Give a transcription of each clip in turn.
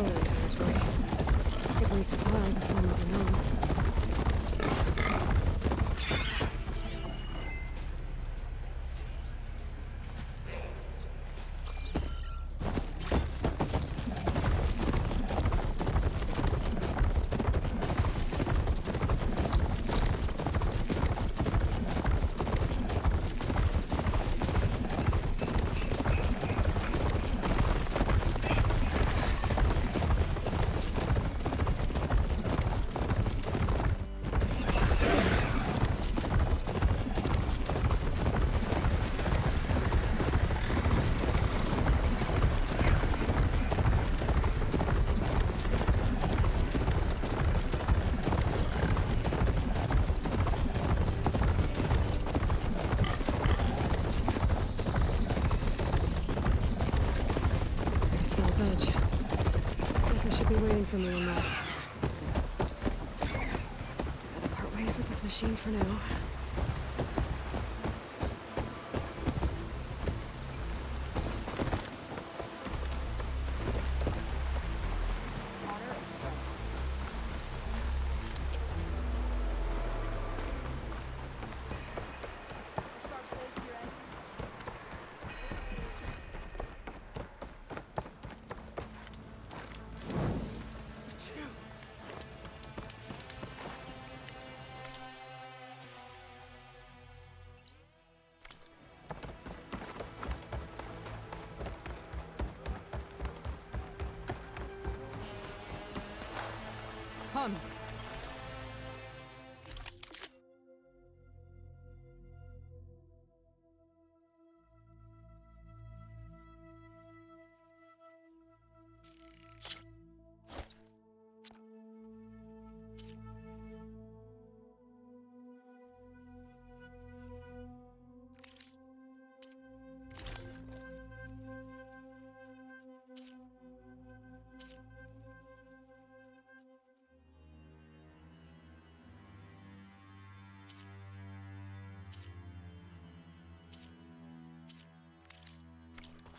stronger territory. Get resupply before moving on. Edge. They should be waiting for me in there. Gotta part ways with this machine for now. Come.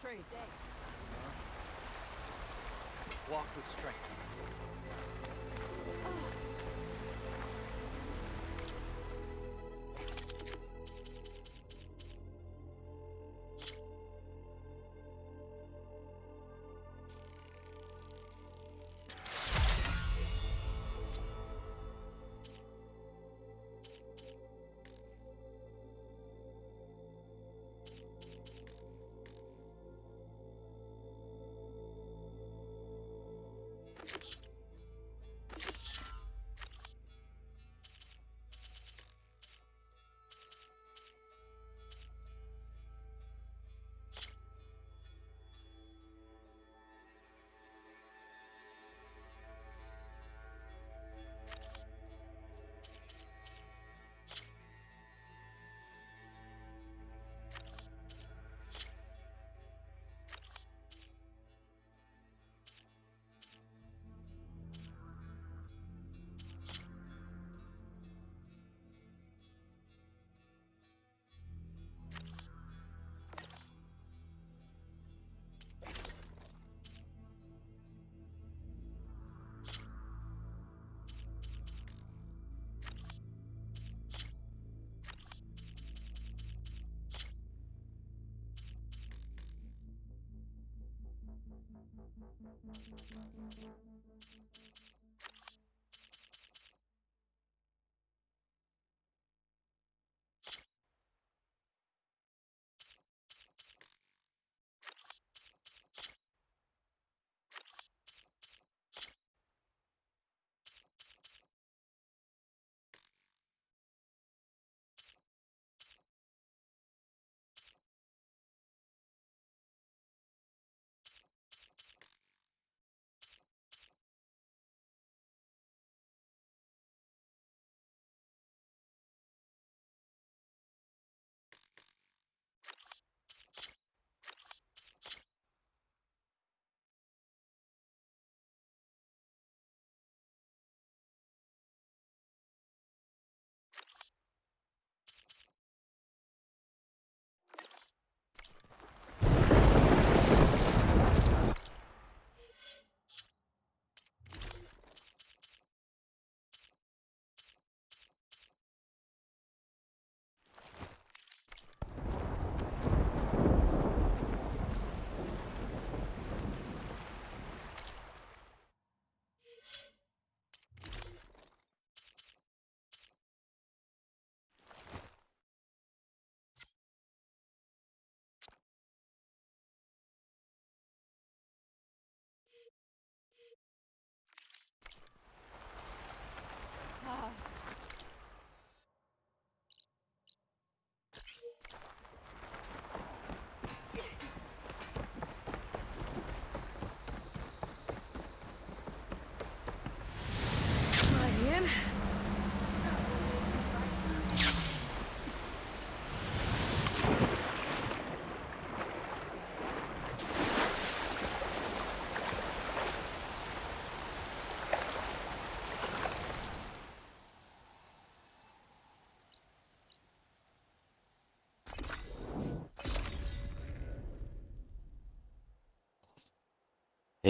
Trade. Walk with strength.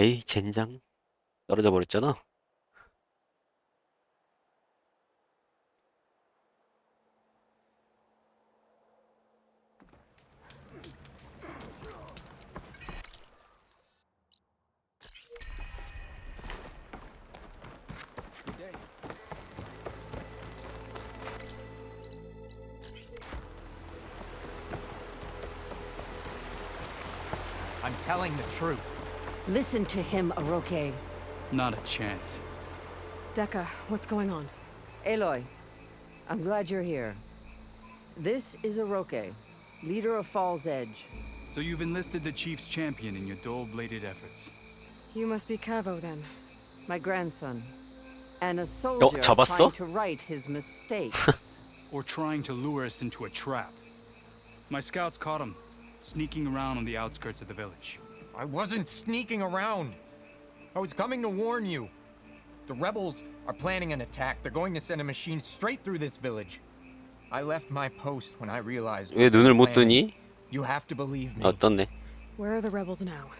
에이, 젠장. 떨어져 버렸잖아. I'm telling the truth. Listen to him, Aroke. Not a chance. Decca, what's going on? Aloy, I'm glad you're here. This is Aroke, leader of Fall's Edge. So you've enlisted the Chief's champion in your dull-bladed efforts. You must be Cavo then. My grandson. And a soldier 잡았어? trying to right his mistakes. Or trying to lure us into a trap. My scouts caught him, sneaking around on the outskirts of the village. I wasn't sneaking around. I was coming to warn you. The rebels are planning an attack. They're going to send a machine straight through this village. I left my post when I realized 왜 what they 눈을 were 못 planning. 뜨니? You have to believe me. 떴네. Where are the rebels now?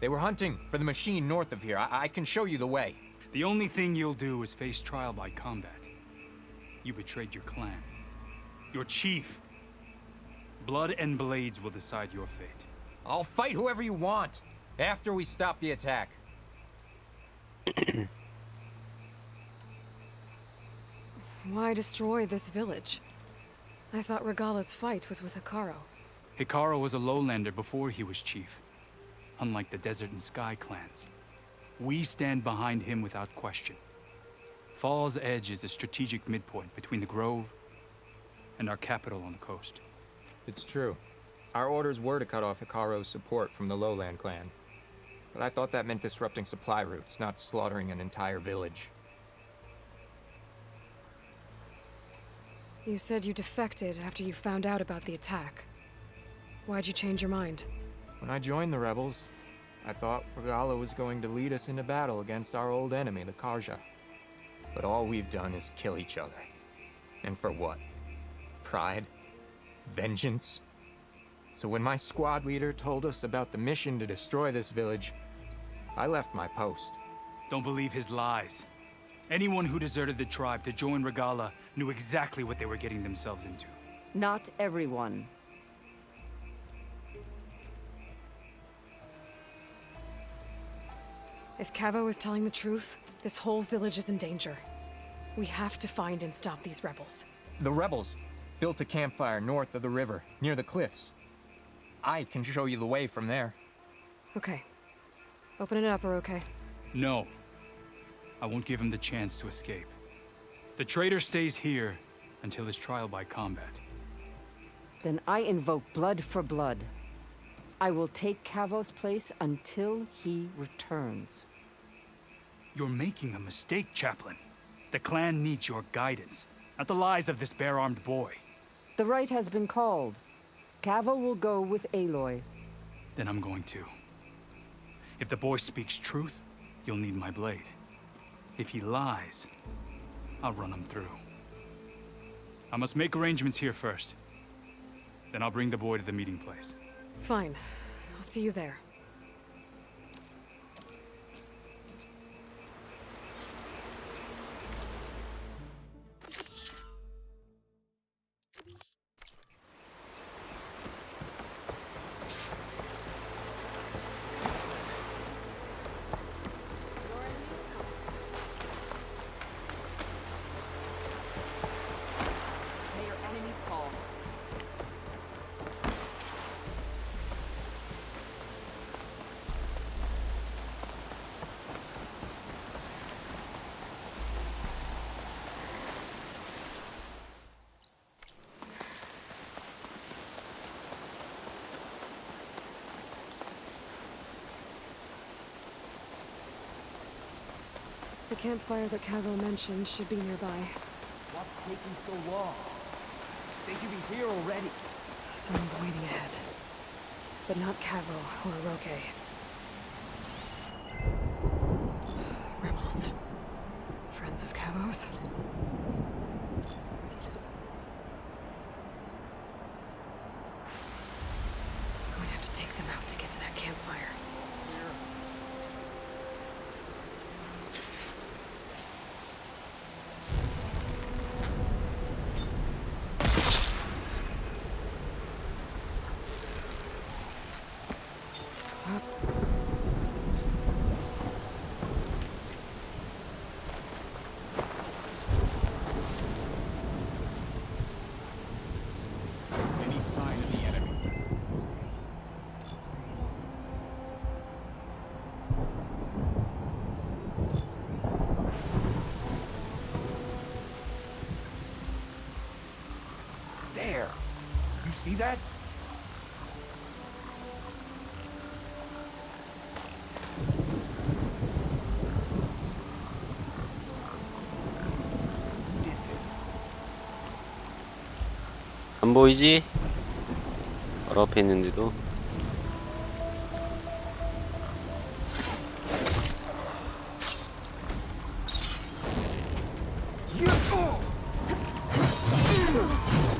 They were hunting for the machine north of here. I can show you the way. The only thing you'll do is face trial by combat. You betrayed your clan. Your chief. Blood and blades will decide your fate. I'll fight whoever you want after we stop the attack. Why destroy this village? I thought Regala's fight was with Hikaru. Hikaru was a lowlander before he was chief. Unlike the Desert and Sky clans. We stand behind him without question. Fall's Edge is a strategic midpoint between the Grove and our capital on the coast. It's true. Our orders were to cut off Hikaru's support from the Lowland clan. But I thought that meant disrupting supply routes, not slaughtering an entire village. You said you defected after you found out about the attack. Why'd you change your mind? When I joined the rebels, I thought Regala was going to lead us into battle against our old enemy, the Karja. But all we've done is kill each other. And for what? Pride? Vengeance? So when my squad leader told us about the mission to destroy this village, I left my post. Don't believe his lies. Anyone who deserted the tribe to join Regala knew exactly what they were getting themselves into. Not everyone. If Cavo is telling the truth, this whole village is in danger. We have to find and stop these rebels. The rebels built a campfire north of the river, near the cliffs. I can show you the way from there. Okay. Open it up, Aroke. No. I won't give him the chance to escape. The traitor stays here until his trial by combat. Then I invoke blood for blood. I will take Cavo's place until he returns. You're making a mistake, Chaplain. The clan needs your guidance, not the lies of this bare-armed boy. The right has been called. Cavo will go with Aloy. Then I'm going to. If the boy speaks truth, you'll need my blade. If he lies, I'll run him through. I must make arrangements here first. Then I'll bring the boy to the meeting place. Fine. I'll see you there. May your enemies fall. The campfire that Cavo mentioned should be nearby. What's taking so long? They should be here already. Someone's waiting ahead. But not Cavo or Aroke. Rebels. Friends of Cavo's. I'm going to have to take them out to get to that campfire. There. You see that? Who did this? 안 보이지? 바로 앞에 있는데도.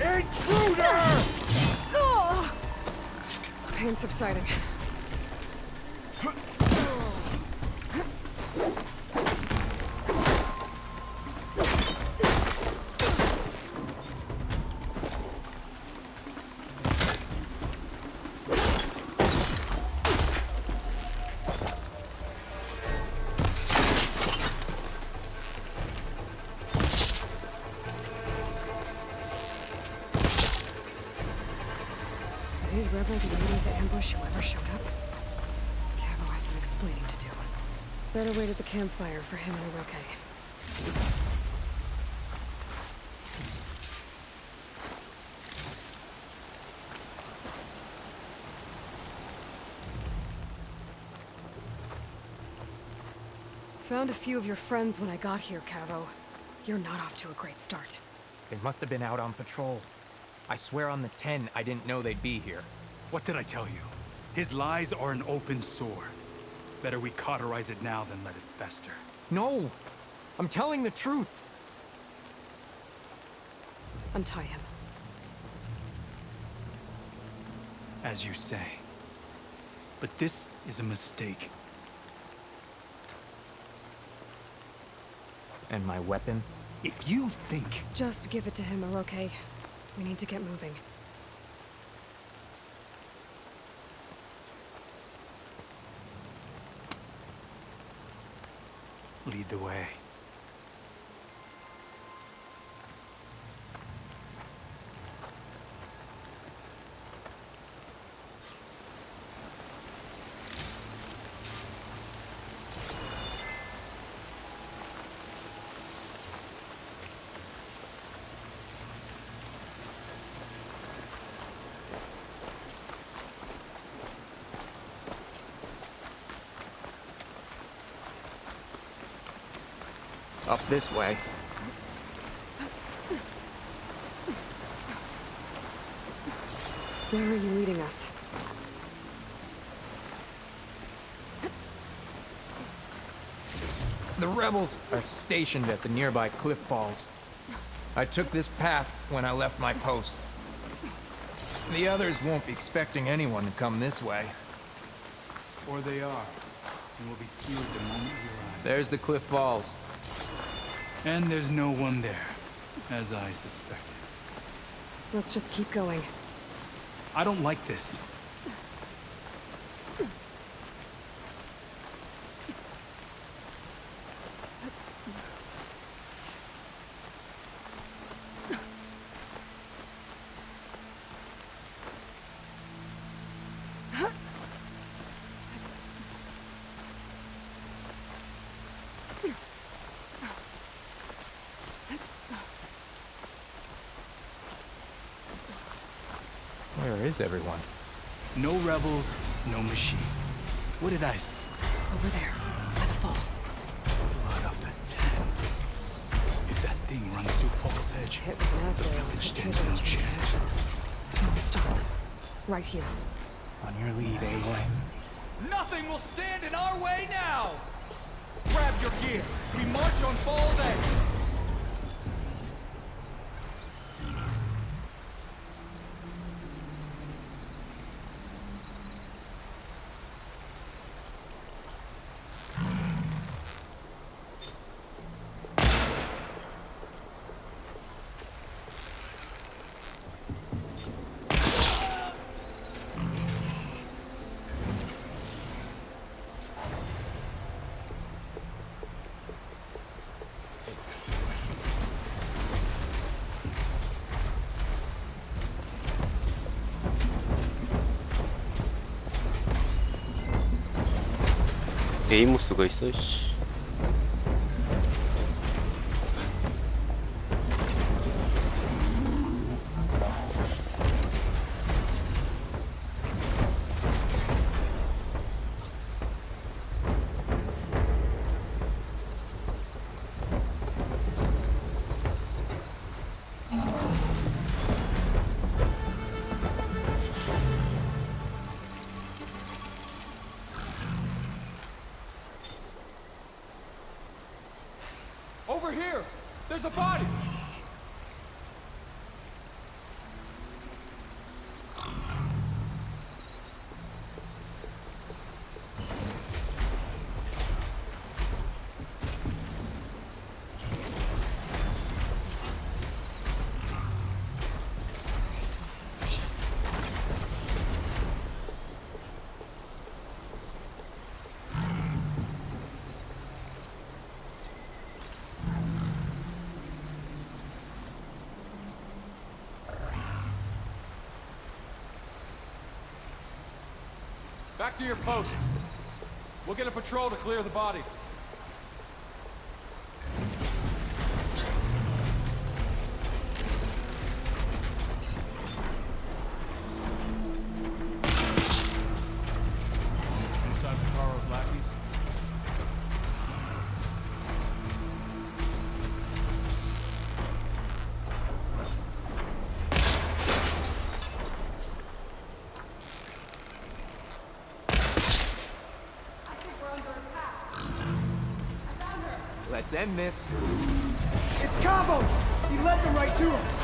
Intruder! Pain subsiding. Are these rebels waiting to ambush whoever showed up? Cabo has some explaining to do. Better wait at the campfire for him and Oroke. Found a few of your friends when I got here, Cavo. You're not off to a great start. They must have been out on patrol. I swear on the 10, I didn't know they'd be here. What did I tell you? His lies are an open sore. Better we cauterize it now than let it fester. No! I'm telling the truth! Untie him. As you say. But this is a mistake. And my weapon? If you think... Just give it to him, Oroke. We need to get moving. Lead the way. Up this way. Where are you leading us? The rebels are stationed at the nearby cliff falls. I took this path when I left my post. The others won't be expecting anyone to come this way. Or they are. And will be feared the moment you arrive. There's the cliff falls. And there's no one there, as I suspected. Let's just keep going. I don't like this. Where is everyone? No rebels, no machine. What did I say? Over there, by the falls. Blood of the 10. If that thing runs through Fall's Edge, Hit with an the acid. village stands no chance. We will stop them. Right here. On your lead, Aloy. Nothing will stand in our way now! Grab your gear. We march on Fall's Edge. 베이모스가 있어, 씨. There's a body! They're still suspicious. Back to your posts. We'll get a patrol to clear the body. Inside the Carl's lackeys. Let's end this. It's Cabo! He led them right to us!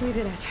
We did it.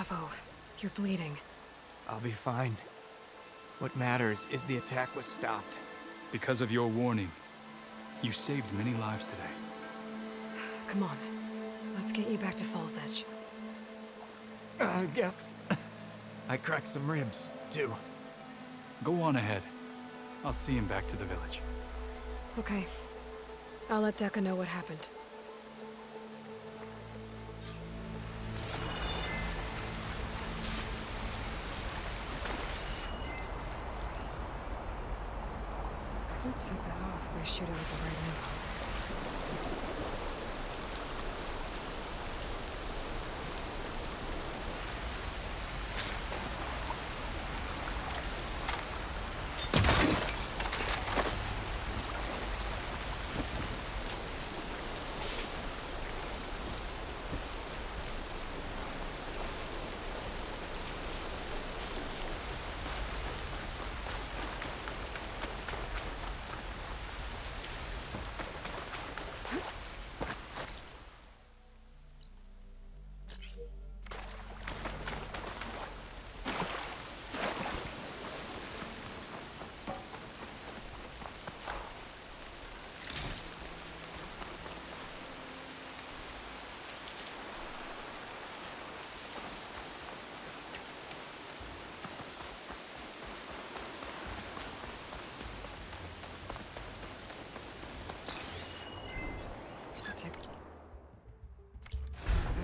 Cavo, you're bleeding. I'll be fine. What matters is the attack was stopped. Because of your warning, you saved many lives today. Come on. Let's get you back to Falls Edge. I guess I cracked some ribs, too. Go on ahead. I'll see him back to the village. Okay. I'll let Decca know what happened. Let's set that off by shooting at the right angle.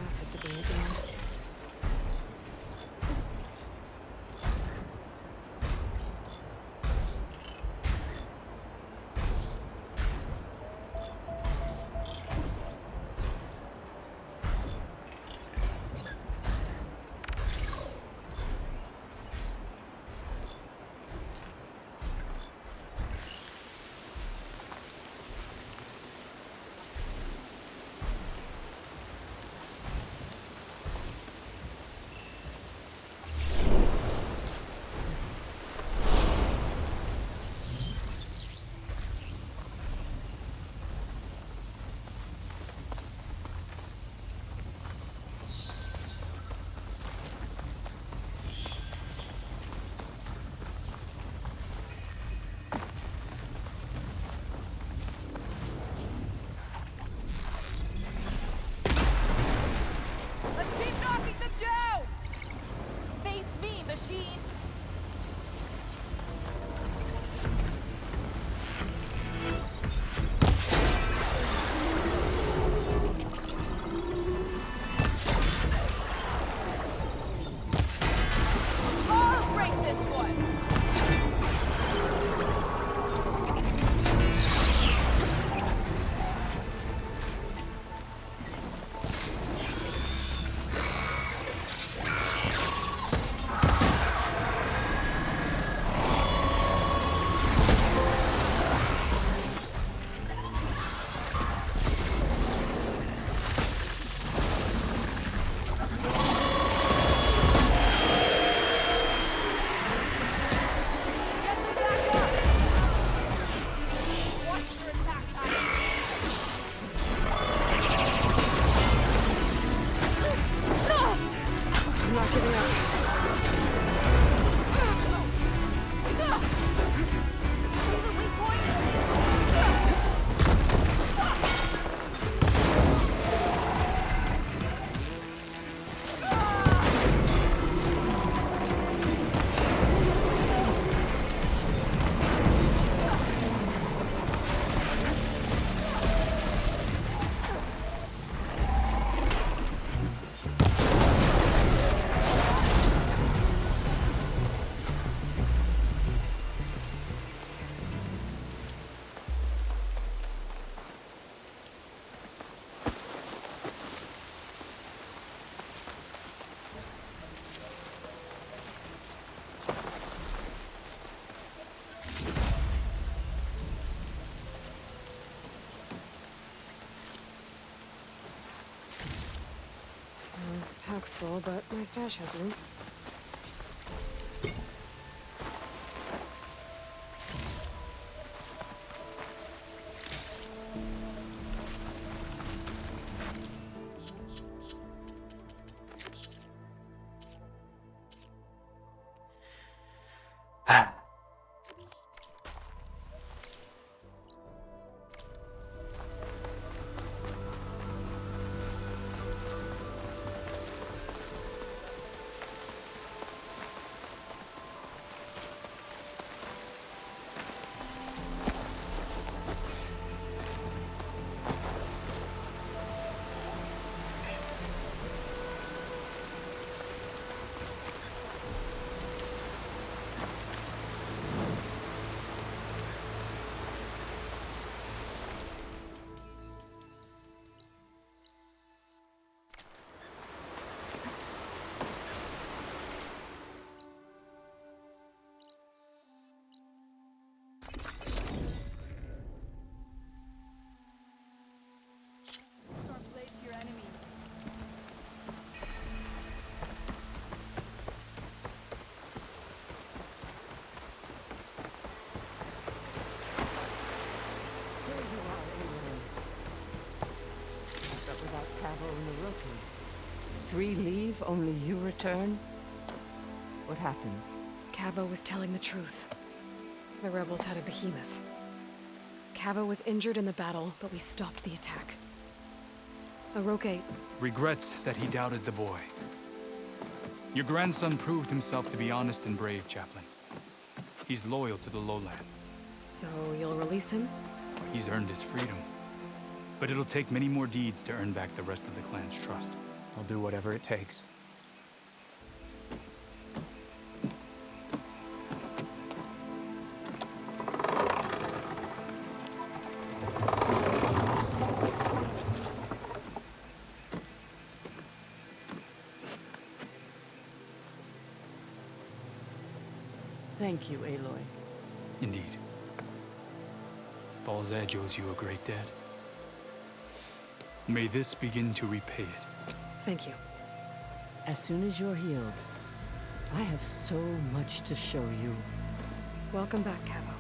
Acid to bring it down. Pack's full, but my stash has room. Cavo and Orochi. 3 leave, only you return? What happened? Cavo was telling the truth. The rebels had a behemoth. Cavo was injured in the battle, but we stopped the attack. Orochi... Regrets that he doubted the boy. Your grandson proved himself to be honest and brave, Chaplain. He's loyal to the lowland. So you'll release him? He's earned his freedom. But it'll take many more deeds to earn back the rest of the clan's trust. I'll do whatever it takes. Thank you, Aloy. Indeed. Falls Edge owes you a great debt. May this begin to repay it. Thank you. As soon as you're healed, I have so much to show you. Welcome back, Cavo.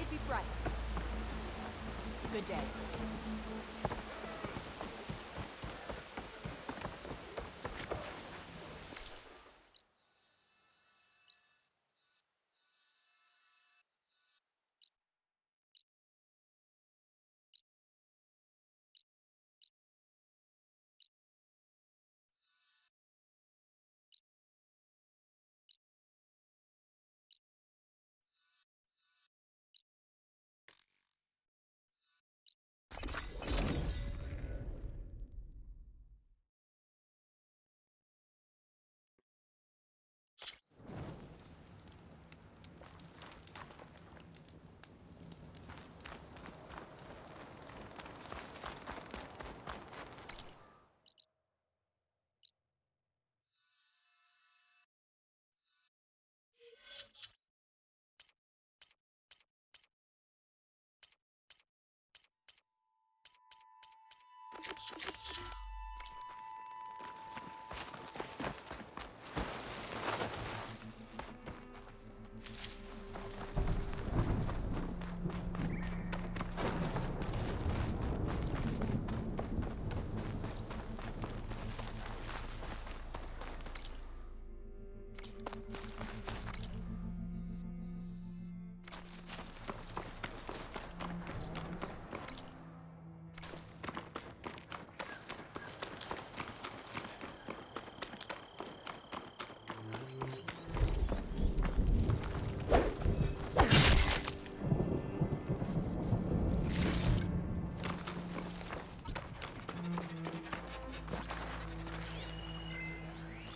Everybody be bright. Good day.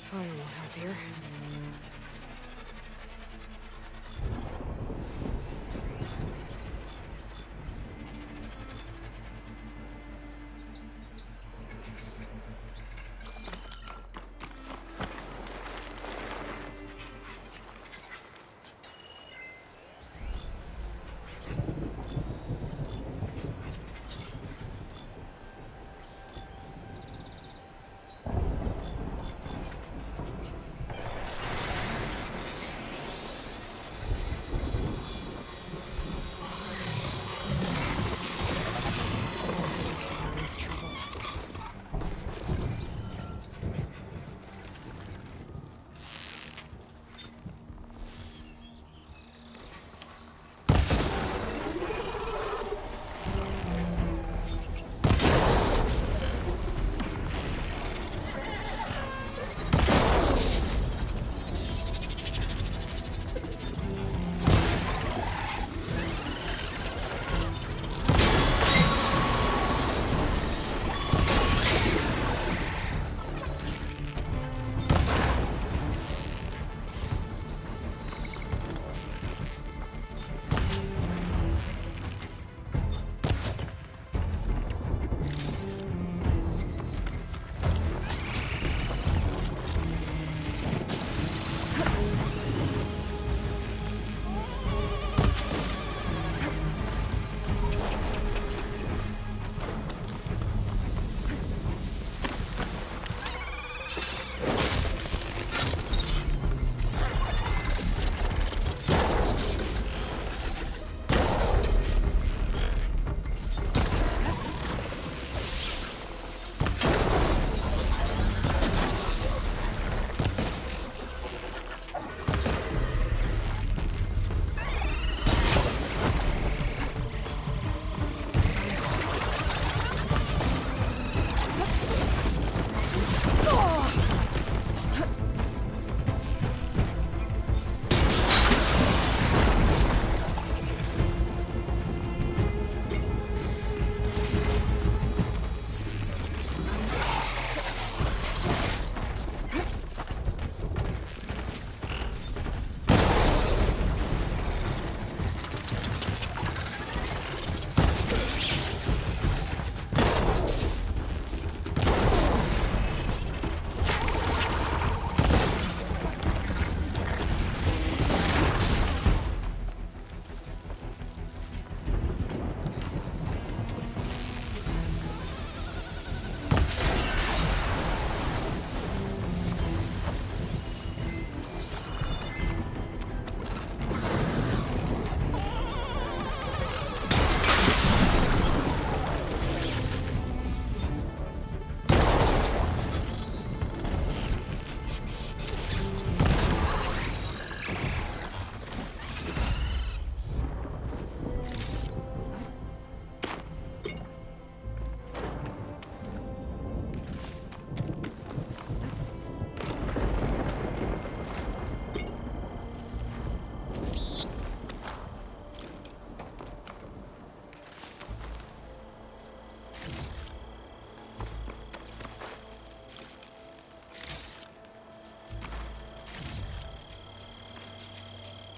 Fire won't help here.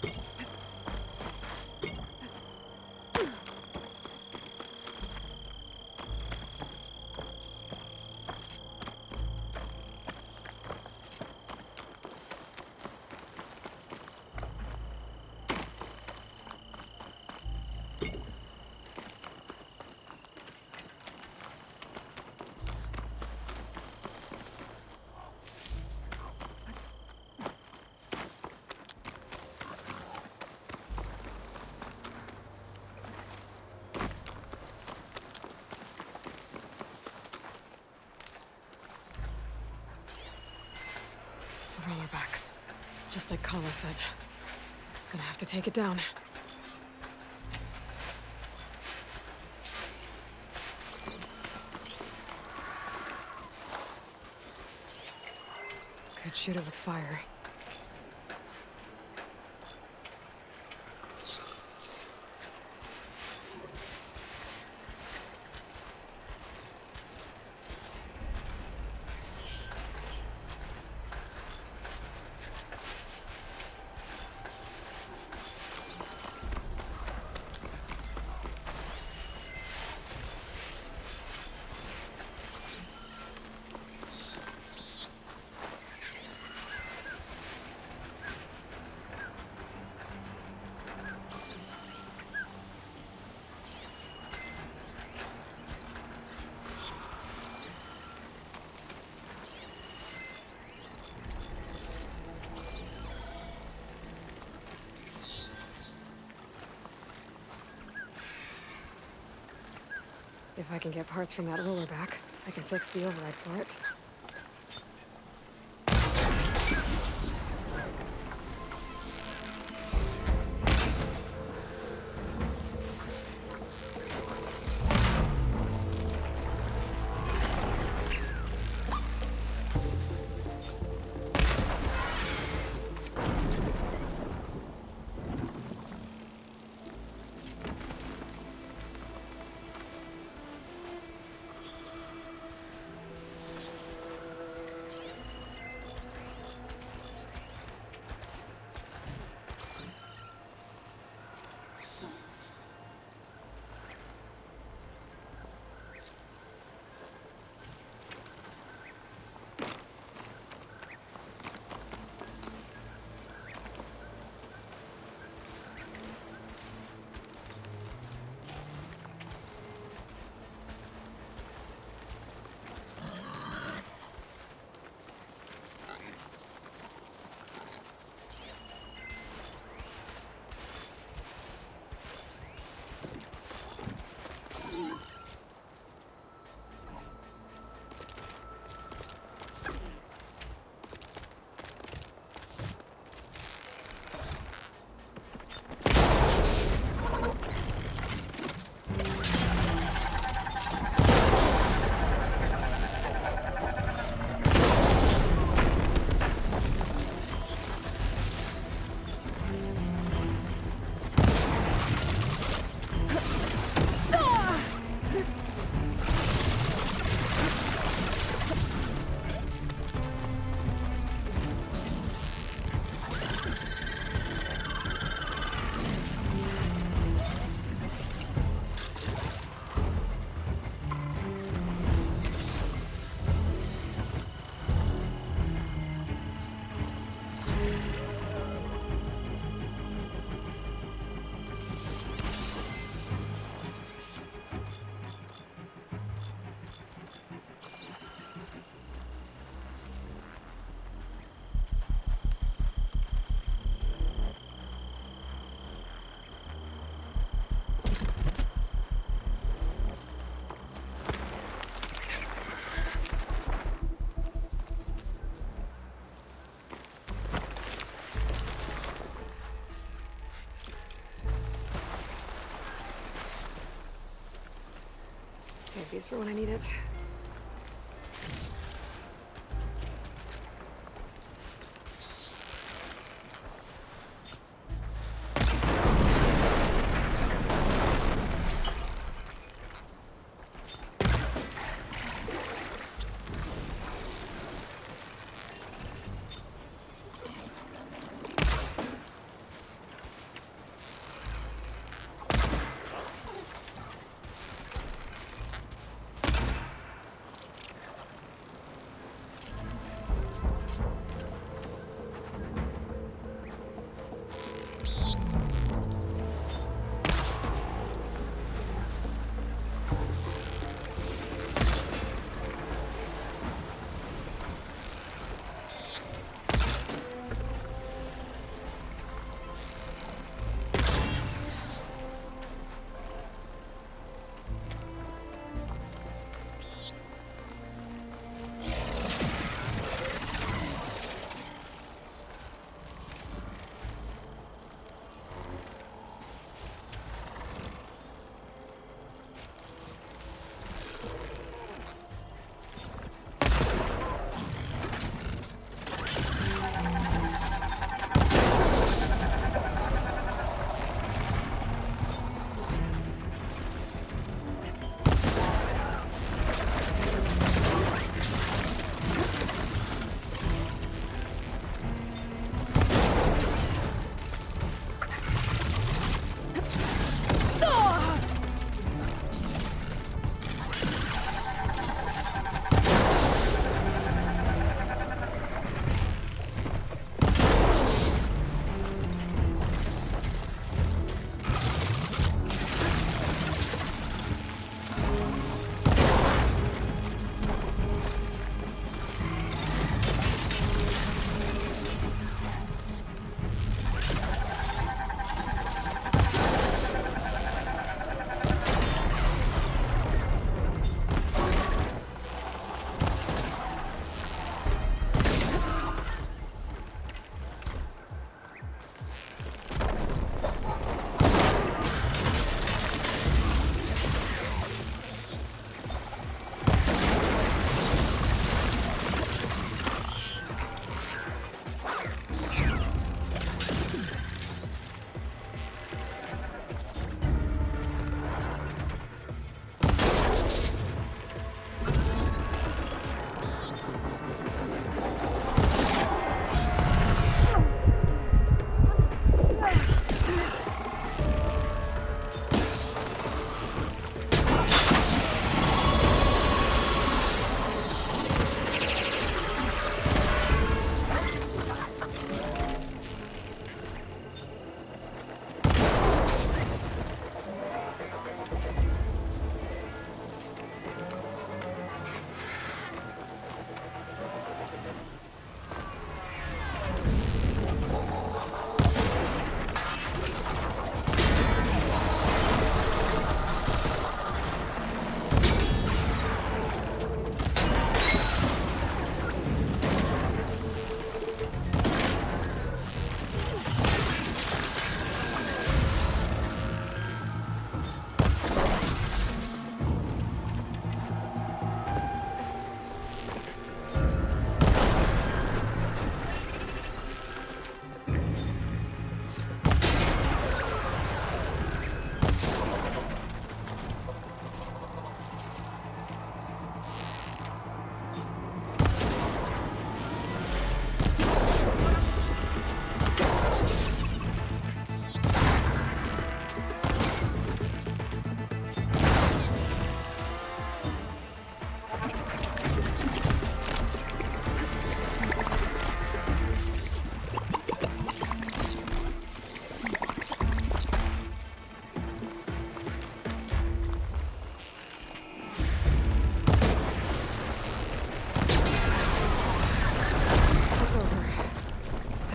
The roller back. Just like Kala said. Gonna have to take it down. Could shoot it with fire. If I can get parts from that roller back, I can fix the override for it. Save these for when I need it.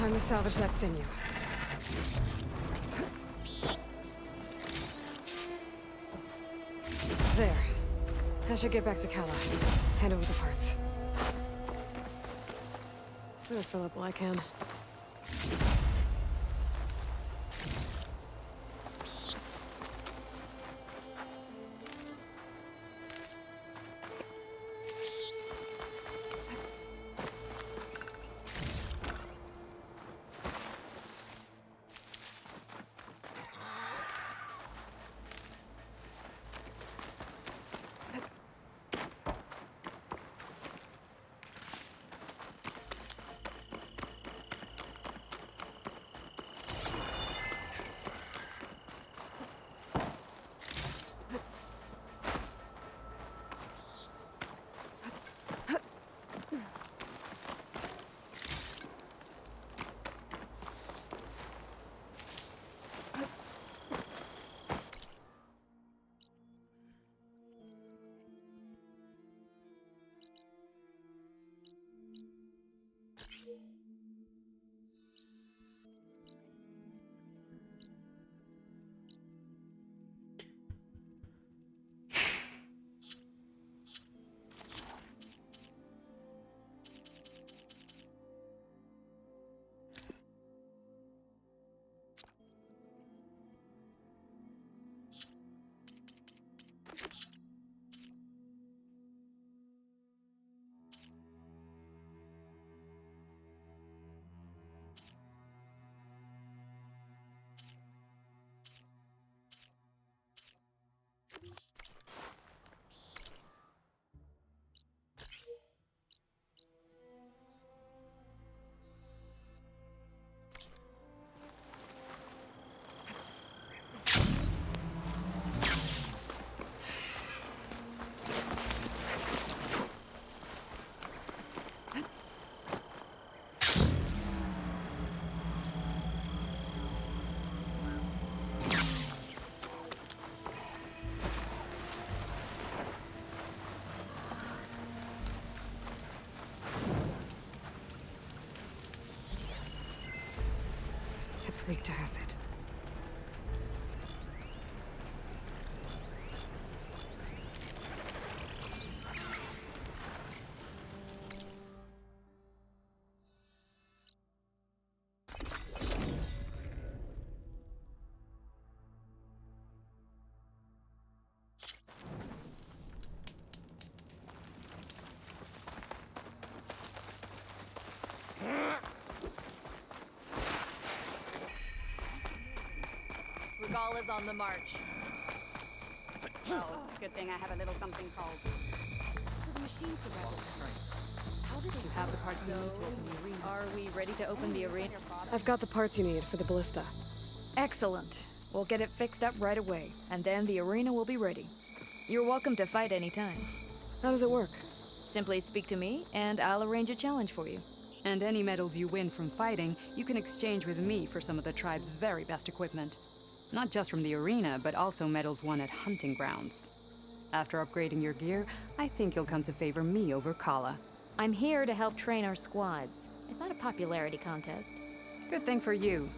Time to salvage that sinew. There. I should get back to Kala. Hand over the parts. Better fill up while I can. It's weak to acid. Regala's on the march. Oh, good thing I have a little something called. So the machine's the rebels. How did they Have the parts we need to open the arena. Are we ready to open the arena? I've got the parts you need for the ballista. Excellent. We'll get it fixed up right away, and then the arena will be ready. You're welcome to fight anytime. How does it work? Simply speak to me, and I'll arrange a challenge for you. And any medals you win from fighting, you can exchange with me for some of the tribe's very best equipment. Not just from the arena, but also medals won at hunting grounds. After upgrading your gear, I think you'll come to favor me over Kala. I'm here to help train our squads. It's not a popularity contest. Good thing for you.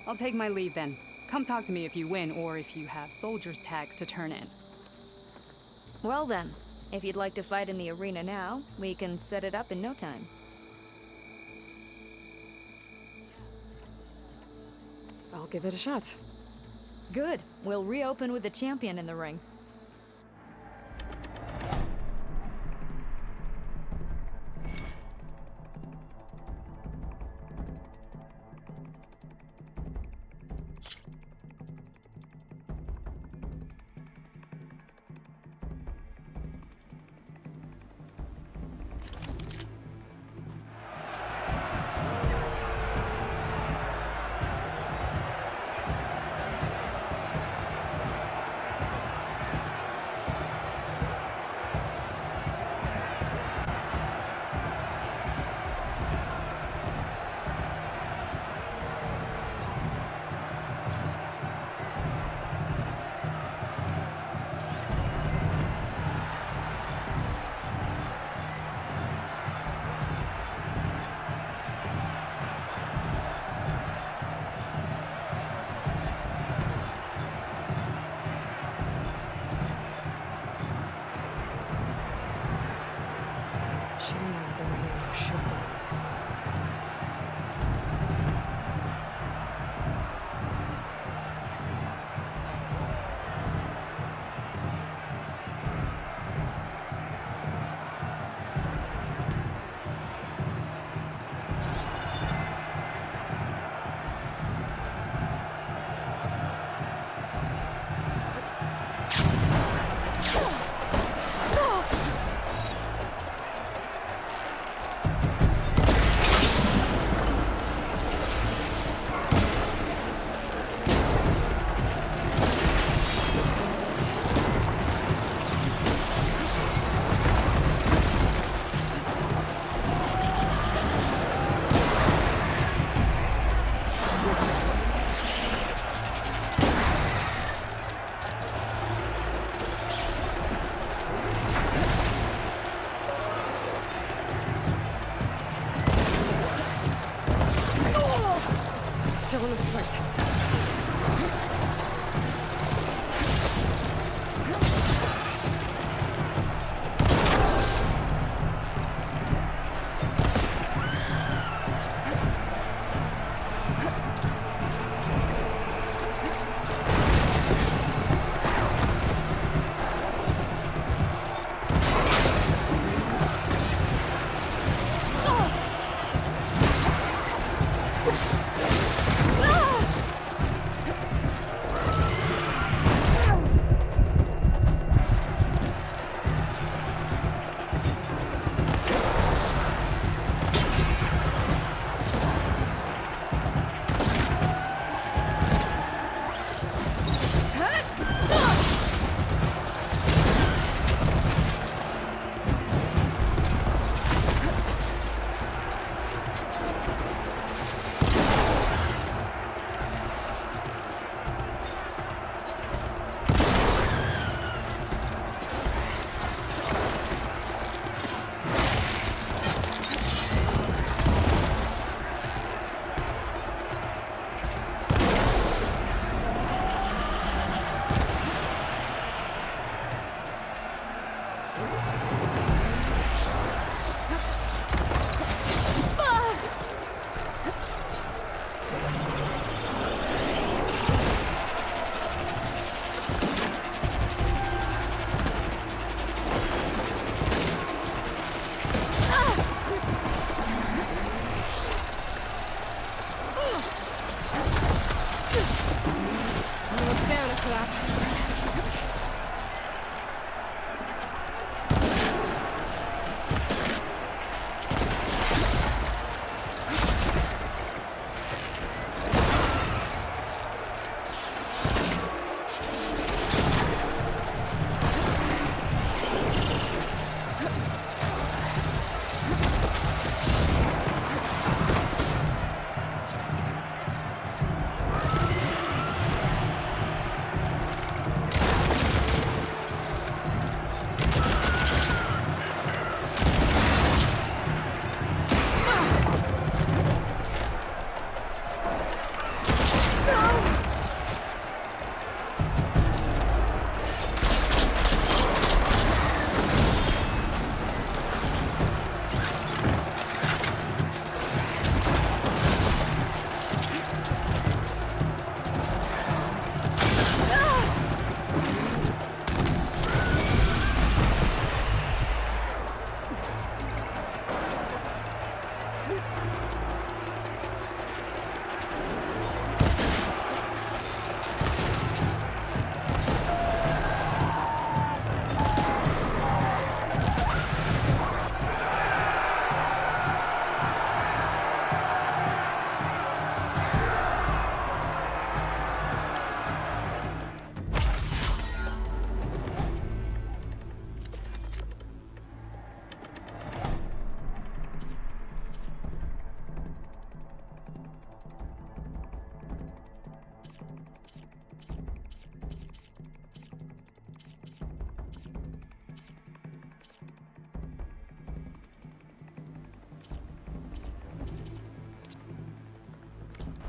I'll take my leave then. Come talk to me if you win, or if you have soldiers' tags to turn in. Well then, if you'd like to fight in the arena now, we can set it up in no time. I'll give it a shot. Good. We'll reopen with the champion in the ring. still in this fight.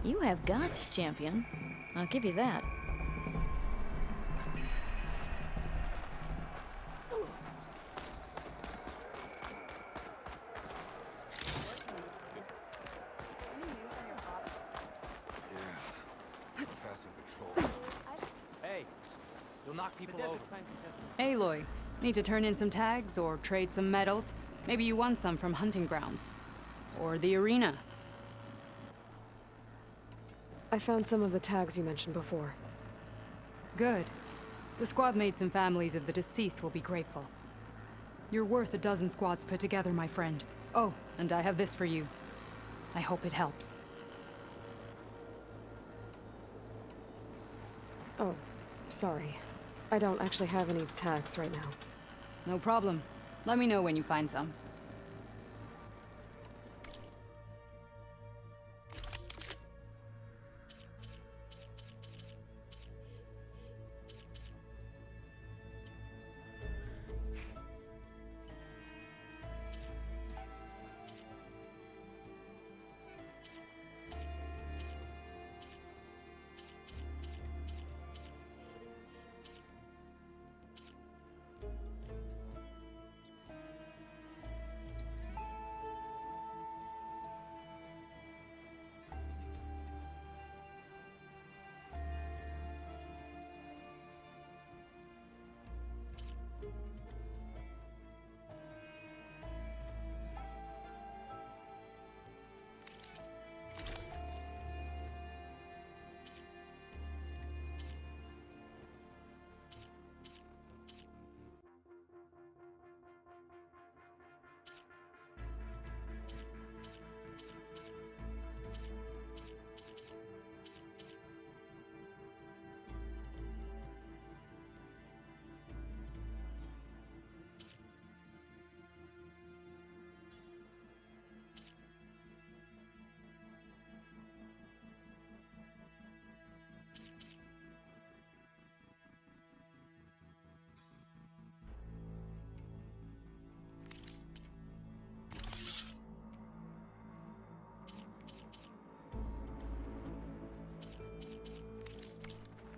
You have guts, champion. I'll give you that. Hey, you'll knock people over. Aloy, need to turn in some tags or trade some medals? Maybe you won some from hunting grounds. Or the arena. I found some of the tags you mentioned before. Good. The squad mates and families of the deceased will be grateful. You're worth a dozen squads put together, my friend. Oh, and I have this for you. I hope it helps. Oh, sorry. I don't actually have any tags right now. No problem. Let me know when you find some.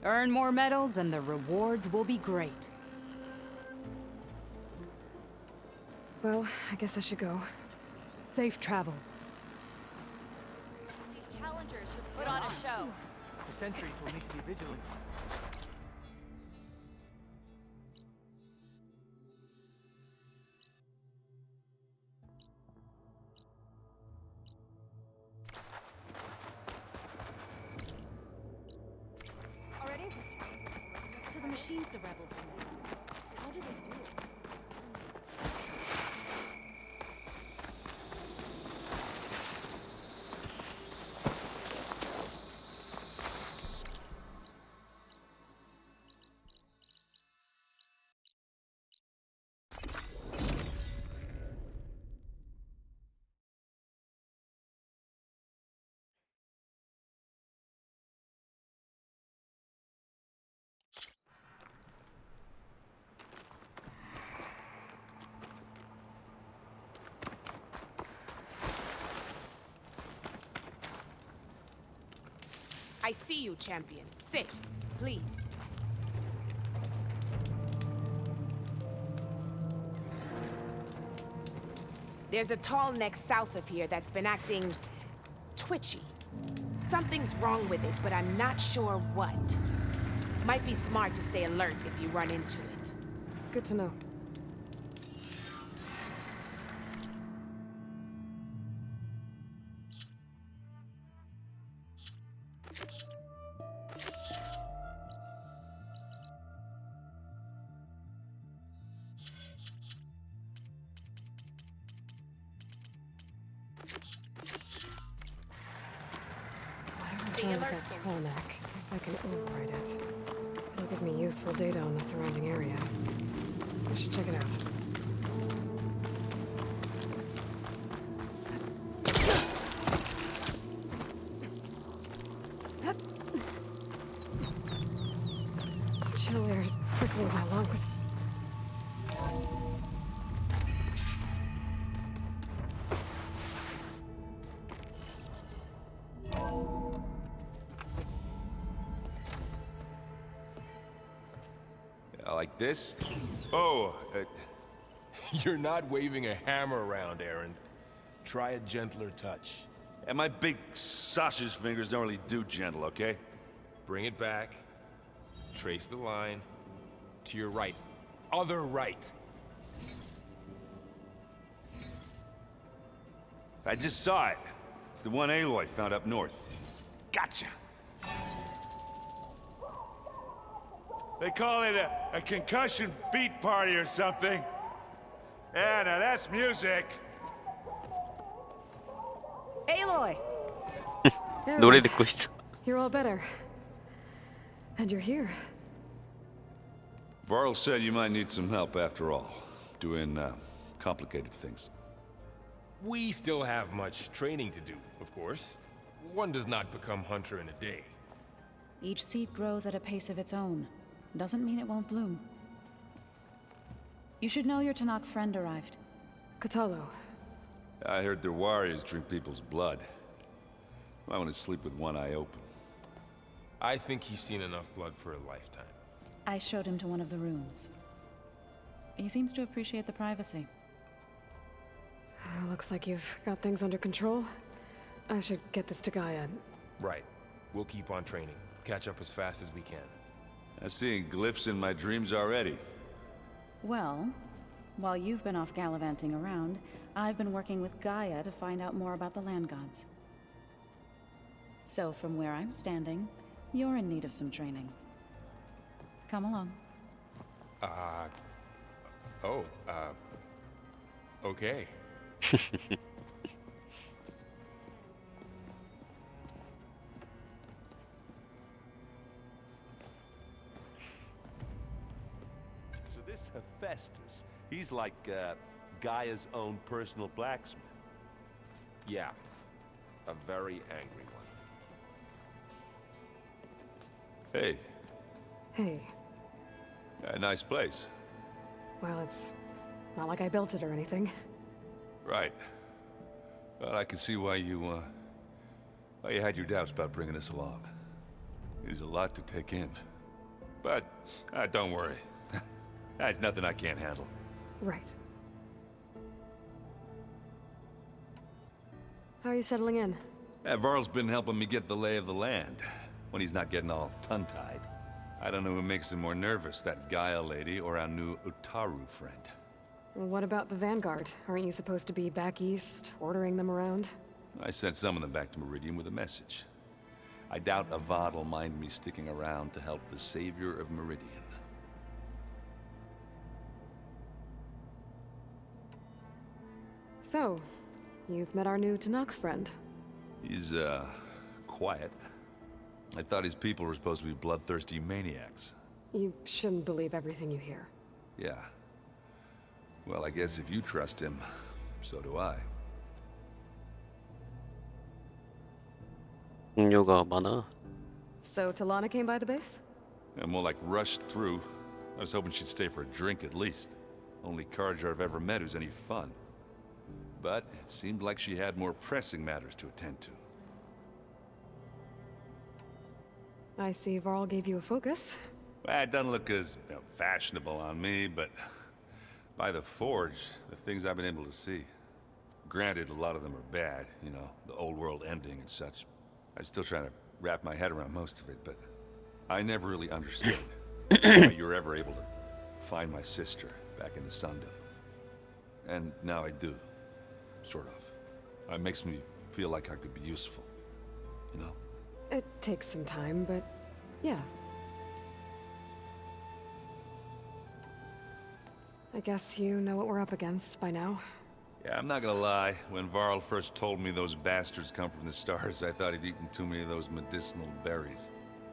Earn more medals and the rewards will be great. Well, I guess I should go. Safe travels. These challengers should put on a show. The sentries will need to be vigilant. Already? So the machine's the rebels. How do they do it? I see you, champion. Sit, please. There's a tall neck south of here that's been acting twitchy. Something's wrong with it, but I'm not sure what. Might be smart to stay alert if you run into it. Good to know. With that tall neck, if I can override it. It'll give me useful data on the surrounding area. I should check it out. Chill air is prickling my lungs. Like this? Oh, you're not waving a hammer around, Aaron. Try a gentler touch. And my big sausage fingers don't really do gentle, okay? Bring it back. Trace the line. To your right. Other right. I just saw it. It's the one Aloy found up north. Gotcha! They call it a concussion beat party or something. Yeah, now that's music. Aloy! 노래 듣고 있어. You're all better. And you're here. Varl said you might need some help after all. Doing, complicated things. We still have much training to do, of course. One does not become hunter in a day. Each seed grows at a pace of its own. Doesn't mean it won't bloom. You should know your Tanakh friend arrived. Katalo. I heard their warriors drink people's blood. I want to sleep with one eye open. I think he's seen enough blood for a lifetime. I showed him to one of the rooms. He seems to appreciate the privacy. Looks like you've got things under control. I should get this to Gaia. Right. We'll keep on training. Catch up as fast as we can. I'm seeing glyphs in my dreams already. Well, while you've been off gallivanting around, I've been working with Gaia to find out more about the land gods. So from where I'm standing, you're in need of some training. Come along. Okay. So this Hephaestus, he's like, Gaia's own personal blacksmith. Yeah. A very angry one. Hey. Hey. A nice place. Well, it's not like I built it or anything. Right. Well, I can see why you had your doubts about bringing us along. It is a lot to take in. But don't worry. That's nothing I can't handle. Right. How are you settling in? Varl's been helping me get the lay of the land, when he's not getting all tongue-tied. I don't know who makes him more nervous, that Gaia lady or our new Utaru friend. Well, what about the Vanguard? Aren't you supposed to be back east, ordering them around? I sent some of them back to Meridian with a message. I doubt Avad will mind me sticking around to help the savior of Meridian. So, you've met our new Tanakh friend. He's, quiet. I thought his people were supposed to be bloodthirsty maniacs. You shouldn't believe everything you hear. Yeah. Well, I guess if you trust him, so do I. 동료가 많아. So, Talana came by the base? Yeah, more like rushed through. I was hoping she'd stay for a drink at least. Only Karja I've ever met who's any fun. But it seemed like she had more pressing matters to attend to. I see Varl gave you a focus. Well, it doesn't look as fashionable on me, but by the Forge, the things I've been able to see. Granted, a lot of them are bad, you know, the old world ending and such. I'm still trying to wrap my head around most of it, but I never really understood how you were ever able to find my sister back in the Sundom. And now I do, sort of. It makes me feel like I could be useful, you know? It takes some time, but yeah. I guess you know what we're up against by now. Yeah, I'm not gonna lie. When Varl first told me those bastards come from the stars, I thought he'd eaten too many of those medicinal berries.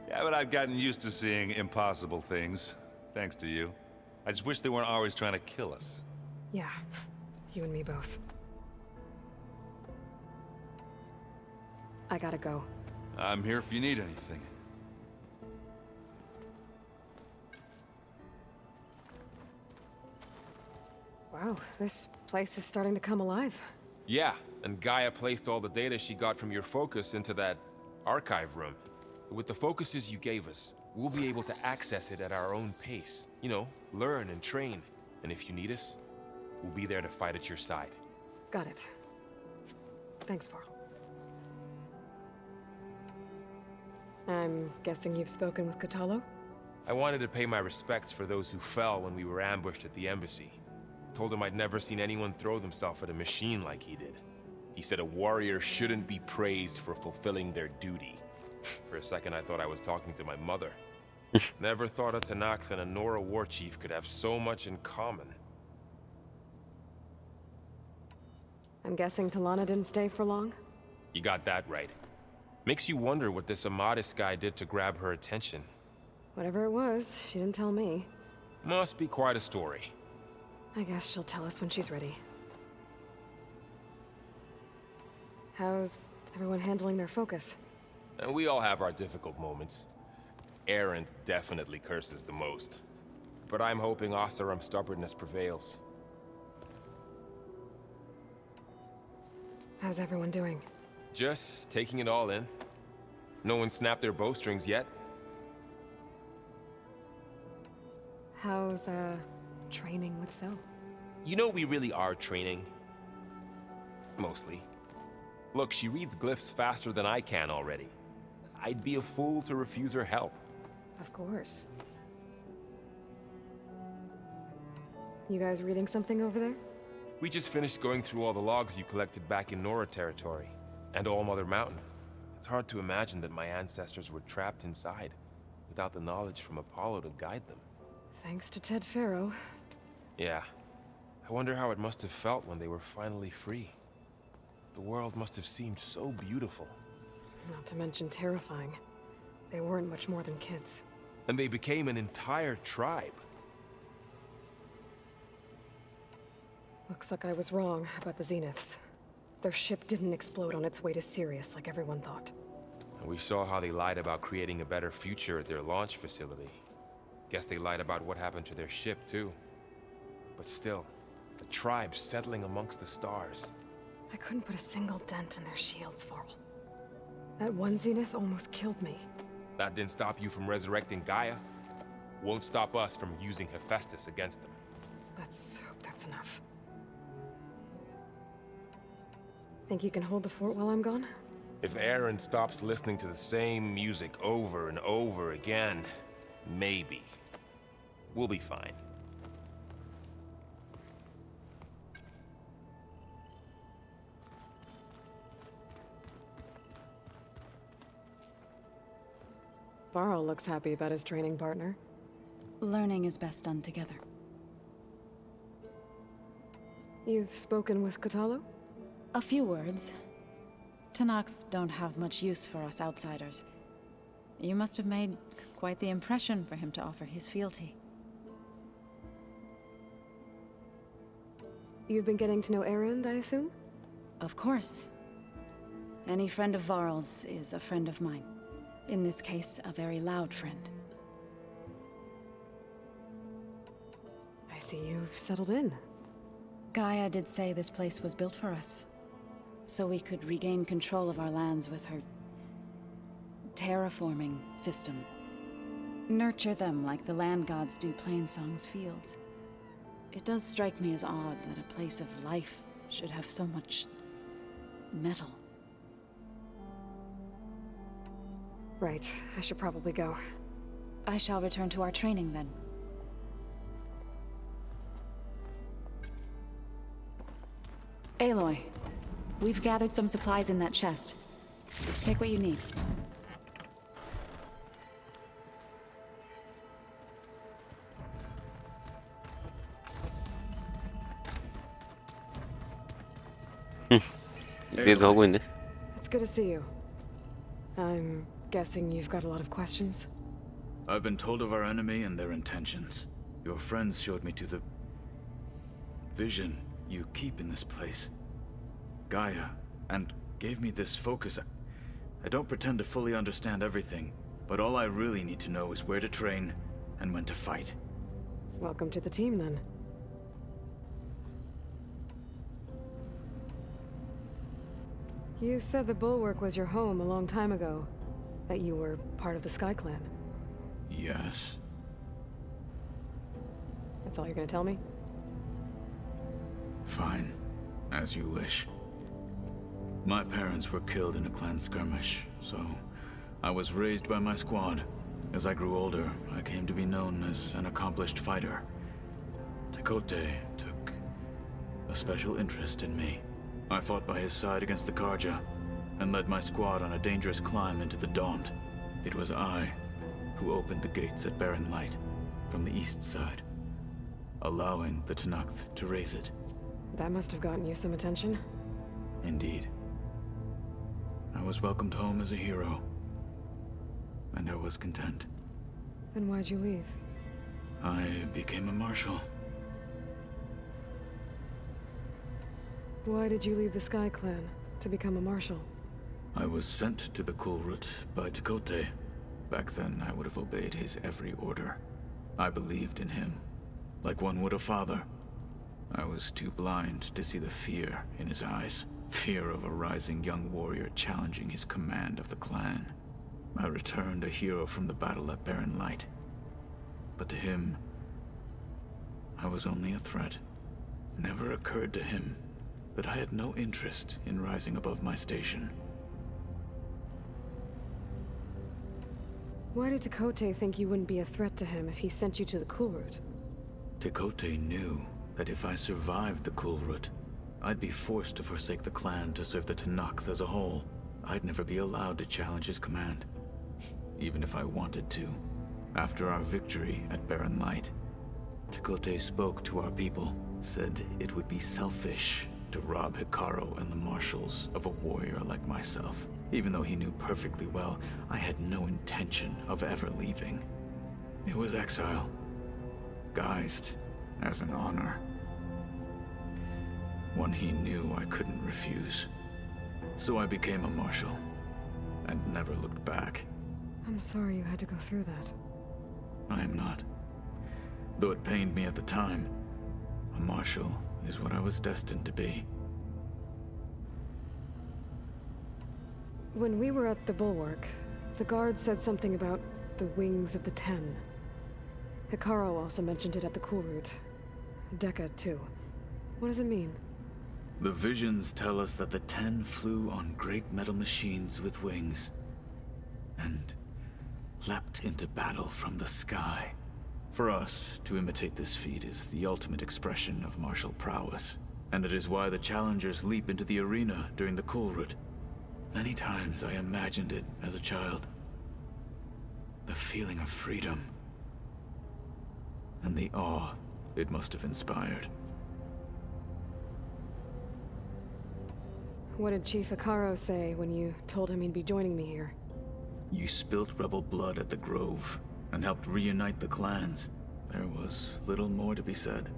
Yeah, but I've gotten used to seeing impossible things, thanks to you. I just wish they weren't always trying to kill us. Yeah, you and me both. I gotta go. I'm here if you need anything. Wow, this place is starting to come alive. Yeah, and Gaia placed all the data she got from your focus into that archive room. With the focuses you gave us, we'll be able to access it at our own pace. You know, learn and train. And if you need us, we'll be there to fight at your side. Got it. Thanks, Varl. I'm guessing you've spoken with Kotallo? I wanted to pay my respects for those who fell when we were ambushed at the embassy. Told him I'd never seen anyone throw themselves at a machine like he did. He said a warrior shouldn't be praised for fulfilling their duty. For a second I thought I was talking to my mother. Never thought a Tanakh and a Nora war chief could have so much in common. I'm guessing Talana didn't stay for long? You got that right. Makes you wonder what this Amadis guy did to grab her attention. Whatever it was, she didn't tell me. Must be quite a story. I guess she'll tell us when she's ready. How's everyone handling their focus? And we all have our difficult moments. Erend definitely curses the most. But I'm hoping Oseram's stubbornness prevails. How's everyone doing? Just taking it all in. No one snapped their bowstrings yet. How's, training with Zoe? You know we really are training. Mostly. Look, she reads glyphs faster than I can already. I'd be a fool to refuse her help. Of course. You guys reading something over there? We just finished going through all the logs you collected back in Nora territory. And All Mother Mountain. It's hard to imagine that my ancestors were trapped inside, without the knowledge from Apollo to guide them. Thanks to Ted Faro. Yeah. I wonder how it must have felt when they were finally free. The world must have seemed so beautiful. Not to mention terrifying. They weren't much more than kids. And they became an entire tribe. Looks like I was wrong about the Zeniths. Their ship didn't explode on its way to Sirius like everyone thought. And we saw how they lied about creating a better future at their launch facility. Guess they lied about what happened to their ship, too. But still, the tribe settling amongst the stars. I couldn't put a single dent in their shields, Varl. That one Zenith almost killed me. That didn't stop you from resurrecting Gaia? Won't stop us from using Hephaestus against them. Let's hope that's enough. Think you can hold the fort while I'm gone? If Aaron stops listening to the same music over and over again, maybe. We'll be fine. Varl looks happy about his training partner. Learning is best done together. You've spoken with Kotallo? A few words. Tenakth don't have much use for us outsiders. You must have made quite the impression for him to offer his fealty. You've been getting to know Erend, I assume? Of course. Any friend of Varl's is a friend of mine. In this case, a very loud friend. I see you've settled in. Gaia did say this place was built for us, so we could regain control of our lands with her terraforming system. Nurture them like the land gods do Plainsong's fields. It does strike me as odd that a place of life should have so much metal. Right, I should probably go. I shall return to our training then. Aloy, we've gathered some supplies in that chest. Take what you need. 얘도 하고 있네. It's good to see you. I'm guessing you've got a lot of questions? I've been told of our enemy and their intentions. Your friends showed me to the vision you keep in this place, Gaia, and gave me this focus. I don't pretend to fully understand everything, but all I really need to know is where to train and when to fight. Welcome to the team, then. You said the Bulwark was your home a long time ago, that you were part of the Sky Clan. Yes. That's all you're gonna tell me? Fine. As you wish. My parents were killed in a clan skirmish, so I was raised by my squad. As I grew older, I came to be known as an accomplished fighter. Tekote took a special interest in me. I fought by his side against the Karja, and led my squad on a dangerous climb into the Daunt. It was I who opened the gates at Barren Light, from the east side, allowing the Tenakth to raise it. That must have gotten you some attention. Indeed. I was welcomed home as a hero, and I was content. Then why'd you leave? I became a marshal. Why did you leave the Sky Clan to become a marshal? I was sent to the Kulrut by Tekote. Back then, I would have obeyed his every order. I believed in him, like one would a father. I was too blind to see the fear in his eyes. Fear of a rising young warrior challenging his command of the clan. I returned a hero from the battle at Barren Light. But to him, I was only a threat. Never occurred to him that I had no interest in rising above my station. Why did Tekote think you wouldn't be a threat to him if he sent you to the Kulrut? Tekote knew that if I survived the Kulrut, I'd be forced to forsake the clan to serve the Tenakth as a whole. I'd never be allowed to challenge his command, even if I wanted to. After our victory at Barren Light, Tekote spoke to our people, said it would be selfish to rob Hikaru and the marshals of a warrior like myself. Even though he knew perfectly well, I had no intention of ever leaving. It was exile, guised as an honor. One he knew I couldn't refuse. So I became a marshal, and never looked back. I'm sorry you had to go through that. I am not. Though it pained me at the time, a marshal is what I was destined to be. When we were at the Bulwark, the guard said something about the Wings of the Ten. Hikaru also mentioned it at the Cool Route. Decca, too. What does it mean? The visions tell us that the 10 flew on great metal machines with wings, and leapt into battle from the sky. For us, to imitate this feat is the ultimate expression of martial prowess, and it is why the challengers leap into the arena during the Cool Route. Many times I imagined it as a child. The feeling of freedom, and the awe it must have inspired. What did Chief Hikaru say when you told him he'd be joining me here? You spilt rebel blood at the Grove, and helped reunite the clans. There was little more to be said.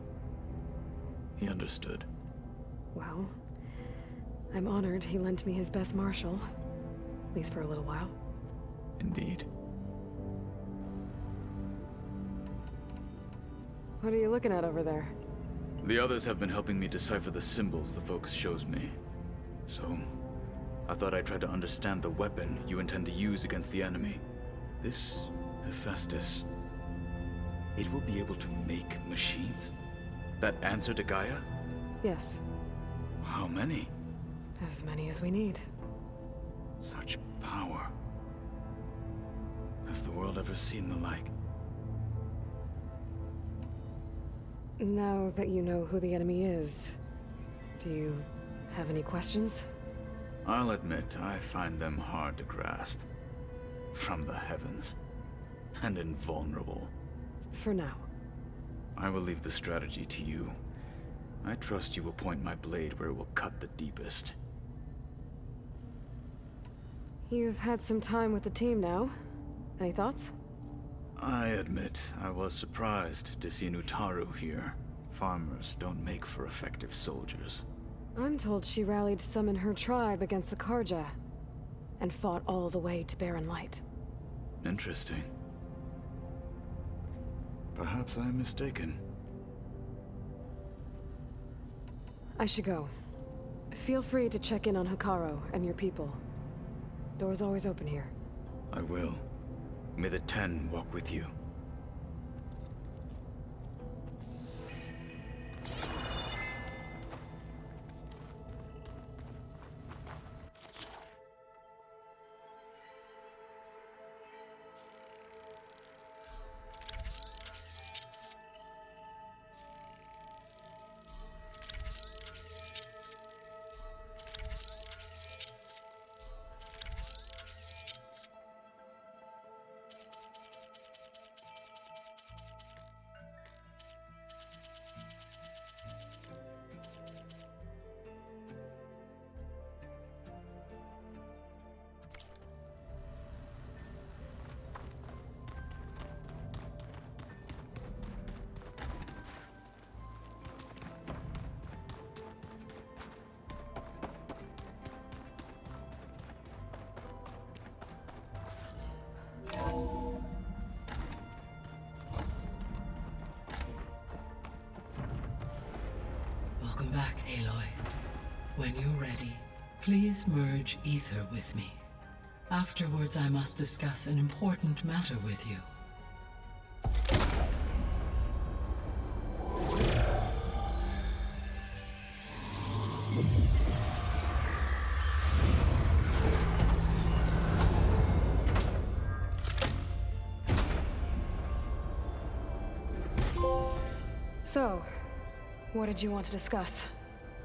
He understood. Well, I'm honored he lent me his best martial. At least for a little while. Indeed. What are you looking at over there? The others have been helping me decipher the symbols the Focus shows me. So, I thought I'd try to understand the weapon you intend to use against the enemy. This Hephaestus, it will be able to make machines? That answer to Gaia? Yes. How many? As many as we need. Such power. Has the world ever seen the like? Now that you know who the enemy is, do you have any questions? I'll admit, I find them hard to grasp. From the heavens. And invulnerable. For now. I will leave the strategy to you. I trust you will point my blade where it will cut the deepest. You've had some time with the team now. Any thoughts? I admit, I was surprised to see an Utaru here. Farmers don't make for effective soldiers. I'm told she rallied some in her tribe against the Karja, and fought all the way to Barren Light. Interesting. Perhaps I'm mistaken. I should go. Feel free to check in on Hikaru and your people. Door's always open here. I will. May the 10 walk with you. Welcome back, Aloy. When you're ready, please merge ether with me. Afterwards, I must discuss an important matter with you. So, what did you want to discuss?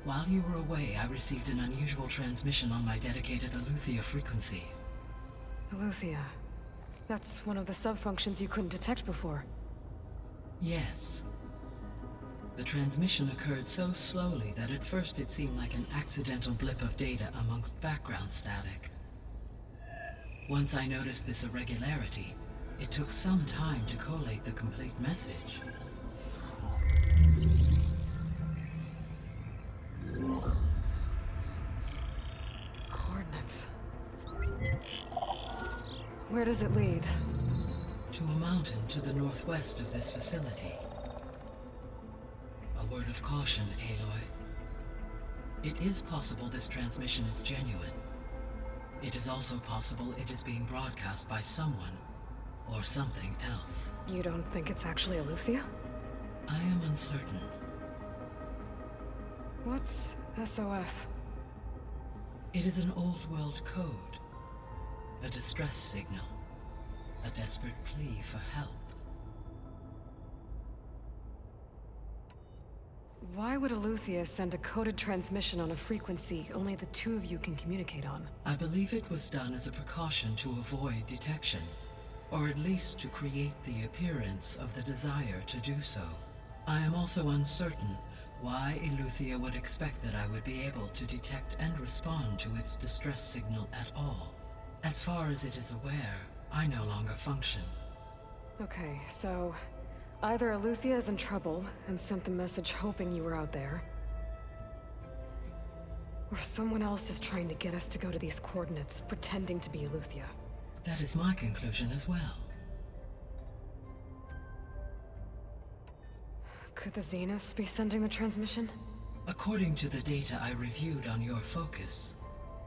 While you were away, I received an unusual transmission on my dedicated Aletheia frequency. Aletheia. That's one of the sub-functions you couldn't detect before. Yes. The transmission occurred so slowly that at first it seemed like an accidental blip of data amongst background static. Once I noticed this irregularity, it took some time to collate the complete message. Coordinates. Where does it lead? To a mountain to the northwest of this facility. A word of caution, Aloy. It is possible this transmission is genuine. It is also possible it is being broadcast by someone or something else. You don't think it's actually Eleuthia? I am uncertain. What's SOS? It is an old world code. A distress signal. A desperate plea for help. Why would Eleuthia send a coded transmission on a frequency only the two of you can communicate on? I believe it was done as a precaution to avoid detection, or at least to create the appearance of the desire to do so. I am also uncertain why Eleuthia would expect that I would be able to detect and respond to its distress signal at all. As far as it is aware, I no longer function. Okay, so either Eleuthia is in trouble and sent the message hoping you were out there, or someone else is trying to get us to go to these coordinates, pretending to be Eleuthia. That is my conclusion as well. Could the Zeniths be sending the transmission? According to the data I reviewed on your focus,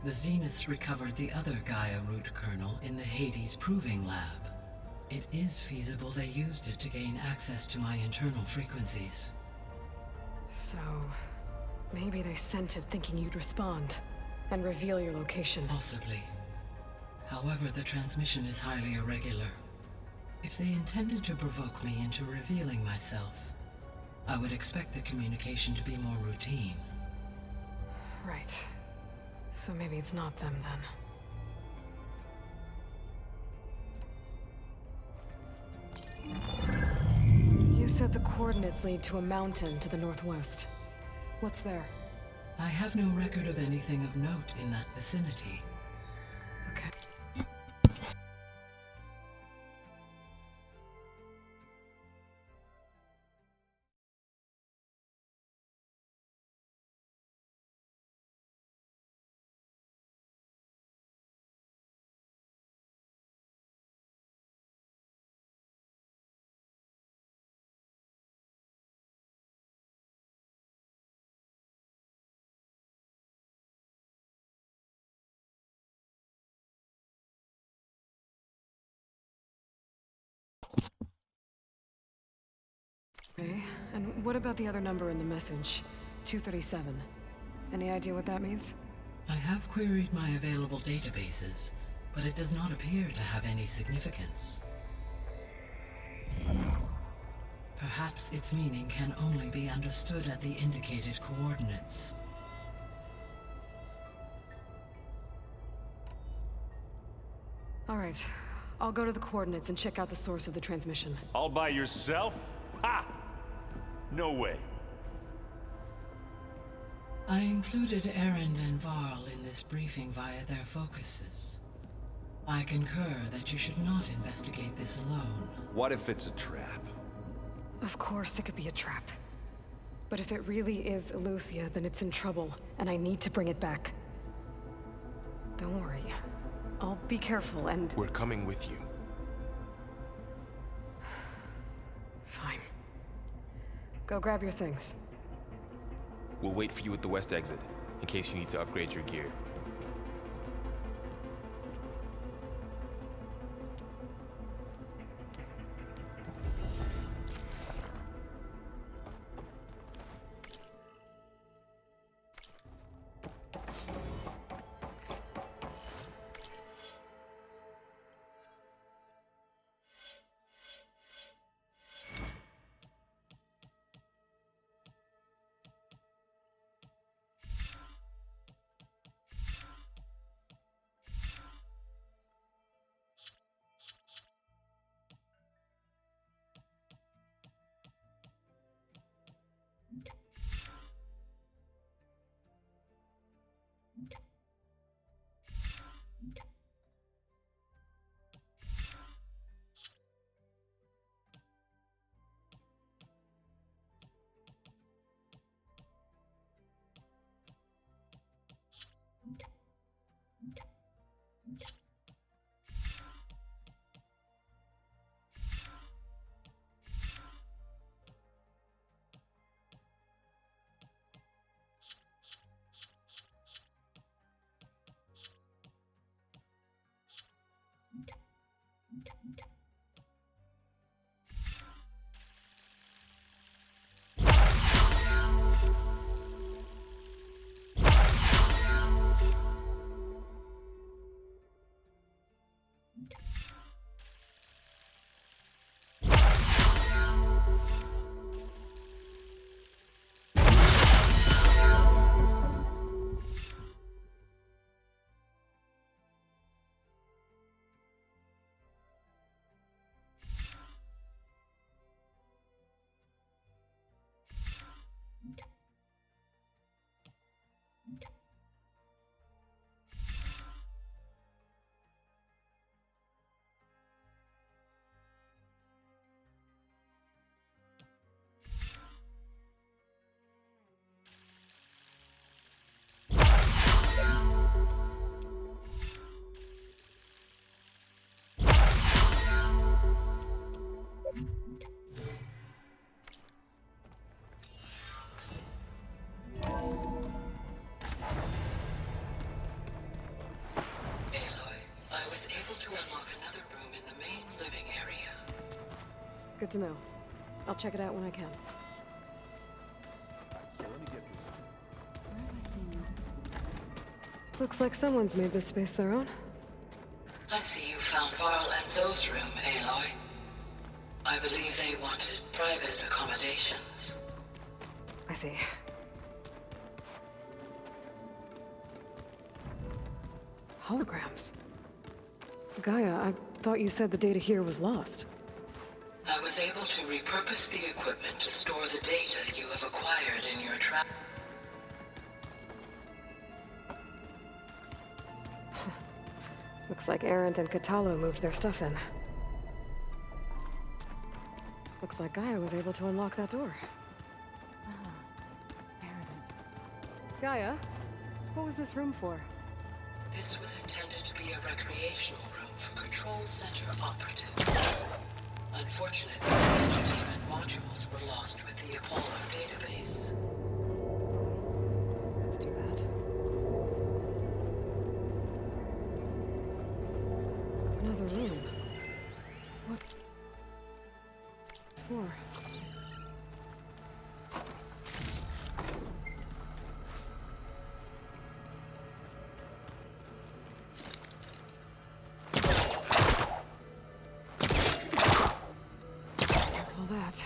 the Zeniths recovered the other Gaia root kernel in the Hades Proving Lab. It is feasible they used it to gain access to my internal frequencies. So, maybe they sent it thinking you'd respond and reveal your location. Possibly. However, the transmission is highly irregular. If they intended to provoke me into revealing myself, I would expect the communication to be more routine. Right. So maybe it's not them then. You said the coordinates lead to a mountain to the northwest. What's there? I have no record of anything of note in that vicinity. Okay. Okay, and what about the other number in the message? 237. Any idea what that means? I have queried my available databases, but it does not appear to have any significance. Perhaps its meaning can only be understood at the indicated coordinates. All right, I'll go to the coordinates and check out the source of the transmission. All by yourself? Ha! No way. I included Erend and Varl in this briefing via their focuses. I concur that you should not investigate this alone. What if it's a trap? Of course it could be a trap. But if it really is Eleuthia, then it's in trouble, and I need to bring it back. Don't worry. I'll be careful and... We're coming with you. Fine. Go grab your things. We'll wait for you at the west exit, in case you need to upgrade your gear. Good to know. I'll check it out when I can. So let me get this. Where have I seen these? Looks like someone's made this space their own. I see you found Varl and Zoe's room, Aloy. I believe they wanted private accommodations. I see. Holograms. Gaia, I thought you said the data here was lost. I was able to repurpose the equipment to store the data you have acquired in your trap. Looks like Arendt and Katalo moved their stuff in. Looks like Gaia was able to unlock that door. There it is. Gaia, what was this room for? This was intended to be a recreational room for Control Center operatives. Unfortunately, the entertainment modules were lost with the Apollo database. That's too bad. Another room. What for? All that.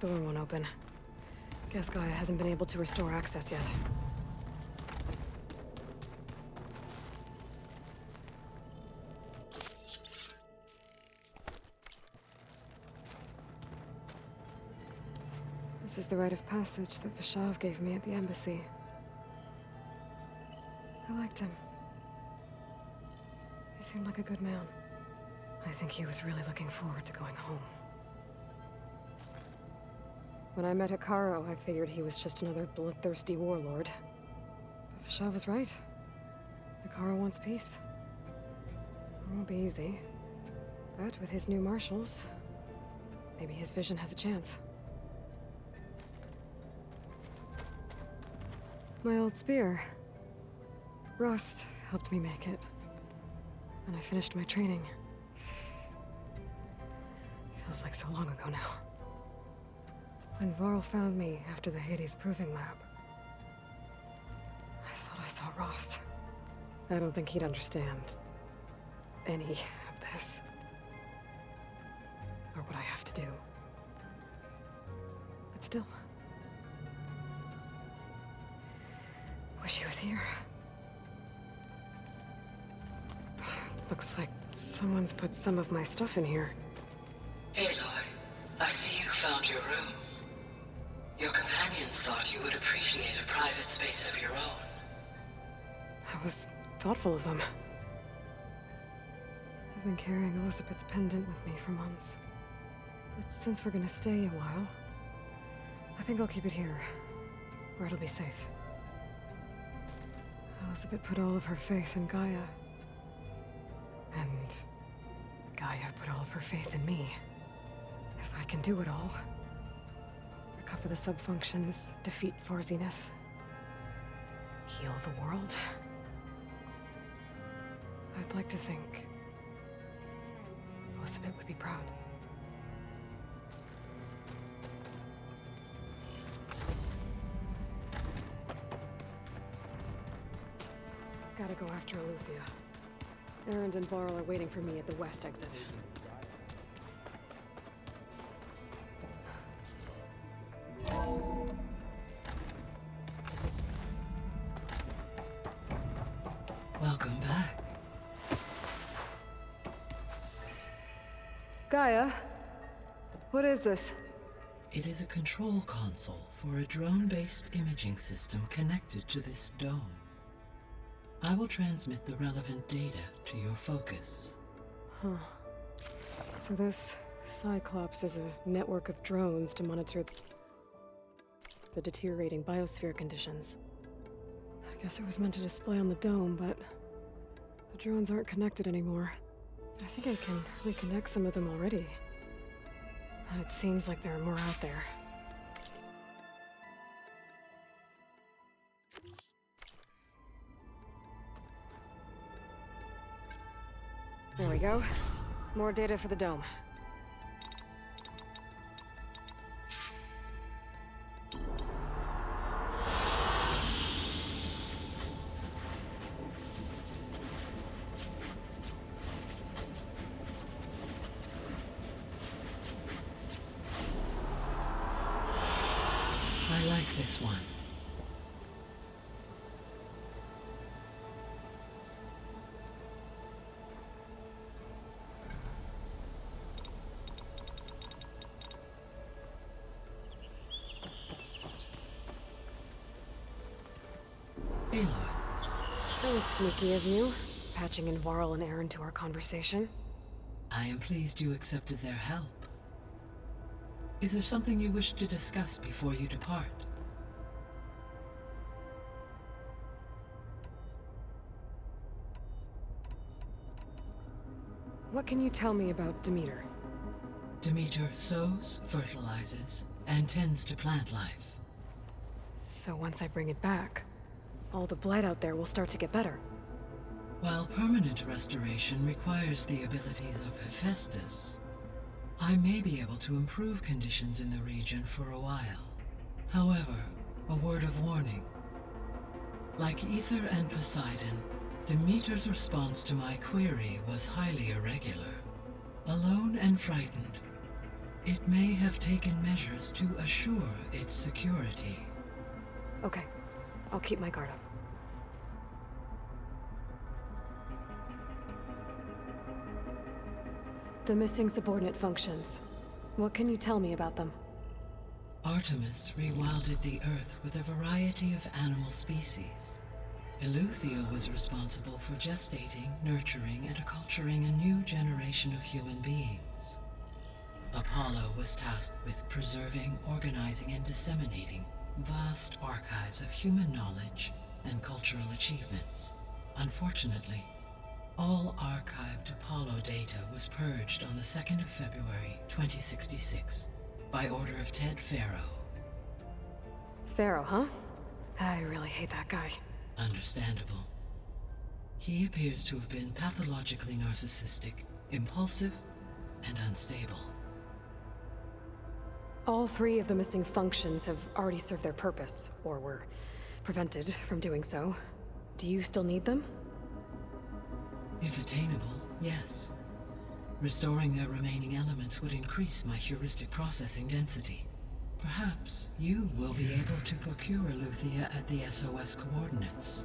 Door won't open. Guess Gaia hasn't been able to restore access yet. This is the rite of passage that Vishav gave me at the embassy. I liked him. He seemed like a good man. I think he was really looking forward to going home. When I met Hikaru, I figured he was just another bloodthirsty warlord. But Vishav was right. Hikaru wants peace. It won't be easy. But with his new marshals, maybe his vision has a chance. My old spear. Rust helped me make it. And I finished my training. Feels like so long ago now. When Varl found me after the Hades Proving Lab, I thought I saw Rost. I don't think he'd understand any of this. Or what I have to do. But still. Wish he was here. Looks like someone's put some of my stuff in here. Aloy, I see you found your room. Your companions thought you would appreciate a private space of your own. That was thoughtful of them. I've been carrying Elizabeth's pendant with me for months. But since we're gonna stay a while, I think I'll keep it here, where it'll be safe. Elizabeth put all of her faith in Gaia. And Gaia put all of her faith in me. If I can do it all, recover the subfunctions, defeat Zenith, heal the world, I'd like to think Elizabeth would be proud. Gotta go after Eleuthia. Erend and Varl are waiting for me at the west exit. Welcome back. Gaia? What is this? It is a control console for a drone-based imaging system connected to this dome. I will transmit the relevant data to your focus. Huh. So this Cyclops is a network of drones to monitor the deteriorating biosphere conditions. I guess it was meant to display on the dome, but the drones aren't connected anymore. I think I can reconnect some of them already. And it seems like there are more out there. There we go. More data for the dome. I like this one. Aloy. That was sneaky of you, patching in Varl and Erend to our conversation. I am pleased you accepted their help. Is there something you wish to discuss before you depart? What can you tell me about Demeter? Demeter sows, fertilizes, and tends to plant life. So once I bring it back, all the blight out there will start to get better. While permanent restoration requires the abilities of Hephaestus, I may be able to improve conditions in the region for a while. However, a word of warning. Like Ether and Poseidon, Demeter's response to my query was highly irregular. Alone and frightened, it may have taken measures to assure its security. Okay, I'll keep my guard up. The missing subordinate functions. What can you tell me about them? Artemis rewilded the Earth with a variety of animal species. Eleuthia was responsible for gestating, nurturing, and acculturating a new generation of human beings. Apollo was tasked with preserving, organizing, and disseminating vast archives of human knowledge and cultural achievements. Unfortunately, all archived Apollo data was purged on the 2nd of February, 2066, by order of Ted Faro. Pharaoh, huh? I really hate that guy. Understandable. He appears to have been pathologically narcissistic, impulsive, and unstable. All 3 of the missing functions have already served their purpose, or were prevented from doing so. Do you still need them? If attainable, yes. Restoring their remaining elements would increase my heuristic processing density. Perhaps you will be able to procure Eleuthia at the SOS coordinates.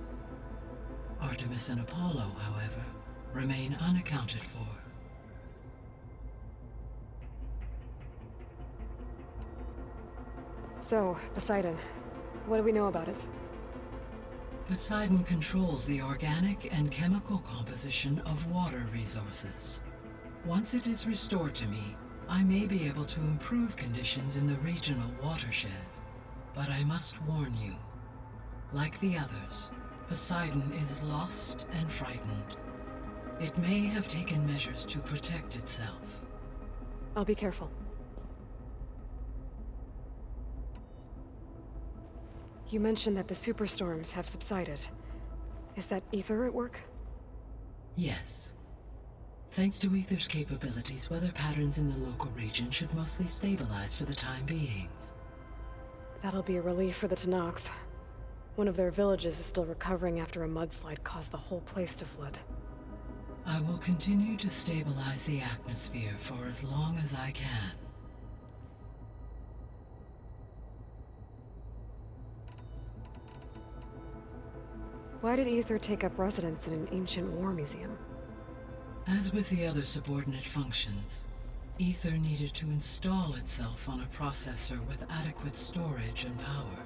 Artemis and Apollo, however, remain unaccounted for. So, Poseidon, what do we know about it? Poseidon controls the organic and chemical composition of water resources. Once it is restored to me, I may be able to improve conditions in the regional watershed. But I must warn you, like the others, Poseidon is lost and frightened. It may have taken measures to protect itself. I'll be careful. You mentioned that the superstorms have subsided. Is that Ether at work? Yes. Thanks to Ether's capabilities, weather patterns in the local region should mostly stabilize for the time being. That'll be a relief for the Tenakth. One of their villages is still recovering after a mudslide caused the whole place to flood. I will continue to stabilize the atmosphere for as long as I can. Why did Ether take up residence in an ancient war museum? As with the other subordinate functions, Ether needed to install itself on a processor with adequate storage and power.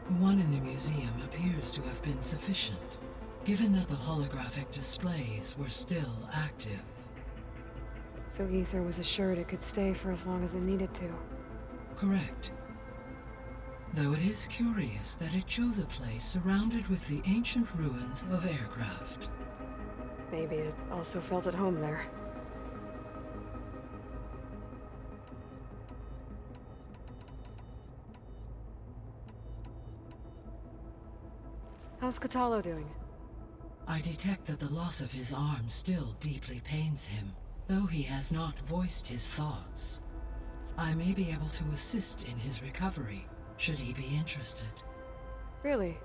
The one in the museum appears to have been sufficient, given that the holographic displays were still active. So Ether was assured it could stay for as long as it needed to. Correct. Though it is curious that it chose a place surrounded with the ancient ruins of aircraft. Maybe it also felt at home there. How's Catalo doing? I detect that the loss of his arm still deeply pains him, though he has not voiced his thoughts. I may be able to assist in his recovery, should he be interested. Really?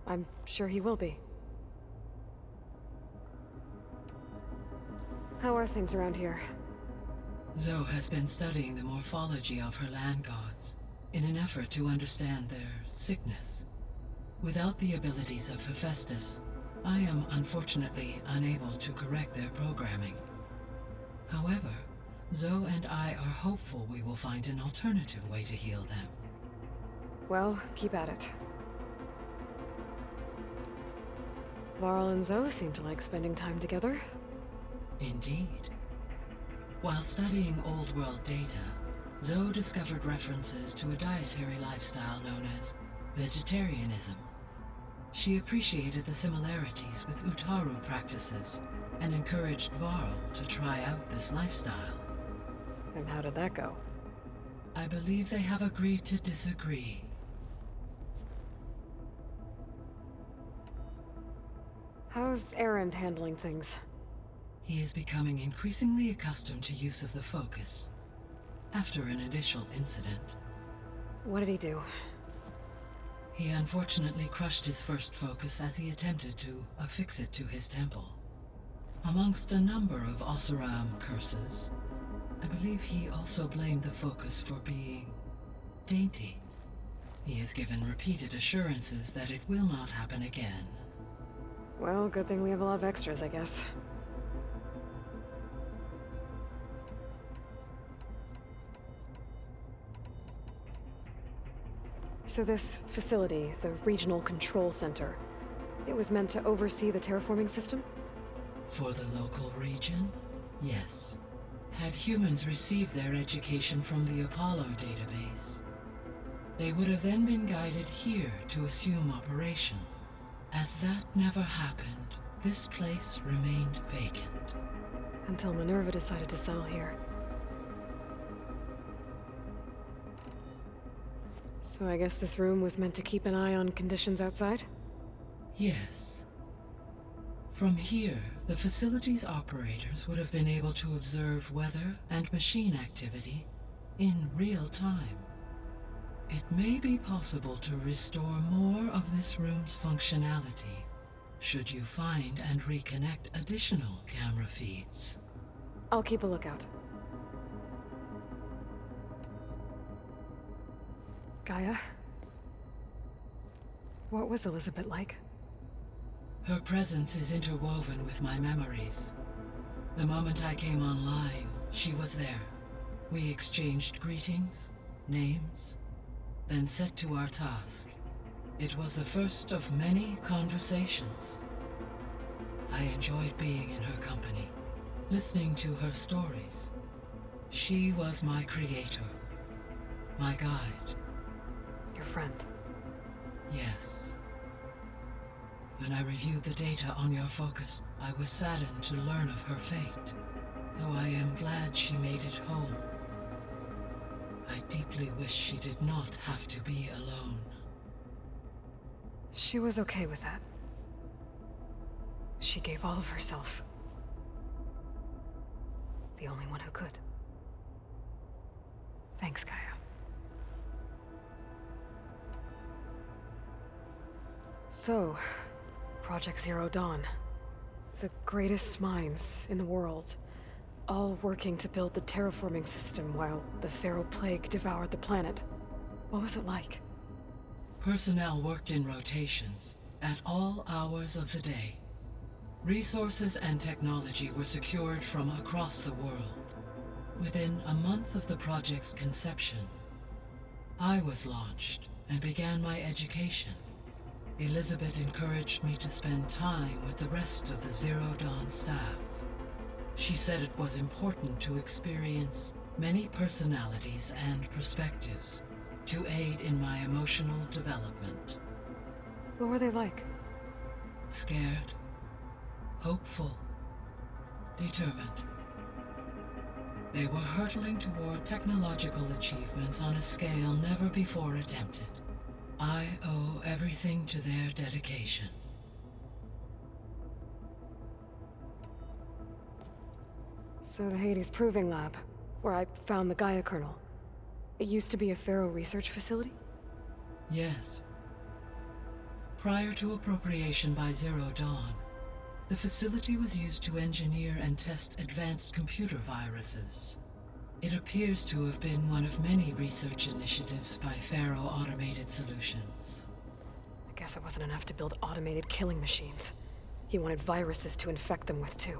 I'm sure he will be. How are things around here? Zoe has been studying the morphology of her land gods, in an effort to understand their sickness. Without the abilities of Hephaestus, I am unfortunately unable to correct their programming. However, Zoe and I are hopeful we will find an alternative way to heal them. Well, keep at it. Varl and Zoe seem to like spending time together. Indeed. While studying Old World data, Zoe discovered references to a dietary lifestyle known as vegetarianism. She appreciated the similarities with Utaru practices and encouraged Varl to try out this lifestyle. And how did that go? I believe they have agreed to disagree. How's Erend handling things? He is becoming increasingly accustomed to use of the focus, after an initial incident. What did he do? He unfortunately crushed his first focus as he attempted to affix it to his temple. Amongst a number of Oseram curses, I believe he also blamed the focus for being dainty. He has given repeated assurances that it will not happen again. Well, good thing we have a lot of extras, I guess. So this facility, the Regional Control Center, it was meant to oversee the terraforming system? For the local region, yes. Had humans received their education from the Apollo database, they would have then been guided here to assume operation. As that never happened, this place remained vacant. Until Minerva decided to settle here. So I guess this room was meant to keep an eye on conditions outside? Yes. From here, the facility's operators would have been able to observe weather and machine activity in real time. It may be possible to restore more of this room's functionality, should you find and reconnect additional camera feeds. I'll keep a lookout. Gaia? What was Elizabeth like? Her presence is interwoven with my memories. The moment I came online, she was there. We exchanged greetings, names, then set to our task. It was the first of many conversations. I enjoyed being in her company, listening to her stories. She was my creator, my guide. Your friend? Yes. When I reviewed the data on your focus, I was saddened to learn of her fate, though I am glad she made it home. I deeply wish she did not have to be alone. She was okay with that. She gave all of herself. The only one who could. Thanks, Gaia. So, Project Zero Dawn. The greatest minds in the world, all working to build the terraforming system while the Pharaoh Plague devoured the planet. What was it like? Personnel worked in rotations, at all hours of the day. Resources and technology were secured from across the world. Within a month of the project's conception, I was launched and began my education. Elizabeth encouraged me to spend time with the rest of the Zero Dawn staff. She said it was important to experience many personalities and perspectives to aid in my emotional development. What were they like? Scared, hopeful, determined. They were hurtling toward technological achievements on a scale never before attempted. I owe everything to their dedication. So the Hades Proving Lab, where I found the Gaia kernel. It used to be a Pharaoh research facility? Yes. Prior to appropriation by Zero Dawn, the facility was used to engineer and test advanced computer viruses. It appears to have been one of many research initiatives by Pharaoh Automated Solutions. I guess it wasn't enough to build automated killing machines. He wanted viruses to infect them with too.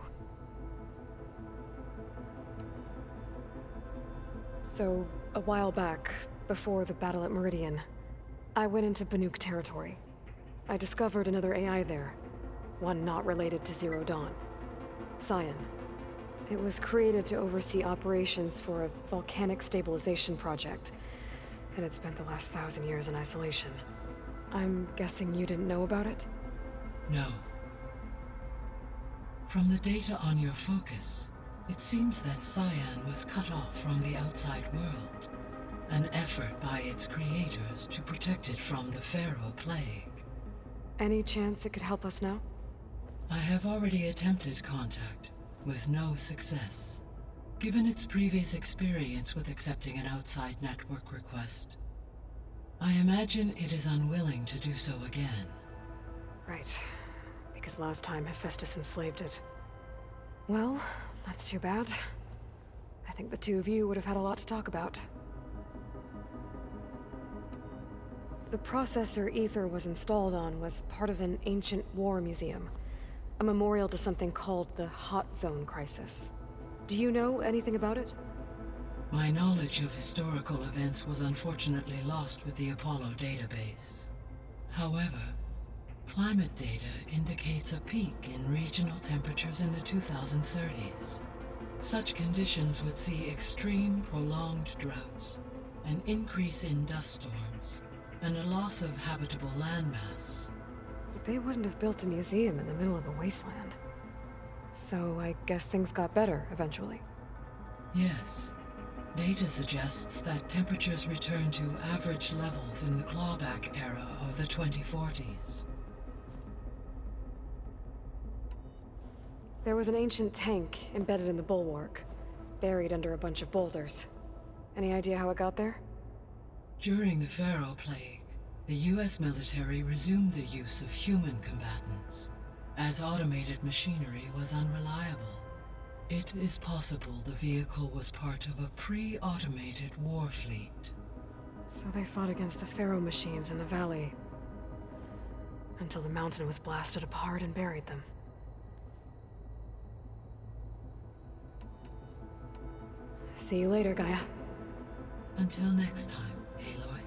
So, a while back, before the battle at Meridian, I went into Banuk territory. I discovered another AI there, one not related to Zero Dawn. Cyan. It was created to oversee operations for a volcanic stabilization project, and it spent the last 1,000 years in isolation. I'm guessing you didn't know about it? No. From the data on your focus, it seems that Cyan was cut off from the outside world, an effort by its creators to protect it from the Pharaoh Plague. Any chance it could help us now? I have already attempted contact, with no success. Given its previous experience with accepting an outside network request, I imagine it is unwilling to do so again. Right. Because last time Hephaestus enslaved it. Well, that's too bad. I think the two of you would have had a lot to talk about. The processor Ether was installed on was part of an ancient war museum. A memorial to something called the Hot Zone Crisis. Do you know anything about it? My knowledge of historical events was unfortunately lost with the Apollo database. However, climate data indicates a peak in regional temperatures in the 2030s. Such conditions would see extreme, prolonged droughts, an increase in dust storms, and a loss of habitable landmass. But they wouldn't have built a museum in the middle of a wasteland. So I guess things got better eventually. Yes. Data suggests that temperatures returned to average levels in the clawback era of the 2040s. There was an ancient tank embedded in the bulwark, buried under a bunch of boulders. Any idea how it got there? During the Pharaoh Plague, the US military resumed the use of human combatants, as automated machinery was unreliable. It is possible the vehicle was part of a pre-automated war fleet. So they fought against the Pharaoh machines in the valley, until the mountain was blasted apart and buried them. See you later, Gaia. Until next time, Aloy.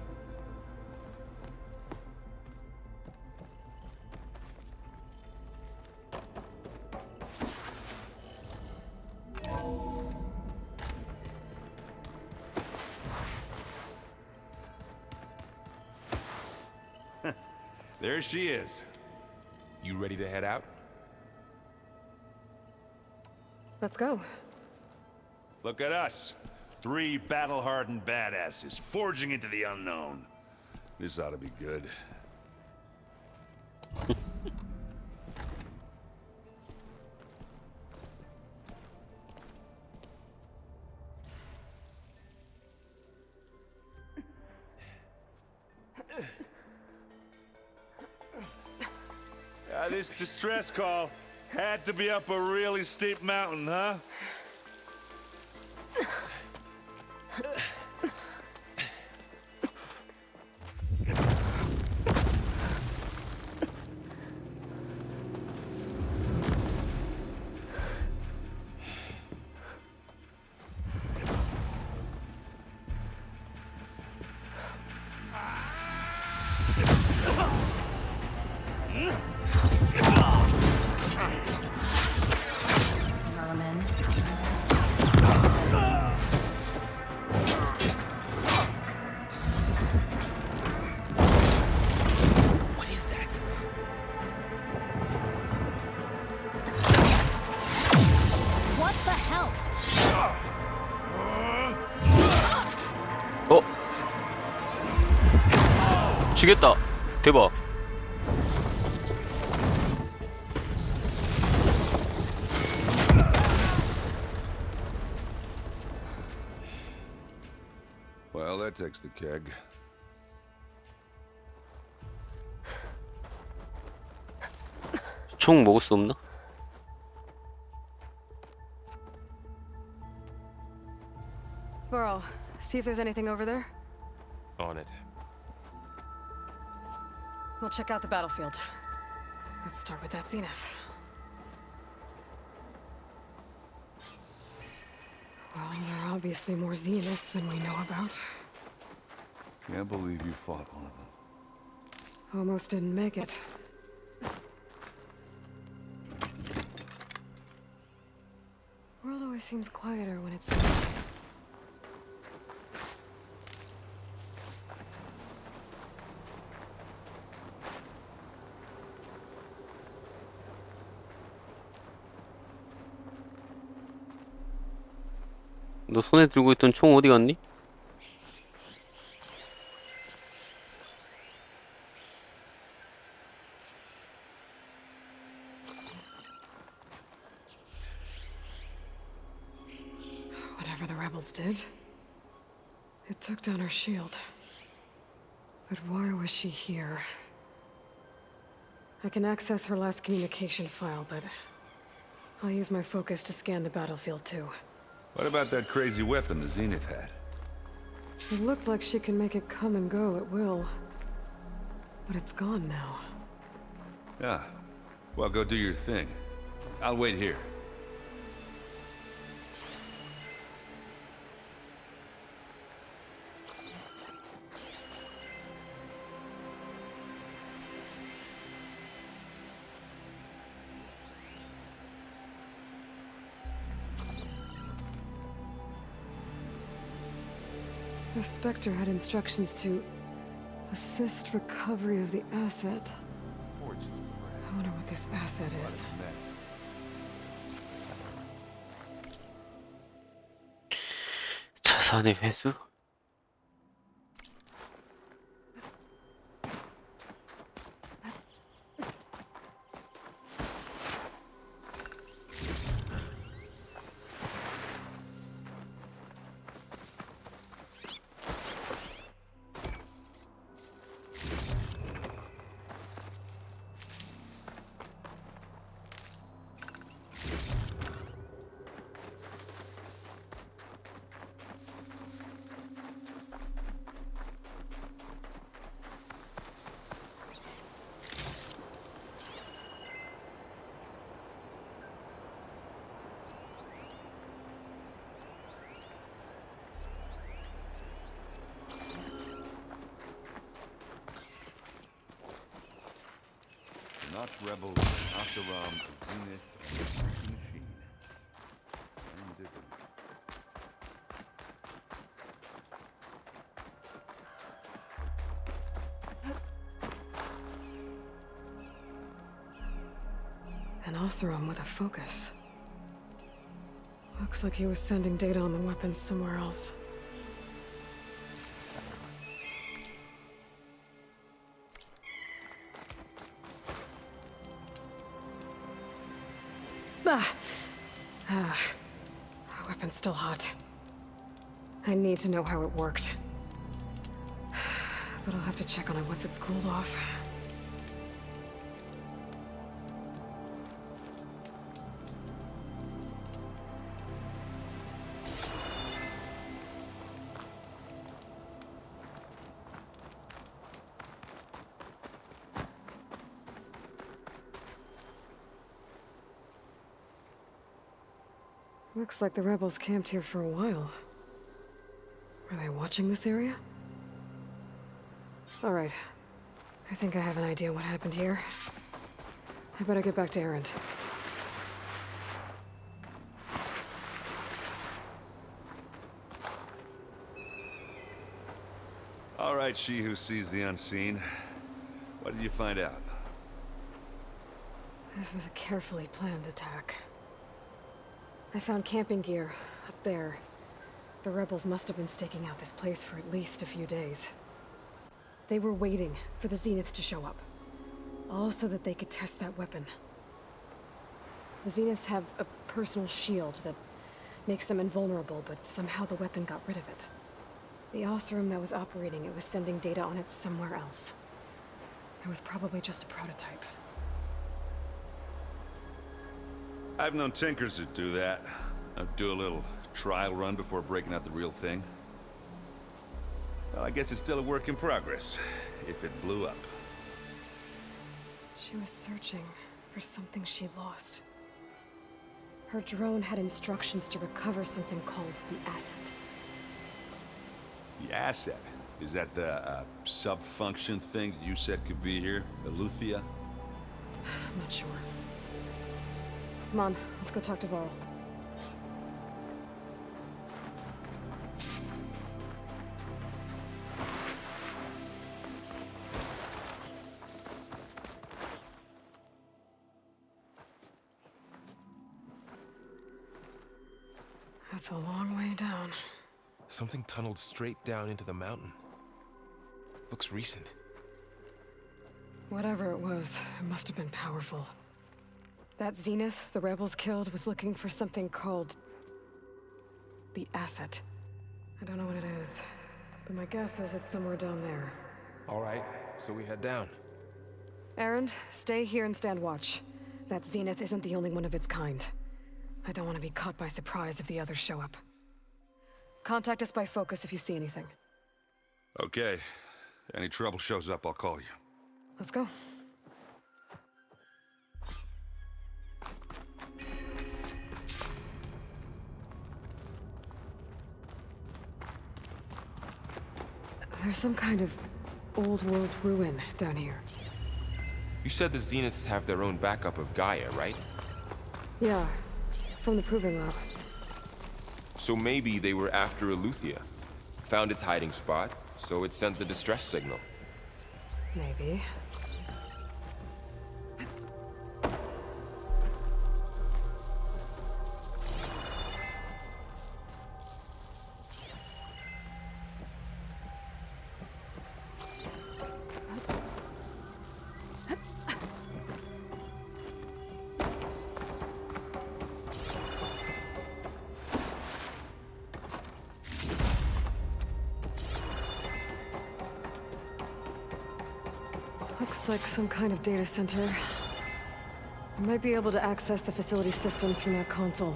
There she is. You ready to head out? Let's go. Look at us. 3 battle-hardened badasses forging into the unknown. This ought to be good. This distress call. Had to be up a really steep mountain, huh? 죽였다. 대박. Well, that takes the keg. 총 먹을 수 없나? Burrow, see if there's anything over there. On it. We'll check out the battlefield. Let's start with that zenith. Well, there are obviously more zeniths than we know about. Can't believe you fought one of them. Almost didn't make it. World always seems quieter when it's... 너 손에 들고 있던 총 어디 갔니? Whatever the rebels did, it took down her shield. But why was she here? I can access her last communication file, but I'll use my focus to scan the battlefield too. What about that crazy weapon the Zenith had? It looked like she can make it come and go at will. But it's gone now. Yeah. Well, go do your thing. I'll wait here. The Spectre had instructions to assist recovery of the asset. I wonder what this asset is. 자산의 회수? Not rebels, Asheram, Zenith, and the machine. An Oseram with a focus. Looks like he was sending data on the weapons somewhere else. The weapon's still hot. I need to know how it worked. But I'll have to check on it once it's cooled off. Looks like the rebels camped here for a while. Are they watching this area? Alright. I think I have an idea what happened here. I better get back to Erend. All right, she who sees the unseen. What did you find out? This was a carefully planned attack. I found camping gear up there. The rebels must have been staking out this place for at least a few days. They were waiting for the Zeniths to show up, all so that they could test that weapon. The Zeniths have a personal shield that makes them invulnerable, but somehow the weapon got rid of it. The Osserum that was operating it was sending data on it somewhere else. It was probably just a prototype. I've known tinkers that do that. Do a little trial run before breaking out the real thing. Well, I guess it's still a work in progress, if it blew up. She was searching for something she lost. Her drone had instructions to recover something called the asset. The asset? Is that the sub-function thing that you said could be here? Eleuthia? I'm not sure. Come on, let's go talk to Varl. That's a long way down. Something tunneled straight down into the mountain. Looks recent. Whatever it was, it must have been powerful. That Zenith the rebels killed was looking for something called the asset. I don't know what it is, but my guess is it's somewhere down there. All right, so we head down. Erend, stay here and stand watch. That Zenith isn't the only one of its kind. I don't want to be caught by surprise if the others show up. Contact us by focus if you see anything. Okay. Any trouble shows up, I'll call you. Let's go. There's some kind of old-world ruin down here. You said the Zeniths have their own backup of Gaia, right? Yeah, from the Proving Lab. So maybe they were after Eleuthia. Found its hiding spot, so it sent the distress signal. Maybe. Looks like some kind of data center. I might be able to access the facility systems from that console.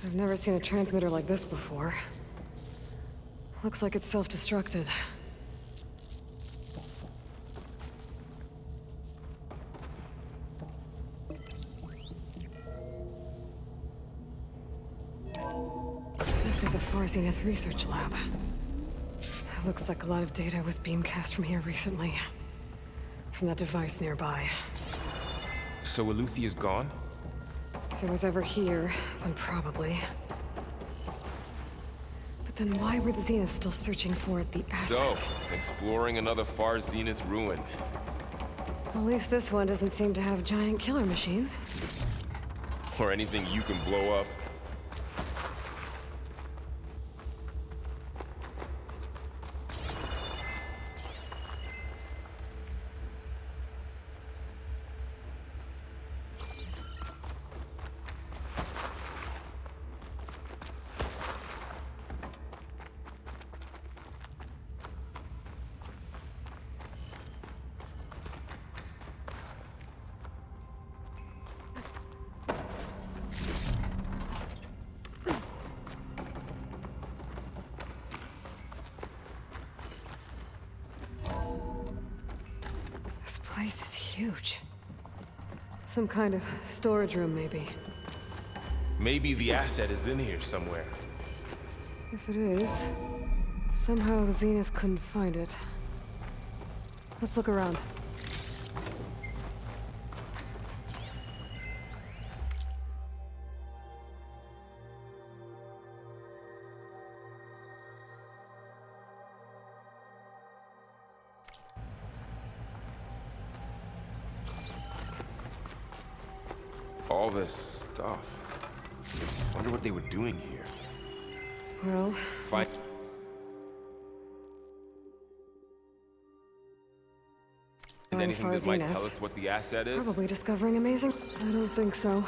I've never seen a transmitter like this before. Looks like it's self-destructed. This was a Far Zenith research lab. It looks like a lot of data was beamcast from here recently. From that device nearby. So Eleuthia's gone? If it was ever here, then probably. But then why were the Zeniths still searching for the asset? So, exploring another Far Zenith ruin. At least this one doesn't seem to have giant killer machines. Or anything you can blow up. This place is huge. Some kind of storage room, maybe. Maybe the asset is in here somewhere. If it is, somehow the Zenith couldn't find it. Let's look around. All this stuff. Wonder what they were doing here. Well... Fine. Anything that might tell us what the asset is? Probably discovering amazing... I don't think so.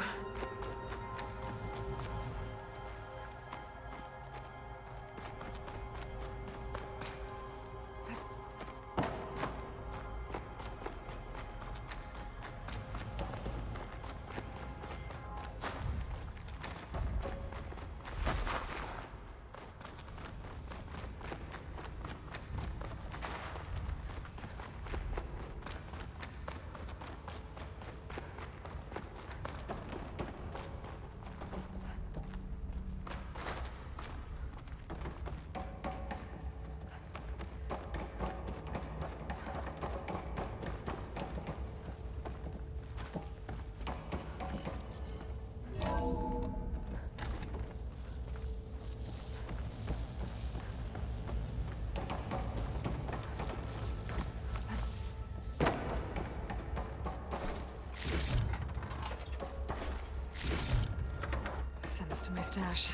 Send this to my stash.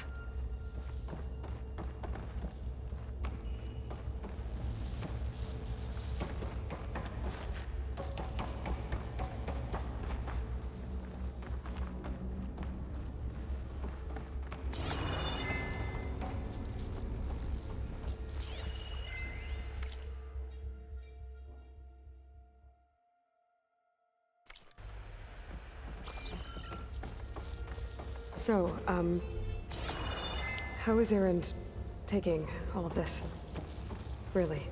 So, how is Erend taking all of this? Really?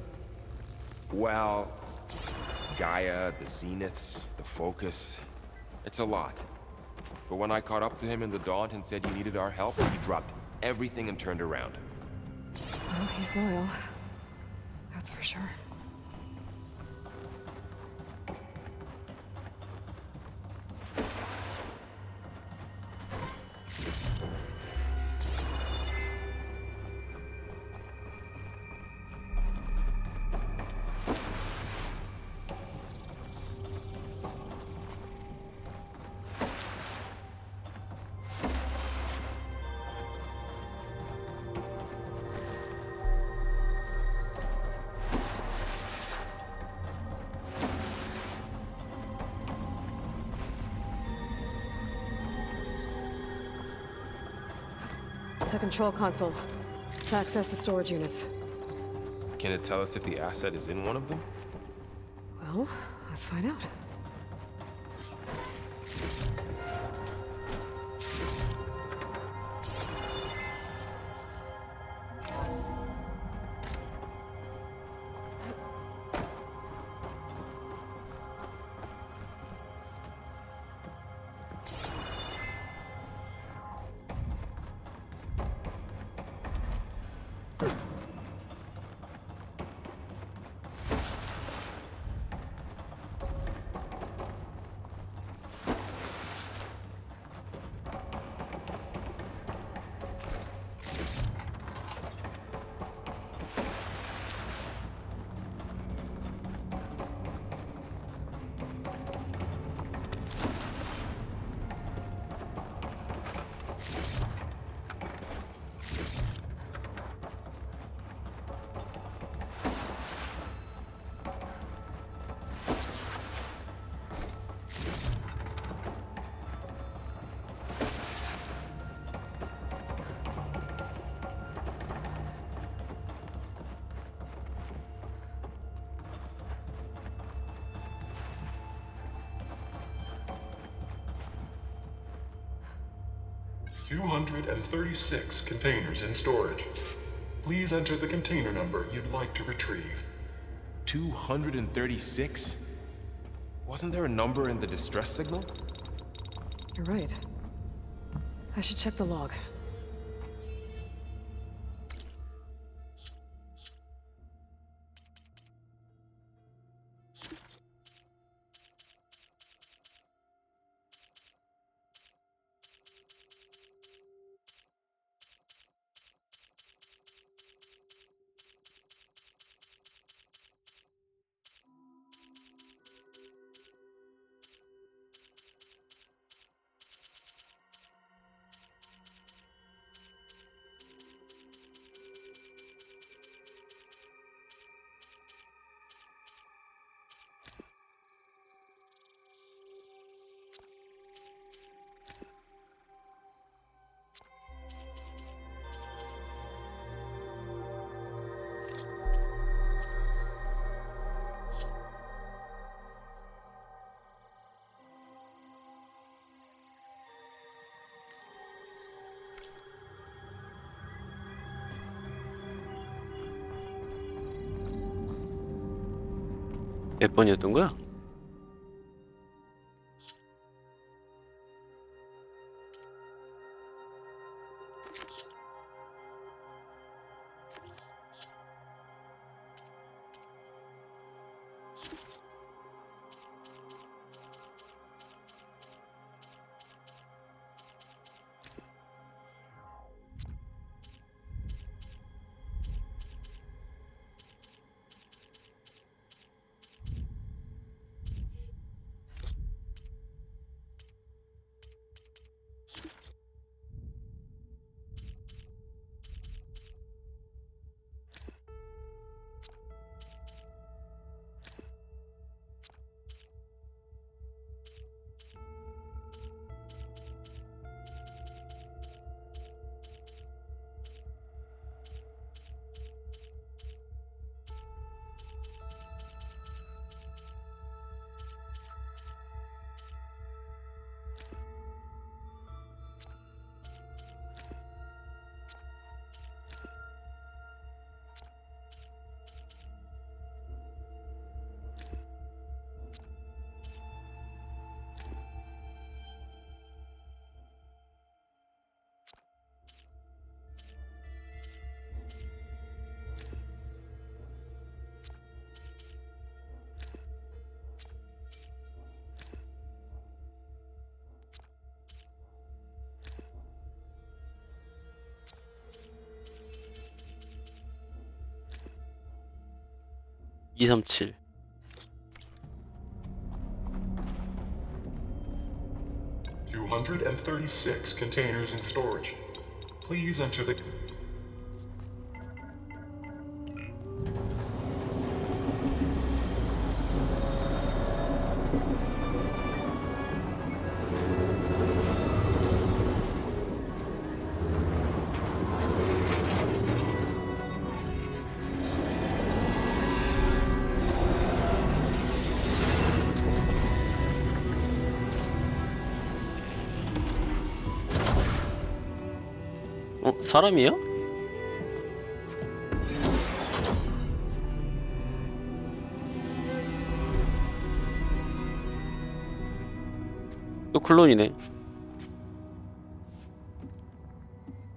Well, Gaia, the Zeniths, the Focus. It's a lot. But when I caught up to him in the Daunt and said he needed our help, he dropped everything and turned around. Well, he's loyal. That's for sure. The control console. To access the storage units. Can it tell us if the asset is in one of them? Well, let's find out. $236 containers in storage. Please enter the container number you'd like to retrieve. 236? Wasn't there a number in the distress signal? You're right. I should check the log. 몇 번이었던 거야? (237) 236 containers in storage. Please enter the... 사람이야? 또 클론이네.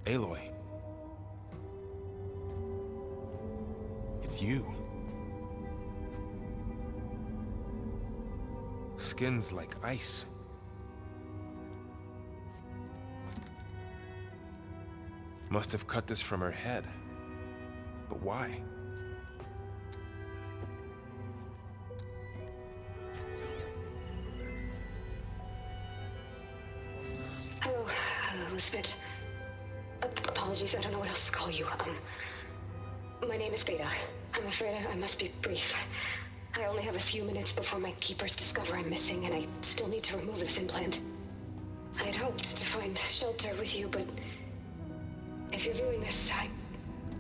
Aloy. It's you. Skin's like ice. Must have cut this from her head. But why? Hello, Elizabeth. Apologies, I don't know what else to call you. My name is Beta. I'm afraid I must be brief. I only have a few minutes before my keepers discover I'm missing, and I still need to remove this implant. I had hoped to find shelter with you, but if you're viewing this,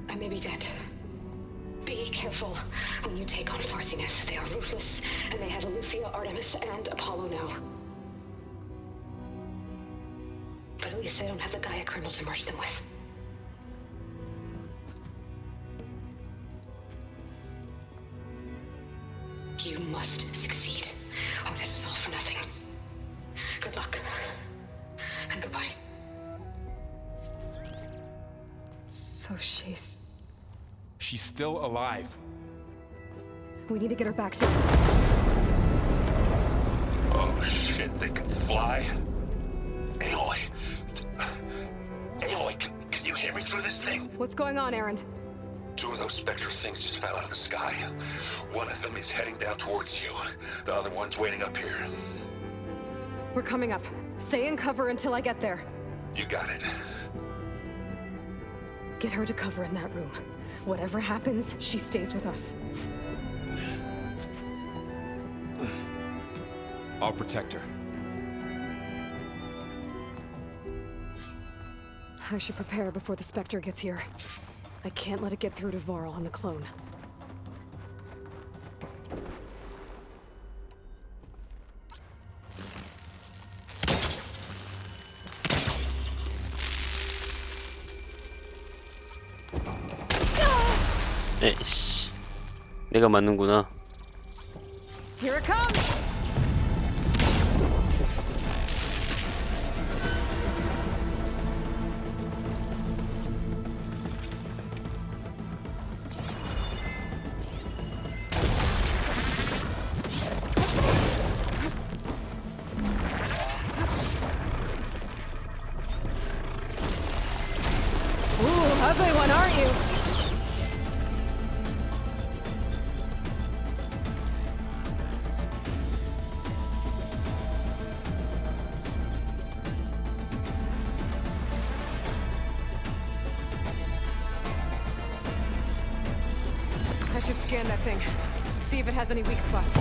I may be dead. Be careful when you take on Farsiness. They are ruthless, and they have Aletheia, Artemis, and Apollo now. But at least they don't have the Gaia kernel to merge them with. You must succeed, or this for nothing. Good luck. And goodbye. So she's still alive. We need to get her back to... Oh shit, they can fly? Aloy. Aloy, can you hear me through this thing? What's going on, Erend? 2 of those spectral things just fell out of the sky. One of them is heading down towards you. The other one's waiting up here. We're coming up. Stay in cover until I get there. You got it. Get her to cover in that room. Whatever happens, she stays with us. I'll protect her. I should prepare before the Spectre gets here. I can't let it get through to Varl and the clone. 에이씨, 내가 맞는구나. Here it comes! Ooh, ugly one, aren't you? I should scan that thing. See if it has any weak spots.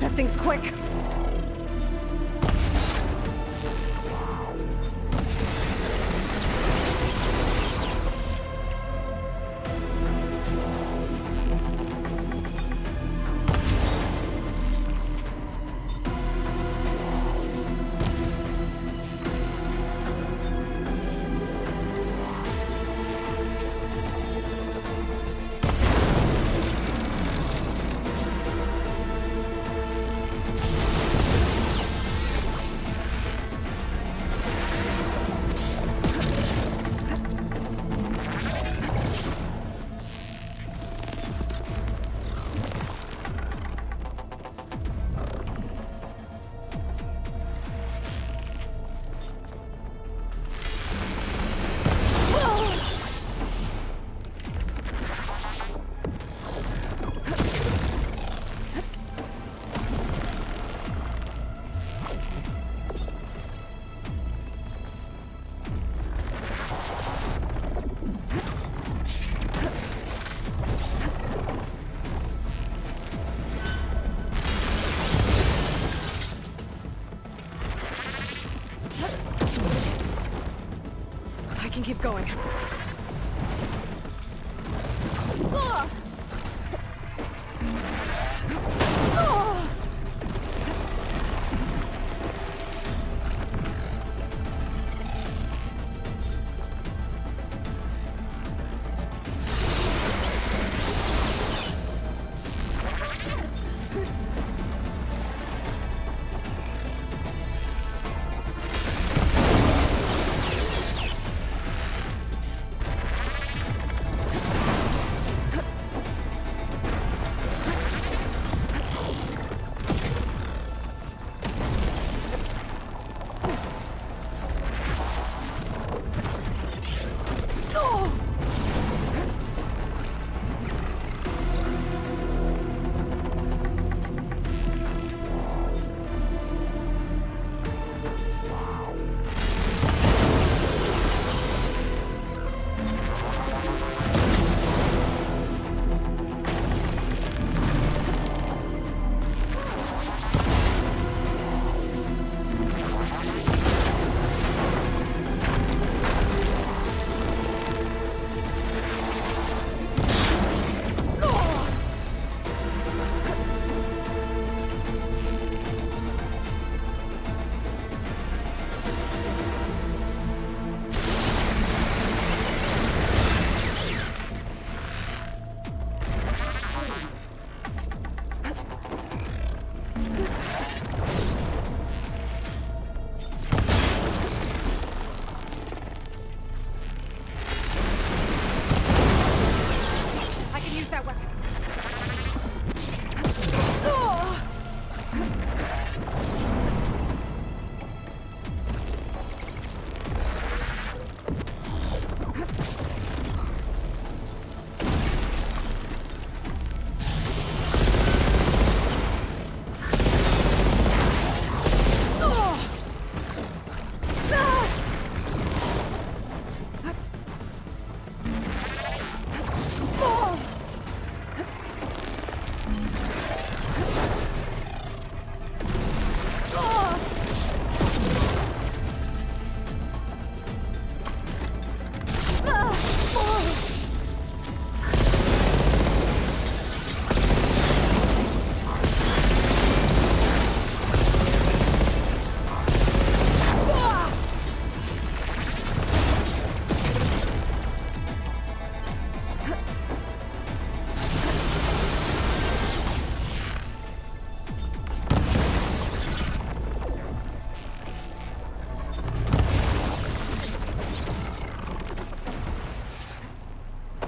That thing's quick. I can keep going.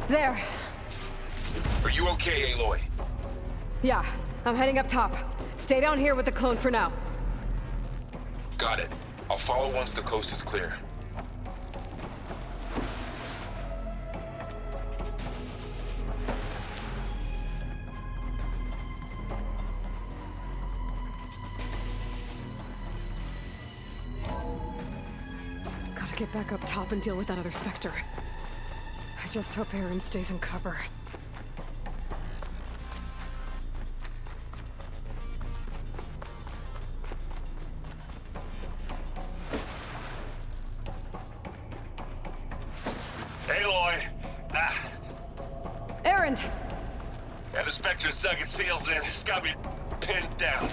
There. Are you okay, Aloy? Yeah, I'm heading up top. Stay down here with the clone for now. Got it. I'll follow once the coast is clear. Gotta get back up top and deal with that other Spectre. I just hope Aaron stays in cover. Aloy! Aaron! Yeah, the Spectre's dug its heels in. It's got me pinned down.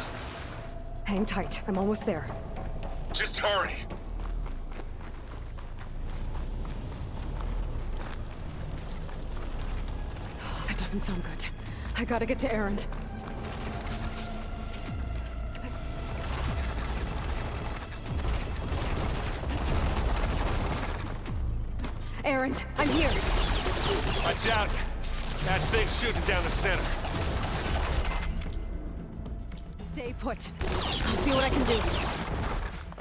Hang tight. I'm almost there. Just hurry. Oh, that doesn't sound good. I gotta get to Aaron. Aaron, I'm here. Watch out. That thing's shooting down the center. Stay put. I'll see what I can do.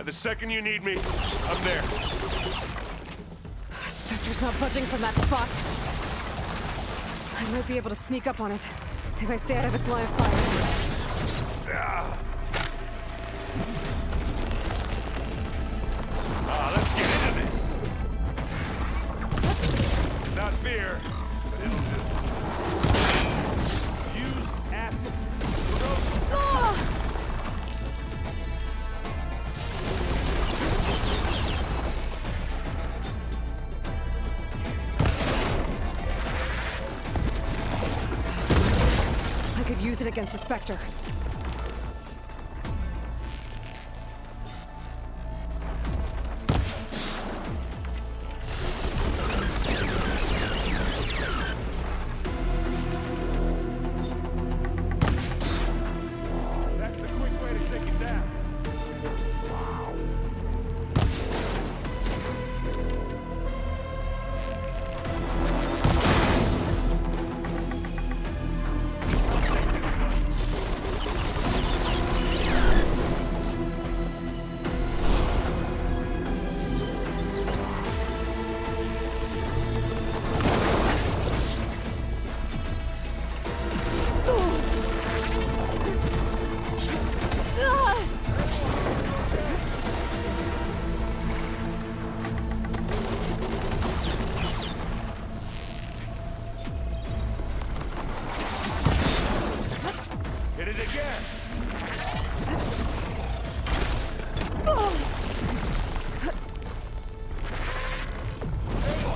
The second you need me, I'm there. Spectre's not budging from that spot. I might be able to sneak up on it if I stay out of its line of fire. Let's get into this. Not fear, but it'll do. Use acid. I could use it against the Spectre. That's the quick way to take it down. Hit it again.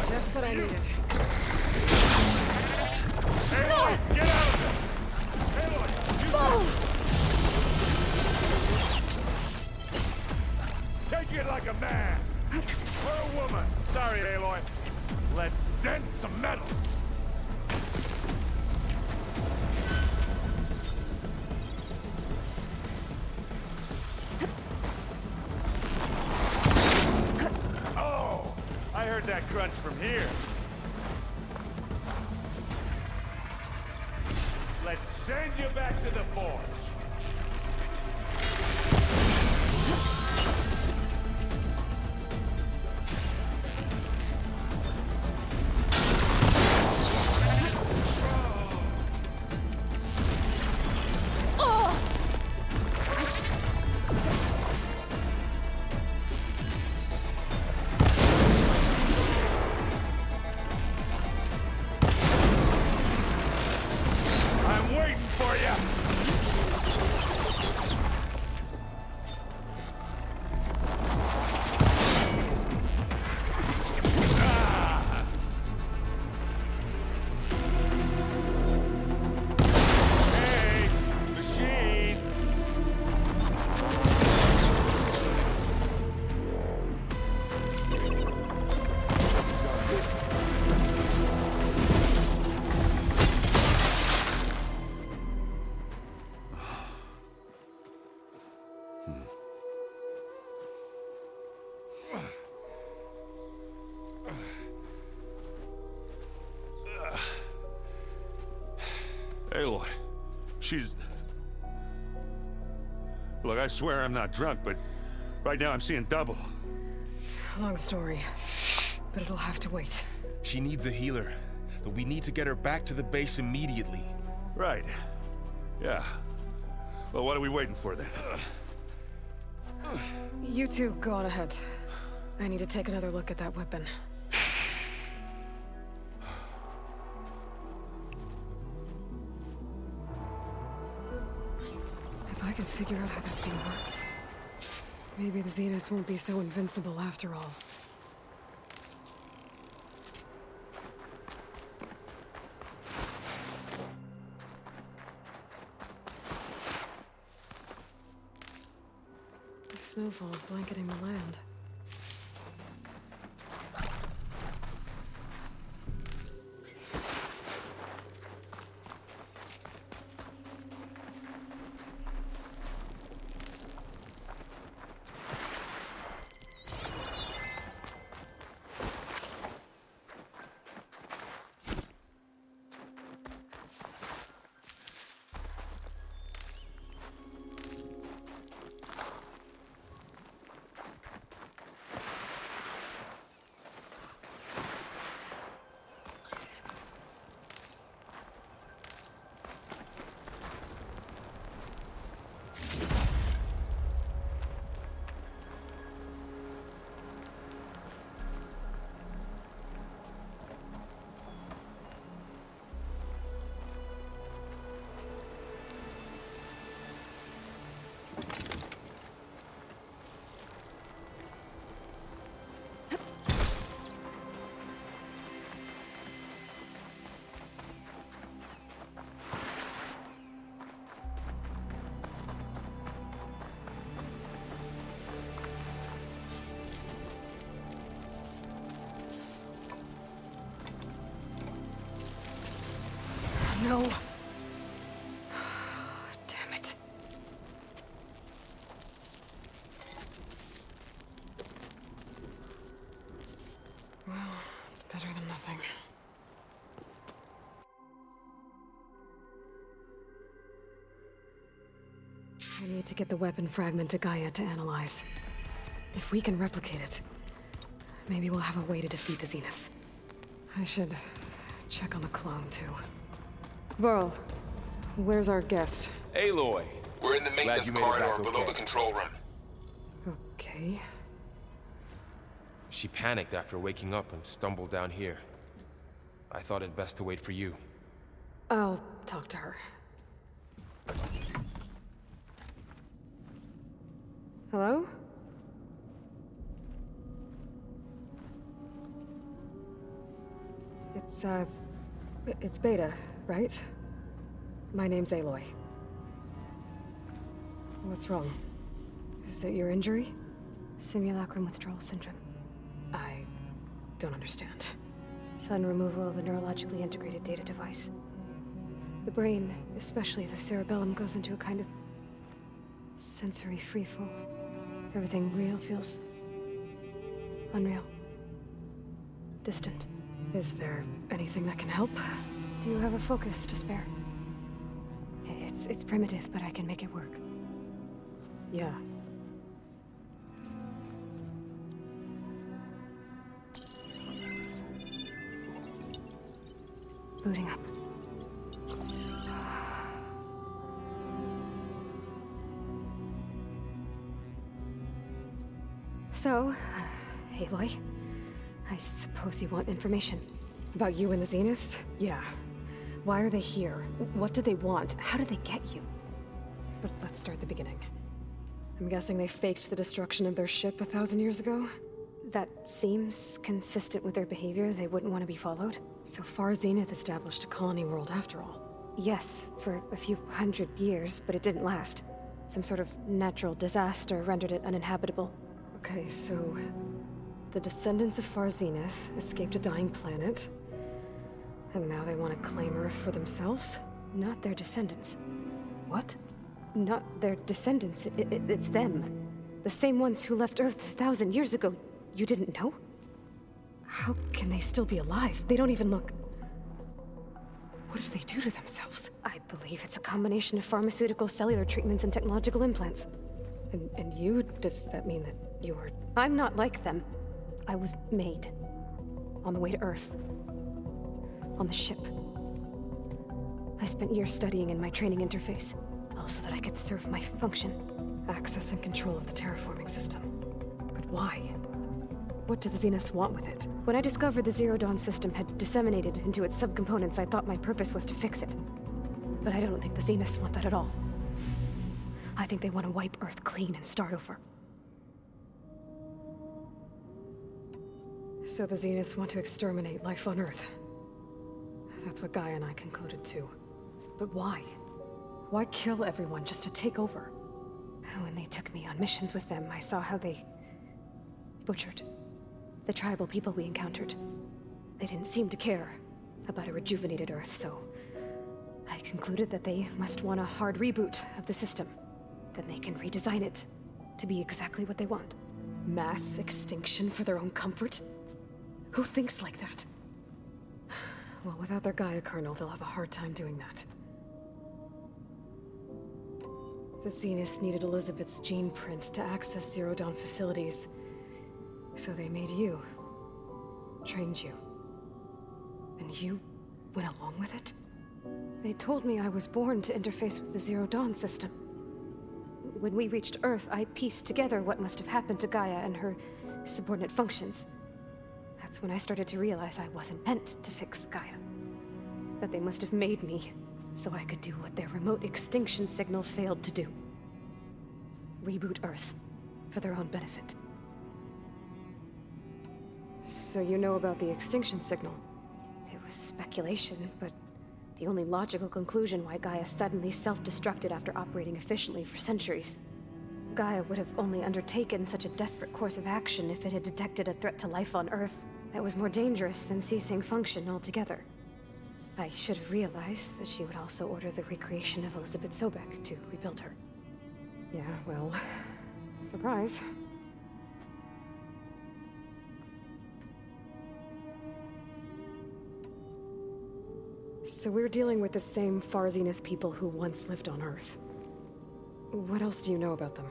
Just what I needed. Aloy, get out of there! Aloy, take it like a man! Or a woman! Sorry, Aloy. Let's dent some metal! Oh! I heard that crunch from here. Let's send you back to the forge. I'm waiting for you. she's... Look, I swear I'm not drunk, but right now I'm seeing double. Long story, but it'll have to wait. She needs a healer, but we need to get her back to the base immediately. Right. Yeah. Well, what are we waiting for then? You two go on ahead. I need to take another look at that weapon. If I can figure out how that thing works, maybe the Zeniths won't be so invincible after all. The snowfall's blanketing the land. No. Damn it. Well, it's better than nothing. I need to get the weapon fragment to Gaia to analyze. If we can replicate it, maybe we'll have a way to defeat the Zeniths. I should check on the clone, too. Varl, where's our guest? Aloy! We're in the maintenance corridor below the control room. Okay. She panicked after waking up and stumbled down here. I thought it best to wait for you. I'll talk to her. Hello? It's Beta, right? My name's Aloy. What's wrong? Is it your injury? Simulacrum withdrawal syndrome. I don't understand. Sudden removal of a neurologically integrated data device. The brain, especially the cerebellum, goes into a kind of sensory freefall. Everything real feels unreal. Distant. Is there anything that can help? Do you have a focus to spare? It's primitive, but I can make it work. Yeah. Booting up. So, Aloy, I suppose you want information. About you and the Zeniths? Yeah. Why are they here? What do they want? How did they get you? But let's start at the beginning. I'm guessing they faked the destruction of their ship 1,000 years ago? That seems consistent with their behavior. They wouldn't want to be followed. So far, Zenith established a colony world after all. Yes, for a few hundred years, but it didn't last. Some sort of natural disaster rendered it uninhabitable. Okay, so the descendants of Far Zenith escaped a dying planet, and now they want to claim Earth for themselves? Not their descendants. What? Not their descendants. It's them. The same ones who left Earth 1,000 years ago. You didn't know? How can they still be alive? They don't even look... What did they do to themselves? I believe it's a combination of pharmaceutical, cellular treatments, and technological implants. And you? Does that mean that you're... I'm not like them. I was made. On the way to Earth. On the ship. I spent years studying in my training interface, all so that I could serve my function. Access and control of the terraforming system. But why? What do the Zeniths want with it? When I discovered the Zero Dawn system had disseminated into its subcomponents, I thought my purpose was to fix it. But I don't think the Zeniths want that at all. I think they want to wipe Earth clean and start over. So the Zeniths want to exterminate life on Earth. That's what Gaia and I concluded too. But why? Why kill everyone just to take over? When they took me on missions with them, I saw how they butchered the tribal people we encountered. They didn't seem to care about a rejuvenated Earth, so I concluded that they must want a hard reboot of the system. Then they can redesign it to be exactly what they want. Mass extinction for their own comfort? Who thinks like that? Well, without their Gaia kernel, they'll have a hard time doing that. The Zeniths needed Elizabeth's gene print to access Zero Dawn facilities. So they made you. Trained you. And you went along with it? They told me I was born to interface with the Zero Dawn system. When we reached Earth, I pieced together what must have happened to Gaia and her subordinate functions. That's when I started to realize I wasn't meant to fix Gaia. That they must have made me so I could do what their remote extinction signal failed to do. Reboot Earth for their own benefit. So you know about the extinction signal? It was speculation, but the only logical conclusion why Gaia suddenly self-destructed after operating efficiently for centuries. Gaia would have only undertaken such a desperate course of action if it had detected a threat to life on Earth that was more dangerous than ceasing function altogether. I should have realized that she would also order the recreation of Elizabeth Sobek to rebuild her. Yeah, well, surprise. So we're dealing with the same Far Zenith people who once lived on Earth. What else do you know about them?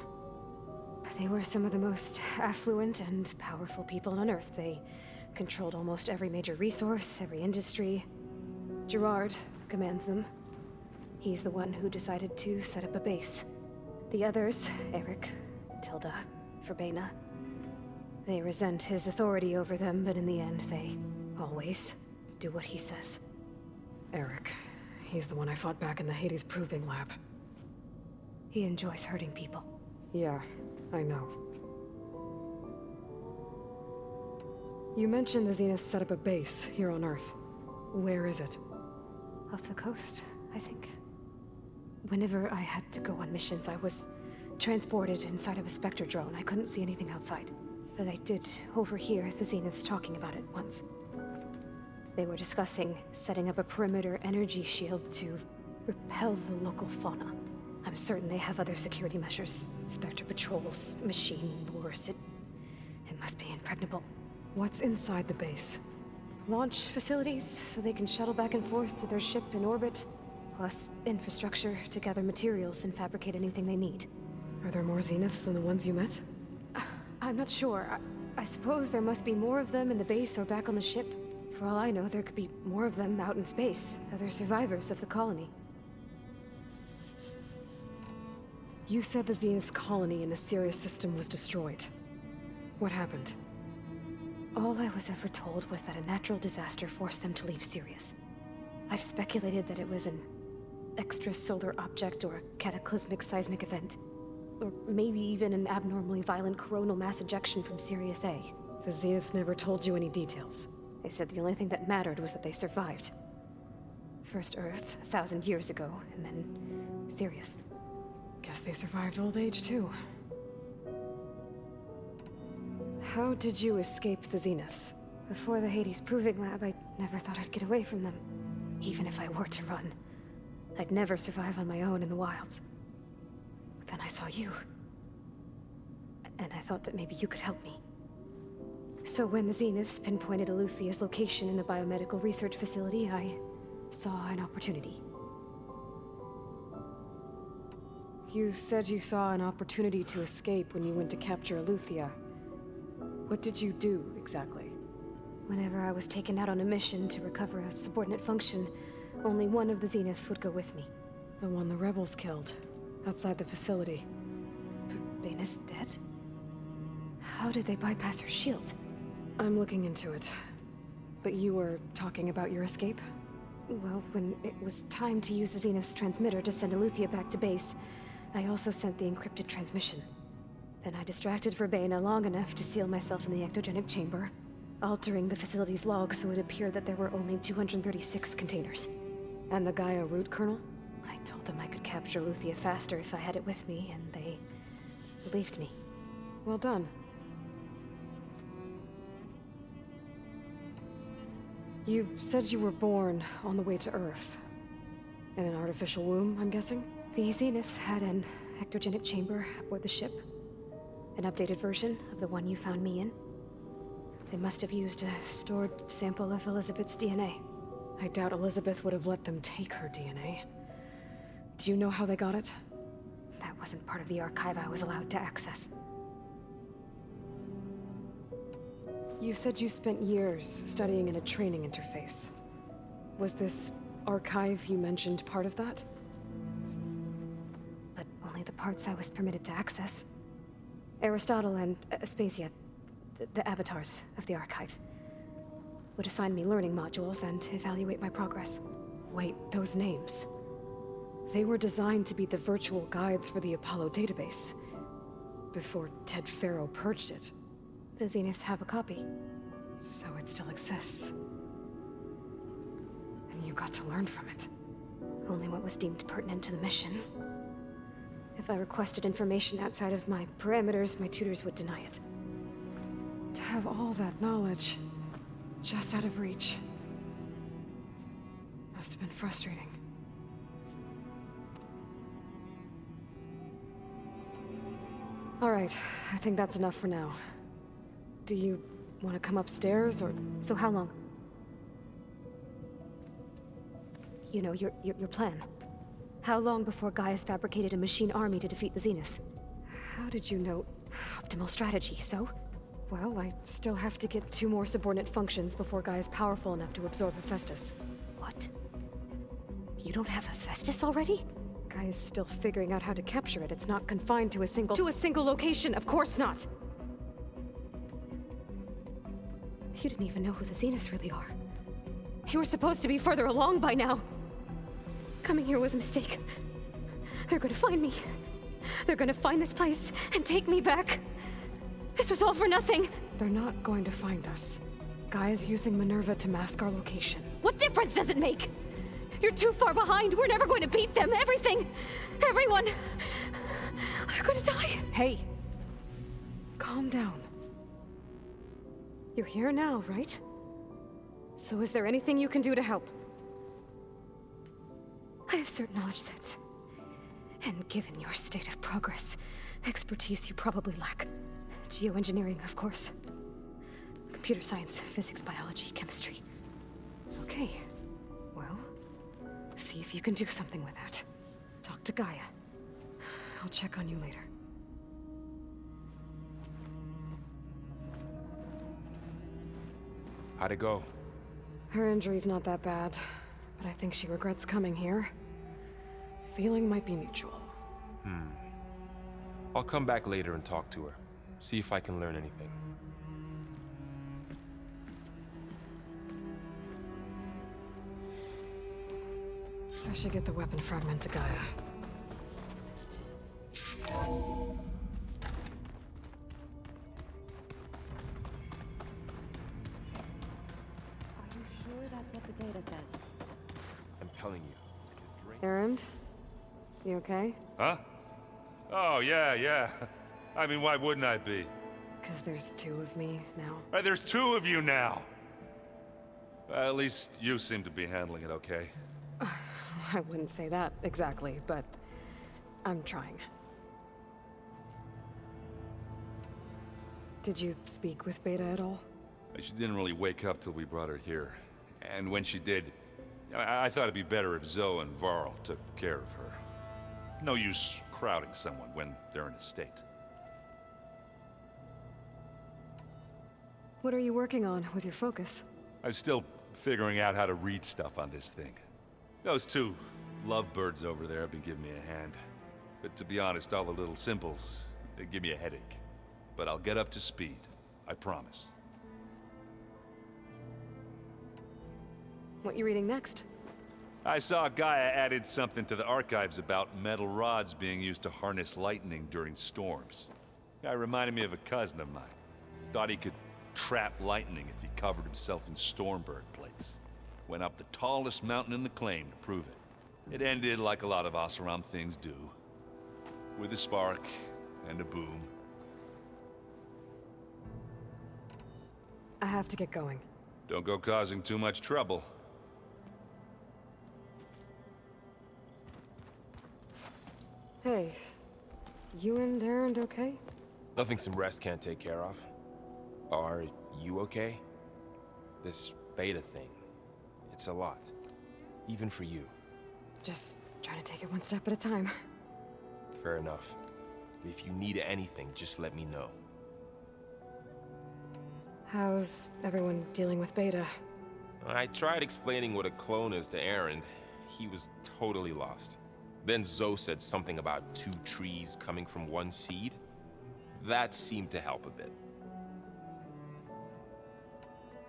They were some of the most affluent and powerful people on Earth. They controlled almost every major resource, every industry. Gerard commands them. He's the one who decided to set up a base. The others, Eric, Tilda, Verbena, they resent his authority over them, but in the end, they always do what he says. Eric. He's the one I fought back in the Hades Proving Lab. He enjoys hurting people. Yeah, I know. You mentioned the Zeniths set up a base here on Earth. Where is it? Off the coast, I think. Whenever I had to go on missions, I was transported inside of a Spectre drone. I couldn't see anything outside. But I did overhear the Zeniths talking about it once. They were discussing setting up a perimeter energy shield to repel the local fauna. I'm certain they have other security measures. Spectre patrols, machine lures. It must be impregnable. What's inside the base? Launch facilities, so they can shuttle back and forth to their ship in orbit. Plus infrastructure to gather materials and fabricate anything they need. Are there more Zeniths than the ones you met? I'm not sure. I suppose there must be more of them in the base or back on the ship. For all I know, there could be more of them out in space, other survivors of the colony. You said the Zenith's colony in the Sirius system was destroyed. What happened? All I was ever told was that a natural disaster forced them to leave Sirius. I've speculated that it was an extrasolar object or a cataclysmic seismic event. Or maybe even an abnormally violent coronal mass ejection from Sirius A. The Zeniths never told you any details. They said the only thing that mattered was that they survived. First Earth, 1,000 years ago, and then Sirius. Guess they survived old age, too. How did you escape the Zeniths? Before the Hades Proving Lab, I never thought I'd get away from them. Even if I were to run. I'd never survive on my own in the wilds. But then I saw you. And I thought that maybe you could help me. So when the Zeniths pinpointed Eluthia's location in the biomedical research facility, I saw an opportunity. You said you saw an opportunity to escape when you went to capture Eleuthia. What did you do, exactly? Whenever I was taken out on a mission to recover a subordinate function, only one of the Zeniths would go with me. The one the rebels killed, outside the facility. But Baina's dead? How did they bypass her shield? I'm looking into it. But you were talking about your escape? Well, when it was time to use the Zenith's transmitter to send Eleuthia back to base, I also sent the encrypted transmission. Then I distracted Verbaina long enough to seal myself in the ectogenic chamber, altering the facility's log so it appeared that there were only 236 containers. And the Gaia root kernel? I told them I could capture Eleuthia faster if I had it with me, and they believed me. Well done. You said you were born on the way to Earth. In an artificial womb, I'm guessing? The Zeniths had an ectogenic chamber aboard the ship. An updated version of the one you found me in. They must have used a stored sample of Elizabeth's DNA. I doubt Elizabeth would have let them take her DNA. Do you know how they got it? That wasn't part of the archive I was allowed to access. You said you spent years studying in a training interface. Was this archive you mentioned part of that? But only the parts I was permitted to access. Aristotle and Aspasia, the avatars of the archive, would assign me learning modules and evaluate my progress. Wait, those names. They were designed to be the virtual guides for the Apollo database, before Ted Faro purged it. The Zeniths have a copy, so it still exists. And you got to learn from it. Only what was deemed pertinent to the mission. If I requested information outside of my parameters, my tutors would deny it. To have all that knowledge, just out of reach, must have been frustrating. All right, I think that's enough for now. Do you want to come upstairs, or... So how long? You know, your plan. How long before Gaia's fabricated a machine army to defeat the Zeniths? How did you know? Optimal strategy, so? Well, I still have to get 2 more subordinate functions before Gaia's powerful enough to absorb Hephaestus. What? You don't have Hephaestus already? Gaia's still figuring out how to capture it. It's not confined to a single... To a single location, of course not! You didn't even know who the Zeniths really are. You were supposed to be further along by now. Coming here was a mistake. They're gonna find me. They're gonna find this place and take me back. This was all for nothing. They're not going to find us. Gaia's using Minerva to mask our location. What difference does it make? You're too far behind. We're never going to beat them. Everything, everyone, are gonna die. Hey, calm down. You're here now, right? So is there anything you can do to help? I have certain knowledge sets. And given your state of progress, expertise you probably lack. Geoengineering, of course. Computer science, physics, biology, chemistry. Okay. Well, see if you can do something with that. Talk to Gaia. I'll check on you later. How'd it go? Her injury's not that bad, but I think she regrets coming here. Feeling might be mutual. I'll come back later and talk to her. See if I can learn anything. I should get the weapon fragment to Gaia. Are you sure that's what the data says? I'm telling you. Erend? You okay? Huh? Oh, yeah. I mean, why wouldn't I be? Because there's 2 of me now. Right, there's 2 of you now. At least you seem to be handling it okay. I wouldn't say that exactly, but I'm trying. Did you speak with Beta at all? She didn't really wake up till we brought her here. And when she did, I thought it'd be better if Zoe and Varl took care of her. No use crowding someone when they're in a state. What are you working on with your focus? I'm still figuring out how to read stuff on this thing. Those two lovebirds over there have been giving me a hand. But to be honest, all the little symbols, they give me a headache. But I'll get up to speed. I promise. What you reading next? I saw Gaia added something to the archives about metal rods being used to harness lightning during storms. Guy reminded me of a cousin of mine. Thought he could trap lightning if he covered himself in Stormbird plates. Went up the tallest mountain in the claim to prove it. It ended like a lot of Oseram things do. With a spark and a boom. I have to get going. Don't go causing too much trouble. Hey, you and Aaron okay? Nothing some rest can't take care of. Are you okay? This beta thing, it's a lot. Even for you. Just trying to take it one step at a time. Fair enough. If you need anything, just let me know. How's everyone dealing with Beta? I tried explaining what a clone is to Aaron. He was totally lost. Then Zoe said something about 2 trees coming from 1 seed. That seemed to help a bit.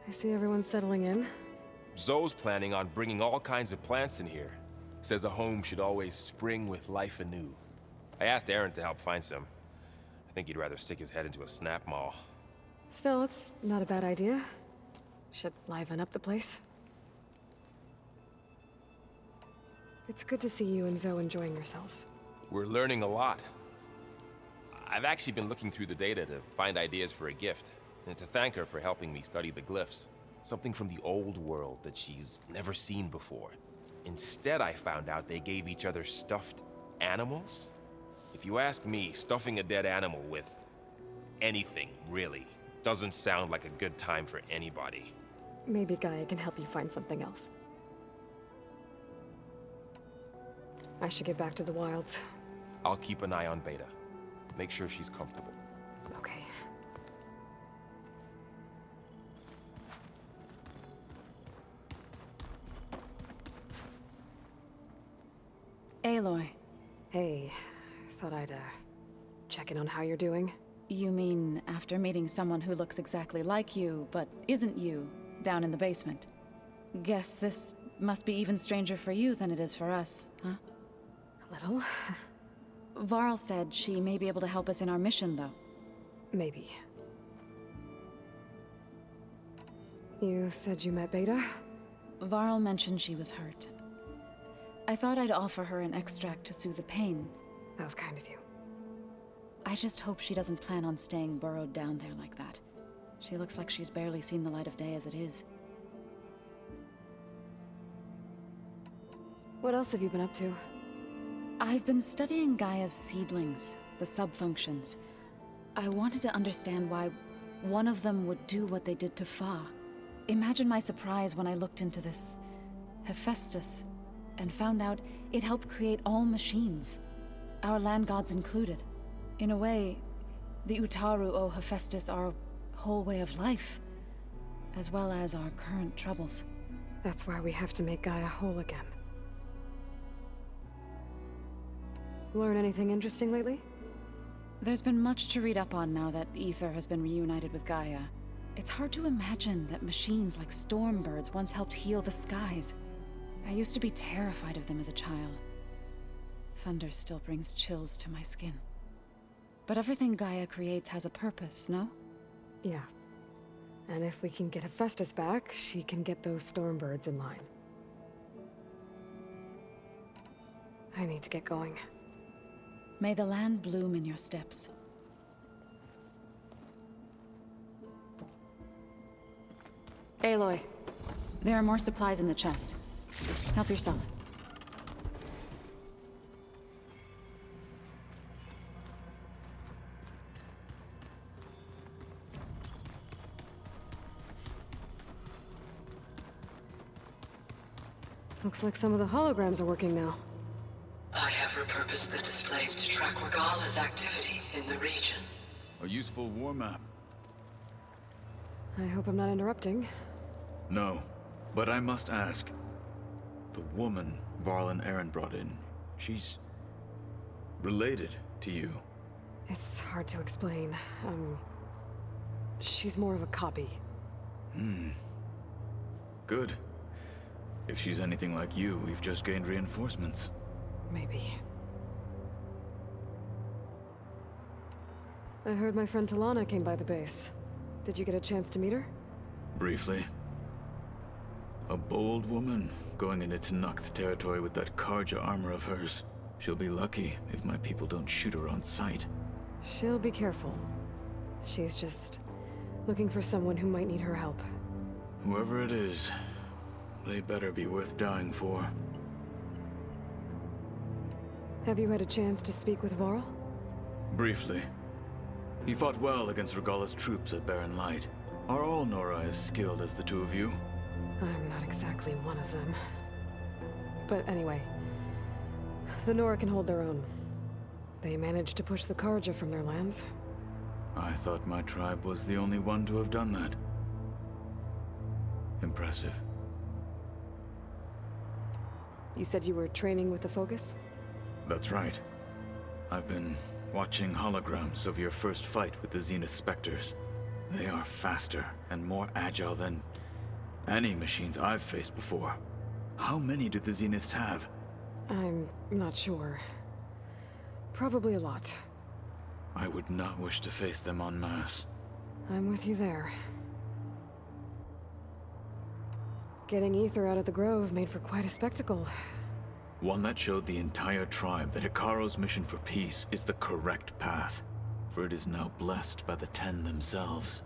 I see everyone settling in. Zoe's planning on bringing all kinds of plants in here. Says a home should always spring with life anew. I asked Aaron to help find some. I think he'd rather stick his head into a snap maul. Still, it's not a bad idea. Should liven up the place. It's good to see you and Zoe enjoying yourselves. We're learning a lot. I've actually been looking through the data to find ideas for a gift, and to thank her for helping me study the glyphs. Something from the old world that she's never seen before. Instead, I found out they gave each other stuffed animals. If you ask me, stuffing a dead animal with anything, really, doesn't sound like a good time for anybody. Maybe Gaia can help you find something else. I should get back to the wilds. I'll keep an eye on Beta. Make sure she's comfortable. Okay. Aloy. Hey, thought I'd, check in on how you're doing. You mean after meeting someone who looks exactly like you, but isn't you, down in the basement? Guess this must be even stranger for you than it is for us, huh? A little. Varl said she may be able to help us in our mission, though. Maybe. You said you met Beta? Varl mentioned she was hurt. I thought I'd offer her an extract to soothe the pain. That was kind of you. I just hope she doesn't plan on staying burrowed down there like that. She looks like she's barely seen the light of day as it is. What else have you been up to? I've been studying Gaia's seedlings, the subfunctions. I wanted to understand why one of them would do what they did to Fa. Imagine my surprise when I looked into this Hephaestus and found out it helped create all machines, our land gods included. In a way, the Utaru owe Hephaestus our whole way of life, as well as our current troubles. That's why we have to make Gaia whole again. Learn anything interesting lately? There's been much to read up on now that Ether has been reunited with Gaia. It's hard to imagine that machines like Stormbirds once helped heal the skies. I used to be terrified of them as a child. Thunder still brings chills to my skin. But everything Gaia creates has a purpose, no? Yeah. And if we can get Hephaestus back, she can get those Stormbirds in line. I need to get going. May the land bloom in your steps. Aloy, there are more supplies in the chest. Help yourself. Looks like some of the holograms are working now. I have repurposed the displays to track Regala's activity in the region. A useful war map. I hope I'm not interrupting. No, but I must ask. The woman Varl and Aaron brought in, she's related to you. It's hard to explain. She's more of a copy. Good. If she's anything like you, we've just gained reinforcements. Maybe. I heard my friend Talana came by the base. Did you get a chance to meet her? Briefly. A bold woman going into Tanakh territory with that Karja armor of hers. She'll be lucky if my people don't shoot her on sight. She'll be careful. She's just looking for someone who might need her help. Whoever it is, they better be worth dying for. Have you had a chance to speak with Varl? Briefly. He fought well against Regala's troops at Barren Light. Are all Nora as skilled as the two of you? I'm not exactly one of them. But anyway, the Nora can hold their own. They managed to push the Karja from their lands. I thought my tribe was the only one to have done that. Impressive. You said you were training with the Focus? That's right. I've been watching holograms of your first fight with the Zenith Spectres. They are faster and more agile than any machines I've faced before. How many do the Zeniths have? I'm not sure. Probably a lot. I would not wish to face them en masse. I'm with you there. Getting Ether out of the Grove made for quite a spectacle. One that showed the entire tribe that Hikaru's mission for peace is the correct path, for it is now blessed by the Ten themselves.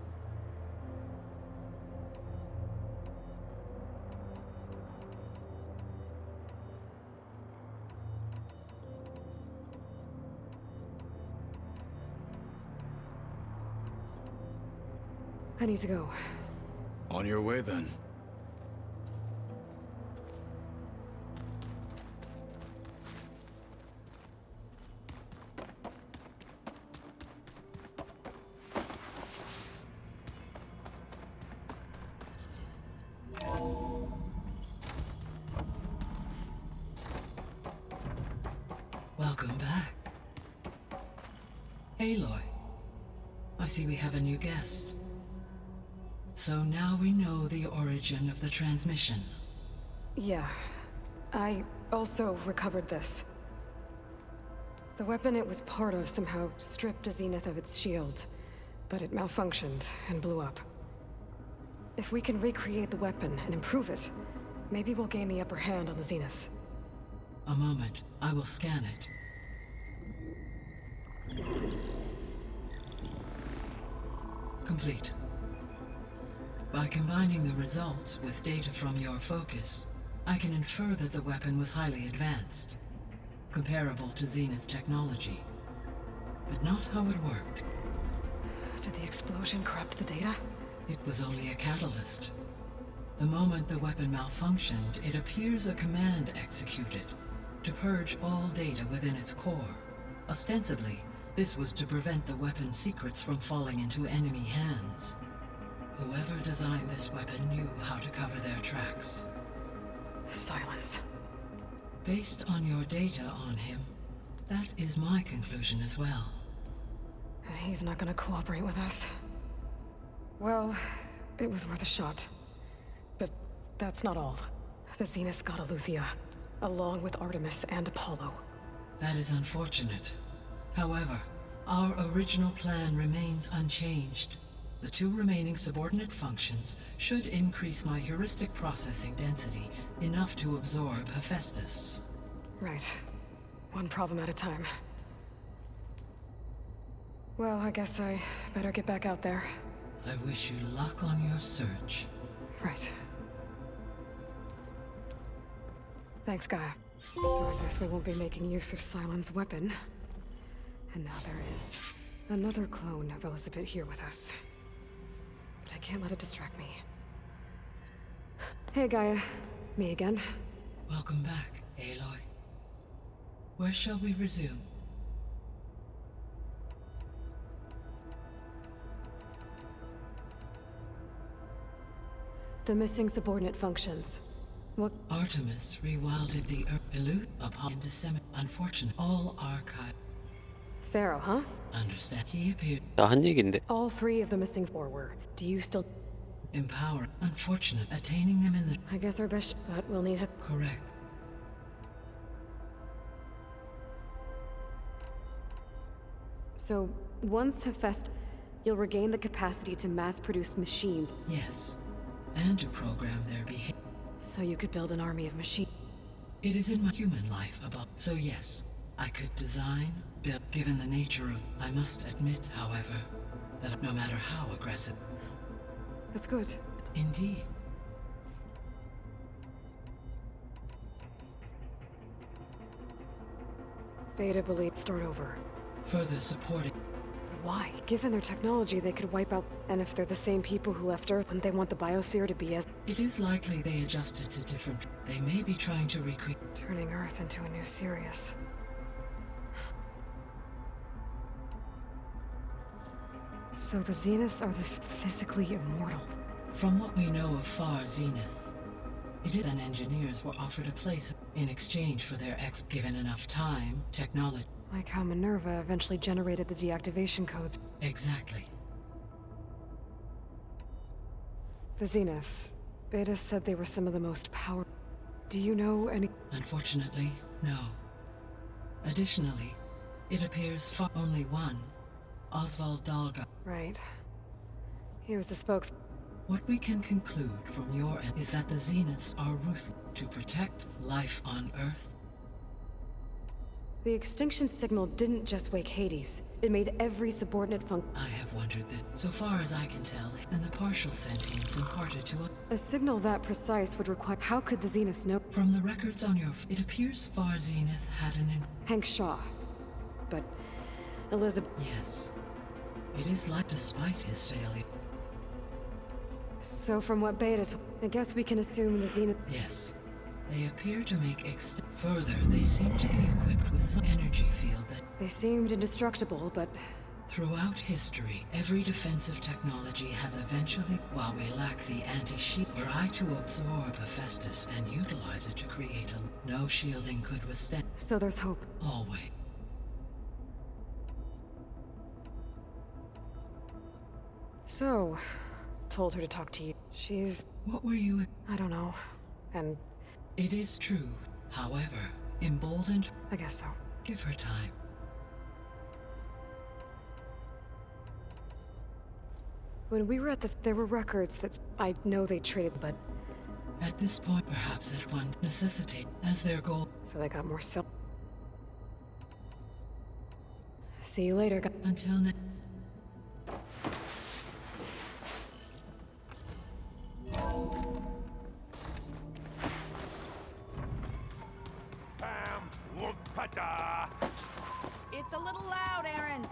I need to go. On your way, then. Welcome back. Aloy, I see we have a new guest. So now we know the origin of the transmission. Yeah. I also recovered this. The weapon it was part of somehow stripped a Zenith of its shield, but it malfunctioned and blew up. If we can recreate the weapon and improve it, maybe we'll gain the upper hand on the Zeniths. A moment, I will scan it. Complete. By combining the results with data from your focus, I can infer that the weapon was highly advanced, comparable to Zenith technology, but not how it worked. Did the explosion corrupt the data? It was only a catalyst. The moment the weapon malfunctioned, it appears a command executed to purge all data within its core. Ostensibly, this was to prevent the weapon's secrets from falling into enemy hands. Whoever designed this weapon knew how to cover their tracks. Silence. Based on your data on him, that is my conclusion as well. And he's not gonna cooperate with us. Well, it was worth a shot. But that's not all. The Zeniths got Aletheia, along with Artemis and Apollo. That is unfortunate. However, our original plan remains unchanged. The two remaining subordinate functions should increase my heuristic processing density enough to absorb Hephaestus. Right. One problem at a time. Well, I guess I better get back out there. I wish you luck on your search. Right. Thanks, Gaia. So I guess we won't be making use of Sylens' weapon. And now there is another clone of Elizabeth here with us. But I can't let it distract me. Hey, Gaia. Me again. Welcome back, Aloy. Where shall we resume? The missing subordinate functions. What? Artemis rewilded the Eluth upon December. Unfortunate. All archive. Pharaoh, huh? Understand. He appeared. 한 얘긴데. All 3 of the missing 4 were. Do you still... Empower. Unfortunate. Attaining them in the... I guess our best, but we'll need... Correct. So, once Hephaestus, you'll regain the capacity to mass-produce machines. Yes. And to program their behavior. So you could build an army of machines. It is in my human life above. So yes, I could design, build, given the nature of... I must admit, however, that no matter how aggressive... That's good. Indeed. Beta believe start over. Further supporting. Why? Given their technology, they could wipe out... And if they're the same people who left Earth, wouldn't they want the biosphere to be as... It is likely they adjusted to different... They may be trying to recreate... Turning Earth into a new Sirius. So the Zeniths are this physically immortal. From what we know of Far Zenith, it is and engineers were offered a place in exchange for their given enough time, technology... Like how Minerva eventually generated the deactivation codes. Exactly. The Zeniths. Beta said they were some of the most powerful. Do you know any... Unfortunately, no. Additionally, it appears for only one, Oswald Dalga. Right. He was the spokes... What we can conclude from your end is that the Zeniths are ruthless to protect life on Earth. The extinction signal didn't just wake Hades. It made every subordinate function. I have wondered this, so far as I can tell, and the partial sentience imparted to us. A signal that precise would require... How could the Zeniths know? From the records on your... It appears Far Zenith had an... Hank Shaw. But... Elizabeth... Yes. It is like despite his failure. So from what Beta I guess we can assume the Zenith... Yes. They appear to make further, they seem to be equipped with some energy field that... They seemed indestructible, but... Throughout history, every defensive technology has eventually... While we lack the anti-shield, were I to absorb Hephaestus and utilize it to create a... No shielding could withstand... So there's hope. Always. So... Told her to talk to you. She's... What were you... I don't know. And... It is true. However, emboldened... I guess so. Give her time. When we were at the... There were records that... I know they traded, but... At this point, perhaps at one necessitate as their goal. So they got more See you later, guys. Until next... It's a little loud, Aaron.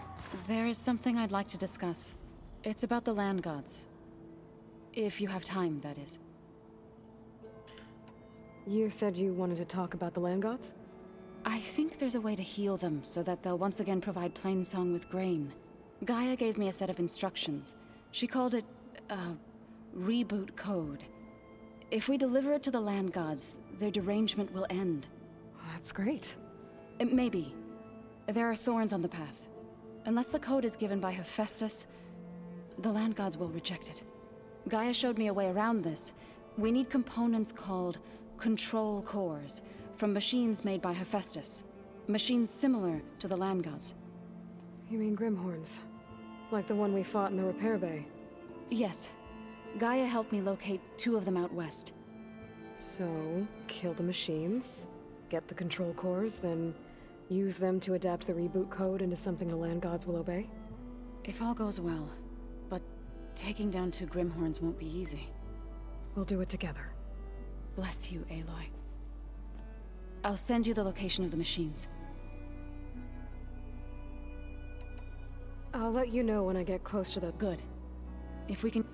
There is something I'd like to discuss. It's about the land gods. If you have time, that is. You said you wanted to talk about the land gods? I think there's a way to heal them so that they'll once again provide Plainsong with grain. Gaia gave me a set of instructions. She called it, reboot code. If we deliver it to the land gods, their derangement will end. That's great. Maybe. There are thorns on the path. Unless the code is given by Hephaestus, the land gods will reject it. Gaia showed me a way around this. We need components called control cores from machines made by Hephaestus. Machines similar to the land gods. You mean Grimhorns? Like the one we fought in the repair bay? Yes. Gaia helped me locate 2 of them out west. So, kill the machines, get the control cores, then use them to adapt the reboot code into something the land gods will obey? If all goes well. But taking down 2 Grimhorns won't be easy. We'll do it together. Bless you, Aloy. I'll send you the location of the machines. I'll let you know when I get close to the... Good. If we can...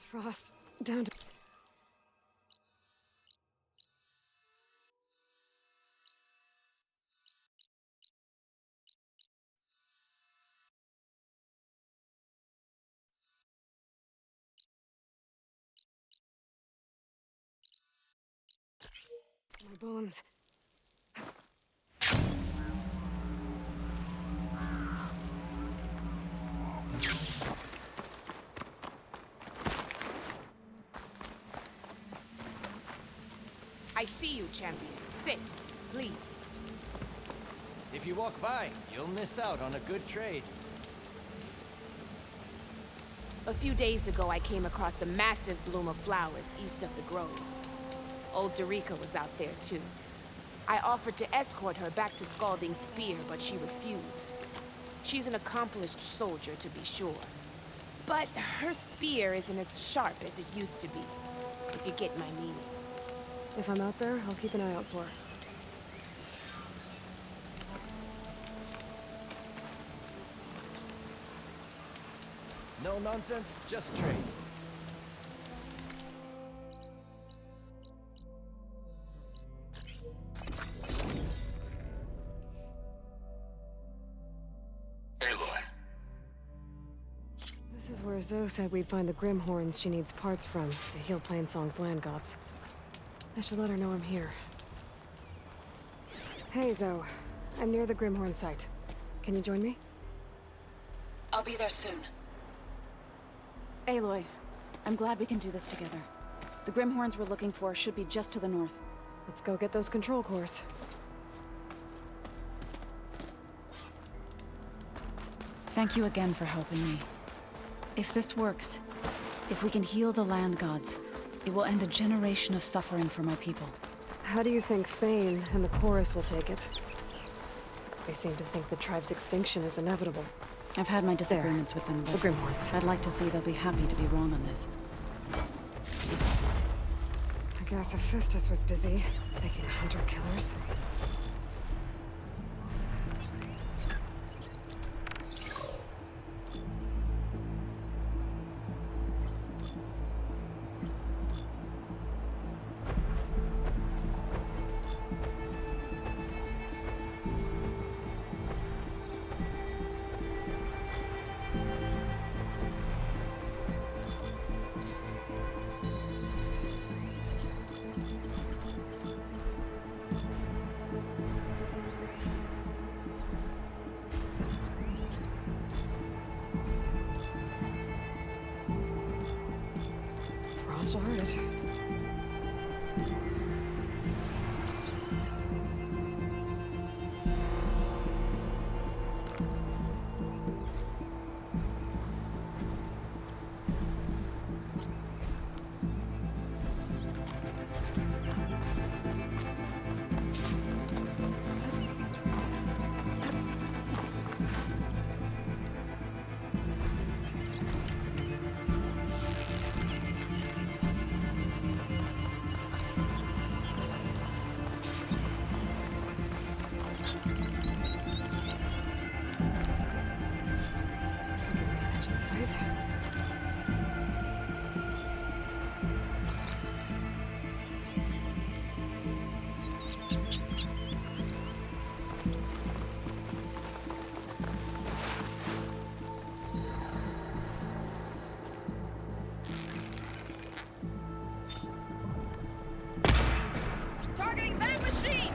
frost down to... My bones. I see you, champion. Sit, please. If you walk by, you'll miss out on a good trade. A few days ago, I came across a massive bloom of flowers east of the grove. Old Dorica was out there, too. I offered to escort her back to Scalding Spear, but she refused. She's an accomplished soldier, to be sure. But her spear isn't as sharp as it used to be, if you get my meaning. If I'm out there, I'll keep an eye out for her. No nonsense, just trade. This is where Zoe said we'd find the Grimhorns she needs parts from to heal Plainsong's land gods. I should let her know I'm here. Hey, Zoe. I'm near the Grimhorn site. Can you join me? I'll be there soon. Aloy, I'm glad we can do this together. The Grimhorns we're looking for should be just to the north. Let's go get those control cores. Thank you again for helping me. If this works, if we can heal the land gods, it will end a generation of suffering for my people. How do you think Fane and the chorus will take it? They seem to think the tribe's extinction is inevitable. I've had my disagreements with them, but the Grimhorns. I'd like to see they'll be happy to be wrong on this. I guess Hephaestus was busy making hunter-killers. Frost will hurt it. Targeting that machine!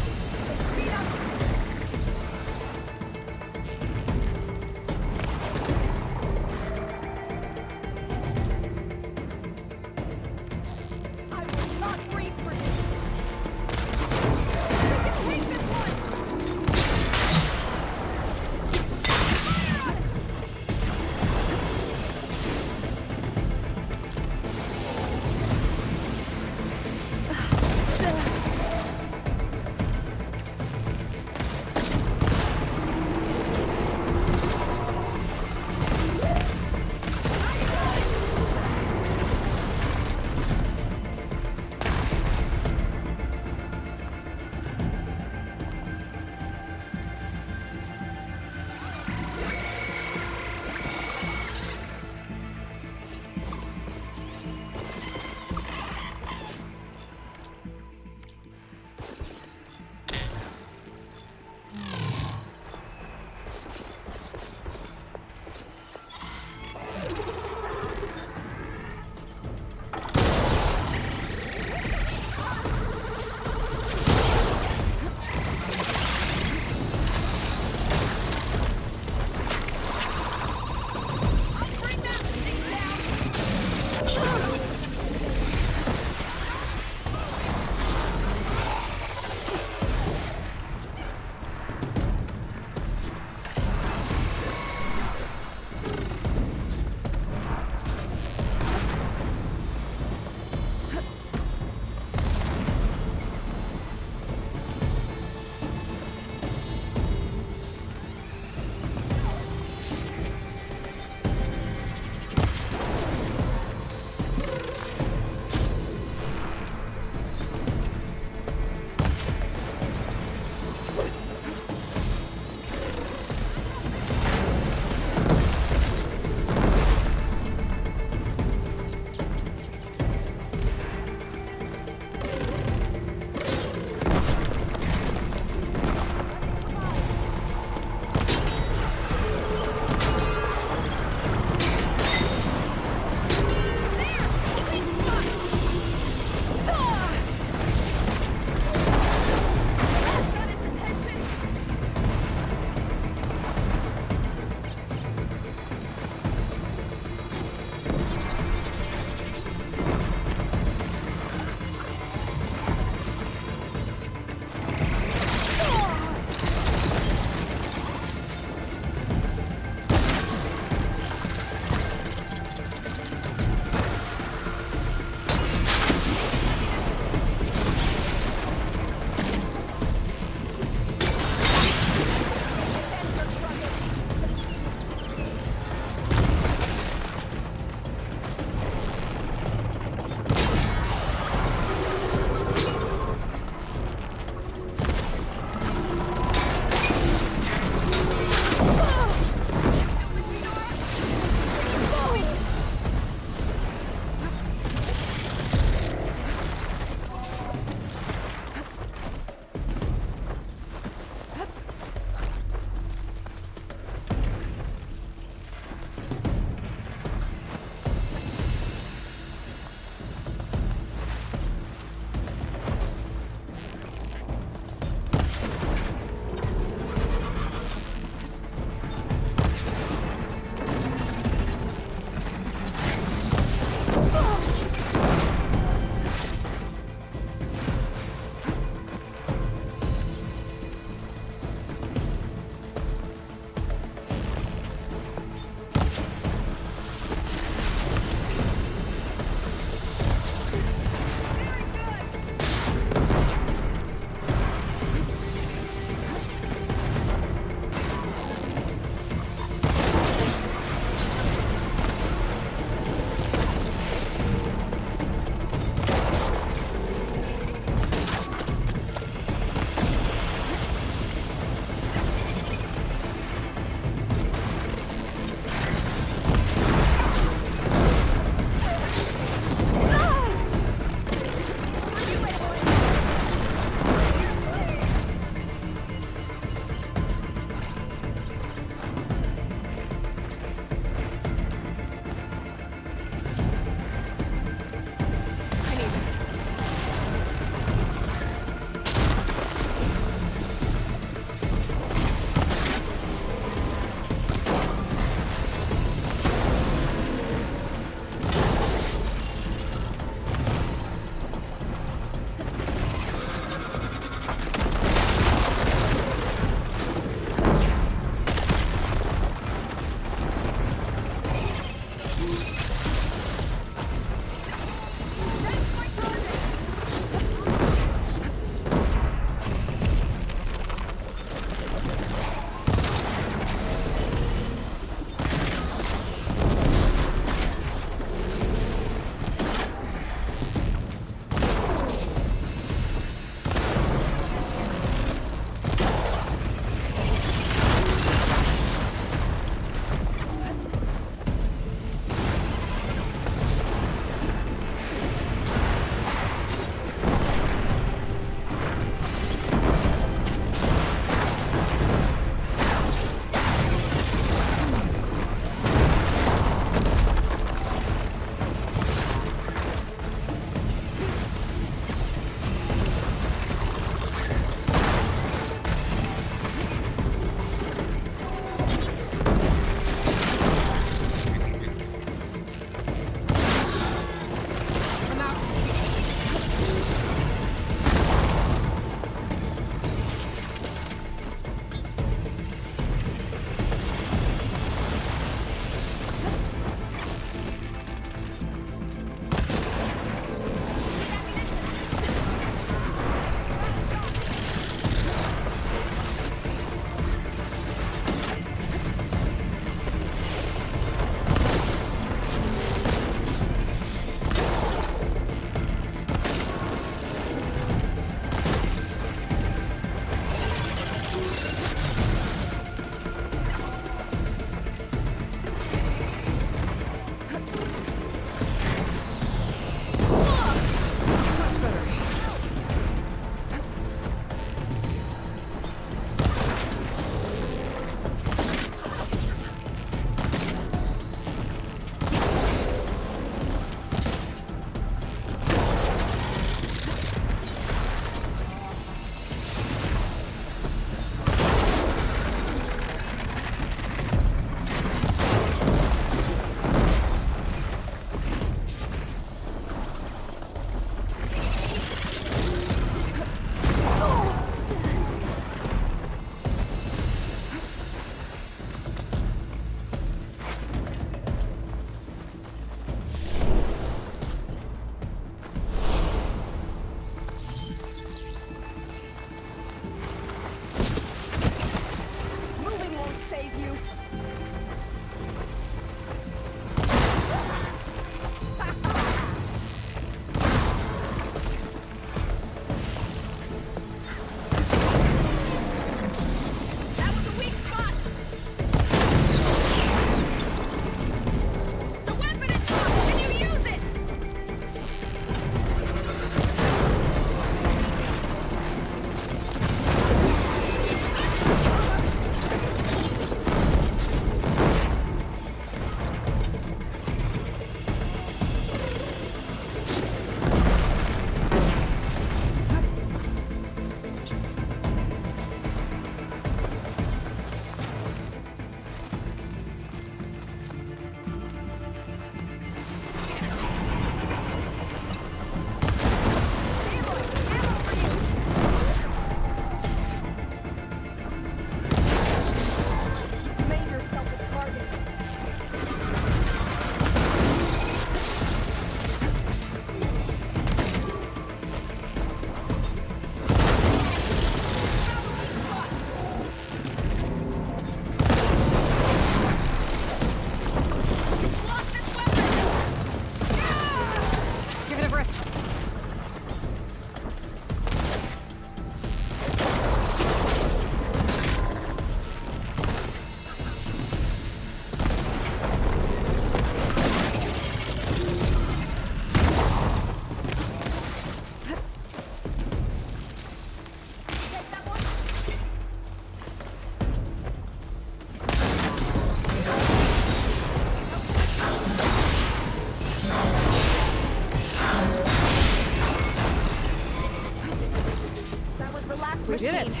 We did it.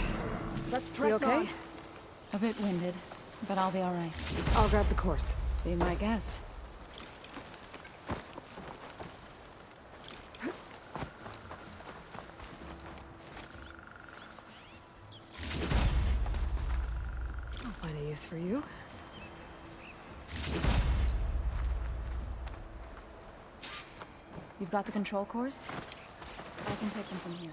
Let's You press okay? on. A bit winded, but I'll be all right. I'll grab the course. Be my guest. I'll find a use for you. You've got the control cores? I can take them from here.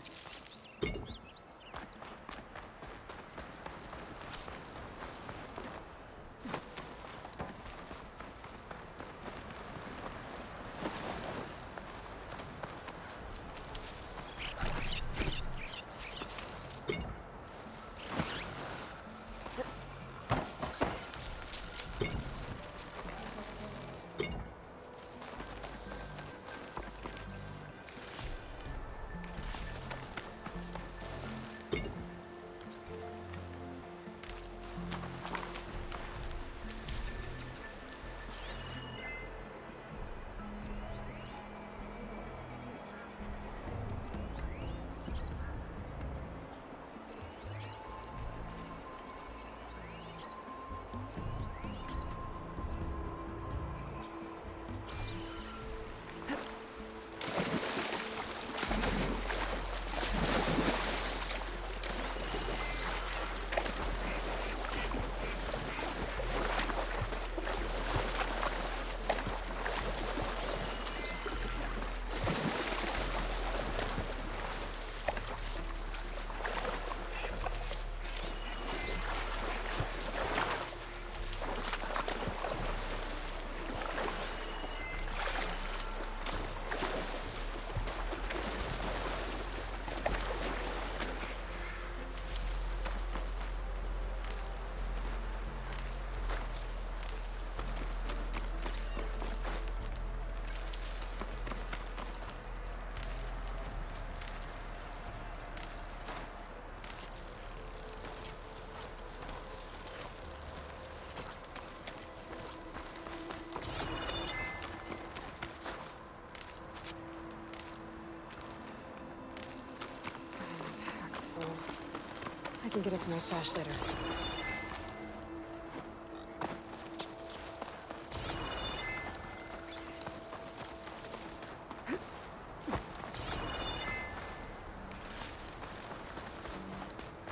I can get it from my stash later.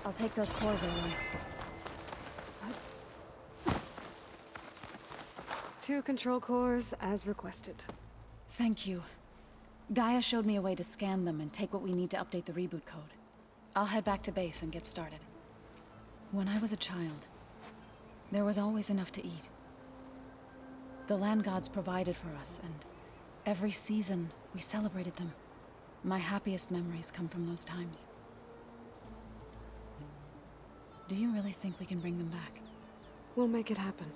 I'll take those cores, Aloy. 2 control cores, as requested. Thank you. Gaia showed me a way to scan them and take what we need to update the reboot code. I'll head back to base and get started. When I was a child, there was always enough to eat. The land gods provided for us, and every season we celebrated them. My happiest memories come from those times. Do you really think we can bring them back? We'll make it happen.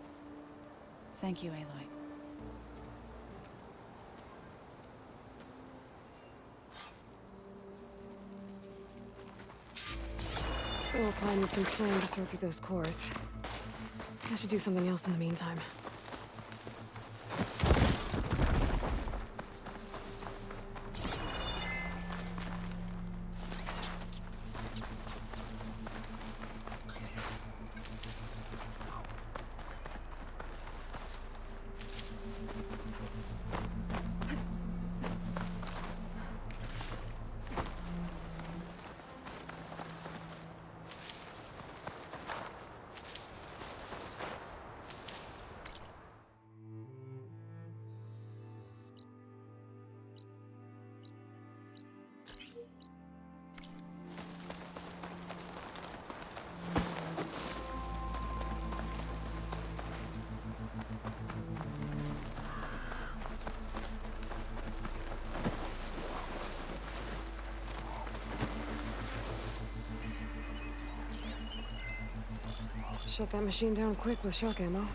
Thank you, Aloy. So we'll probably need some time to sort through those cores. I should do something else in the meantime. Shut that machine down quick with shock ammo.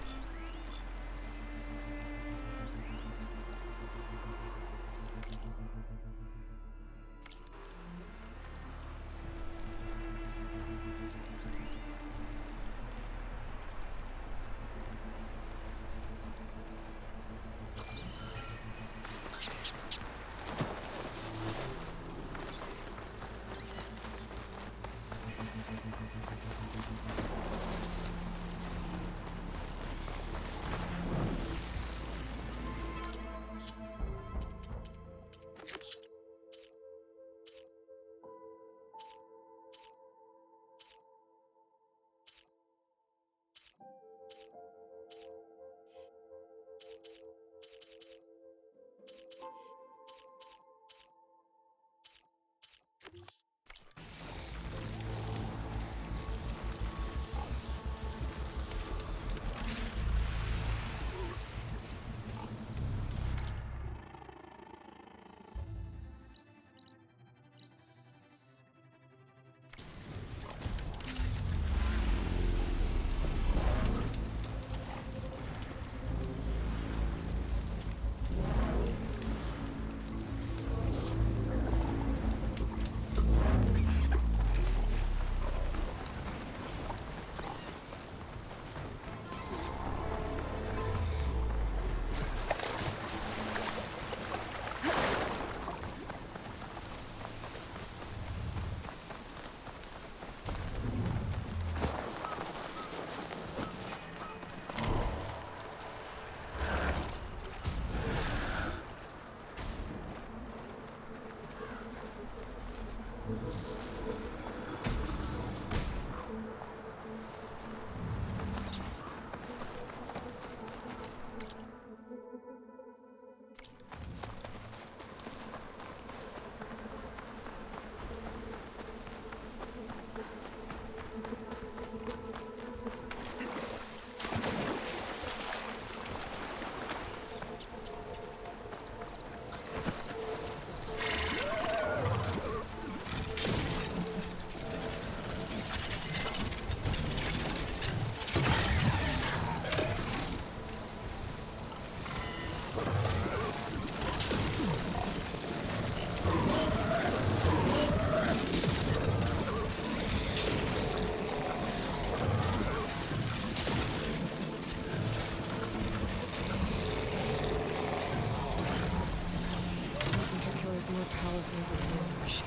powerful than the war machine.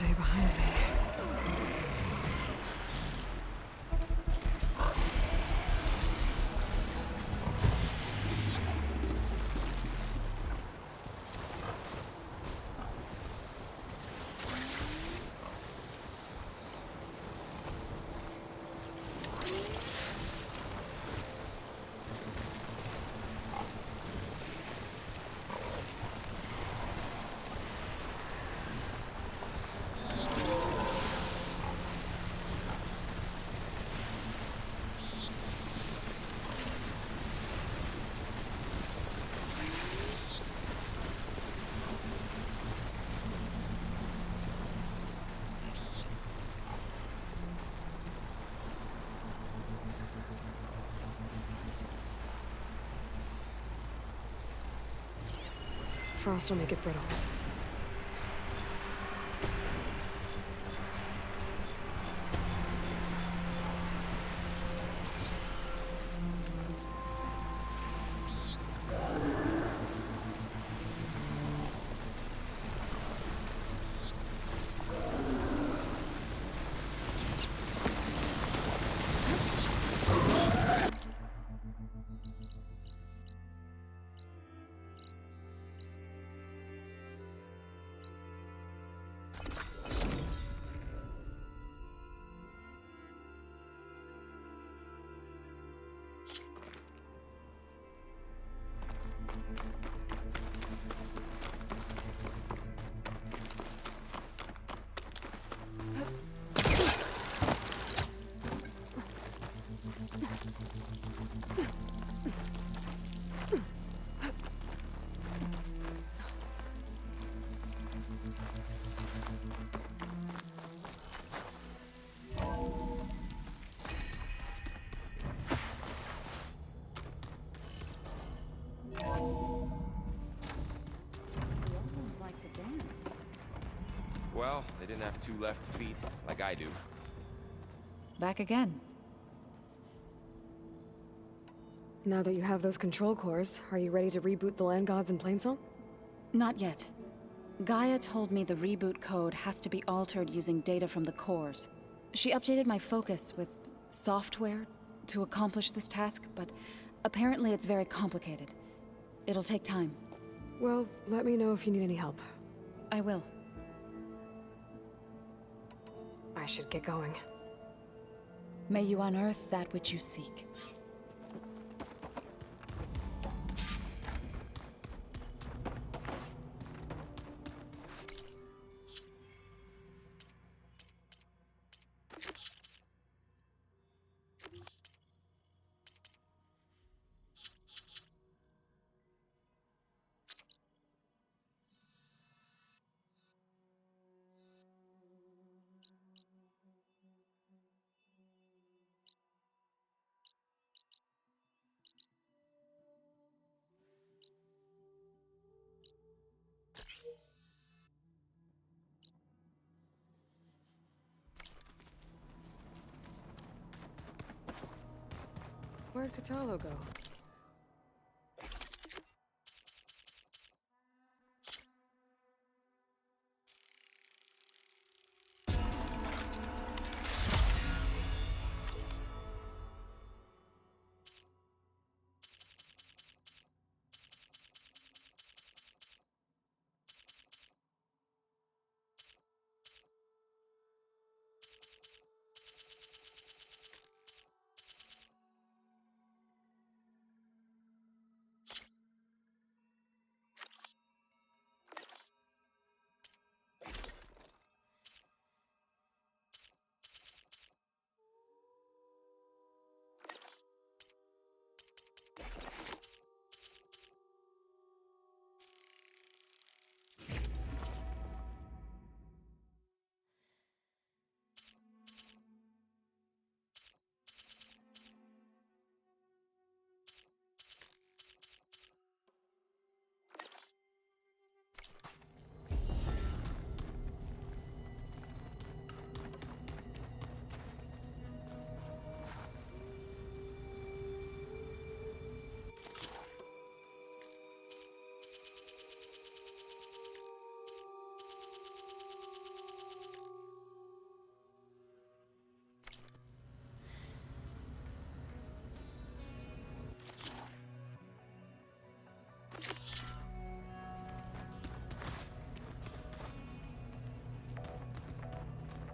Day behind me. Frost will make it brittle. Well, they didn't have two left feet, like I do. Back again. Now that you have those control cores, are you ready to reboot the land gods in Plainsong? Not yet. Gaia told me the reboot code has to be altered using data from the cores. She updated my focus with software to accomplish this task, but apparently it's very complicated. It'll take time. Well, let me know if you need any help. I will. I should get going. May you unearth that which you seek. Where'd Katalo go?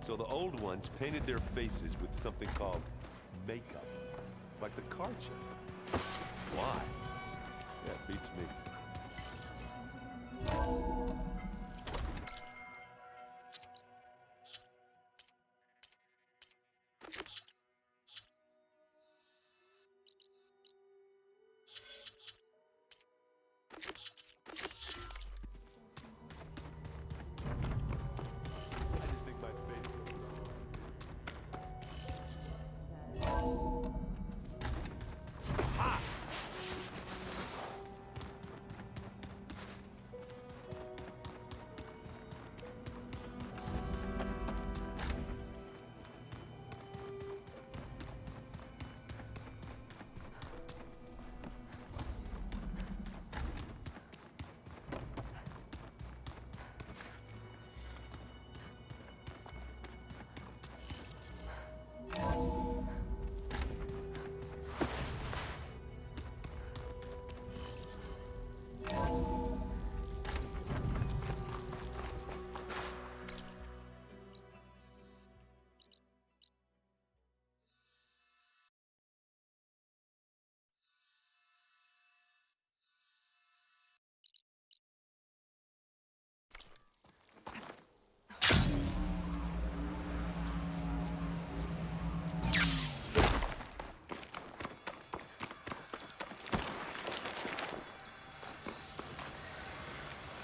So the old ones painted their faces with something called makeup. Like the Karja. Why? Yeah, it beats me.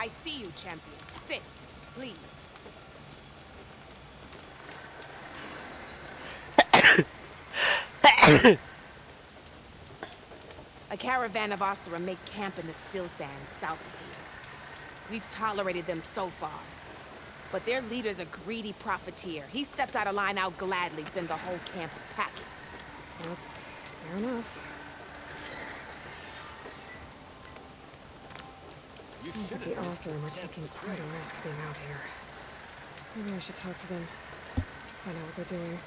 I see you, champion. Sit, please. A caravan of Osira make camp in the still sands south of here. We've tolerated them so far. But their leader's a greedy profiteer. He steps out of line, I'll gladly send the whole camp packing. That's fair enough. Sounds like the Osram are taking quite a risk being out here. Maybe I should talk to them. Find out what they're doing.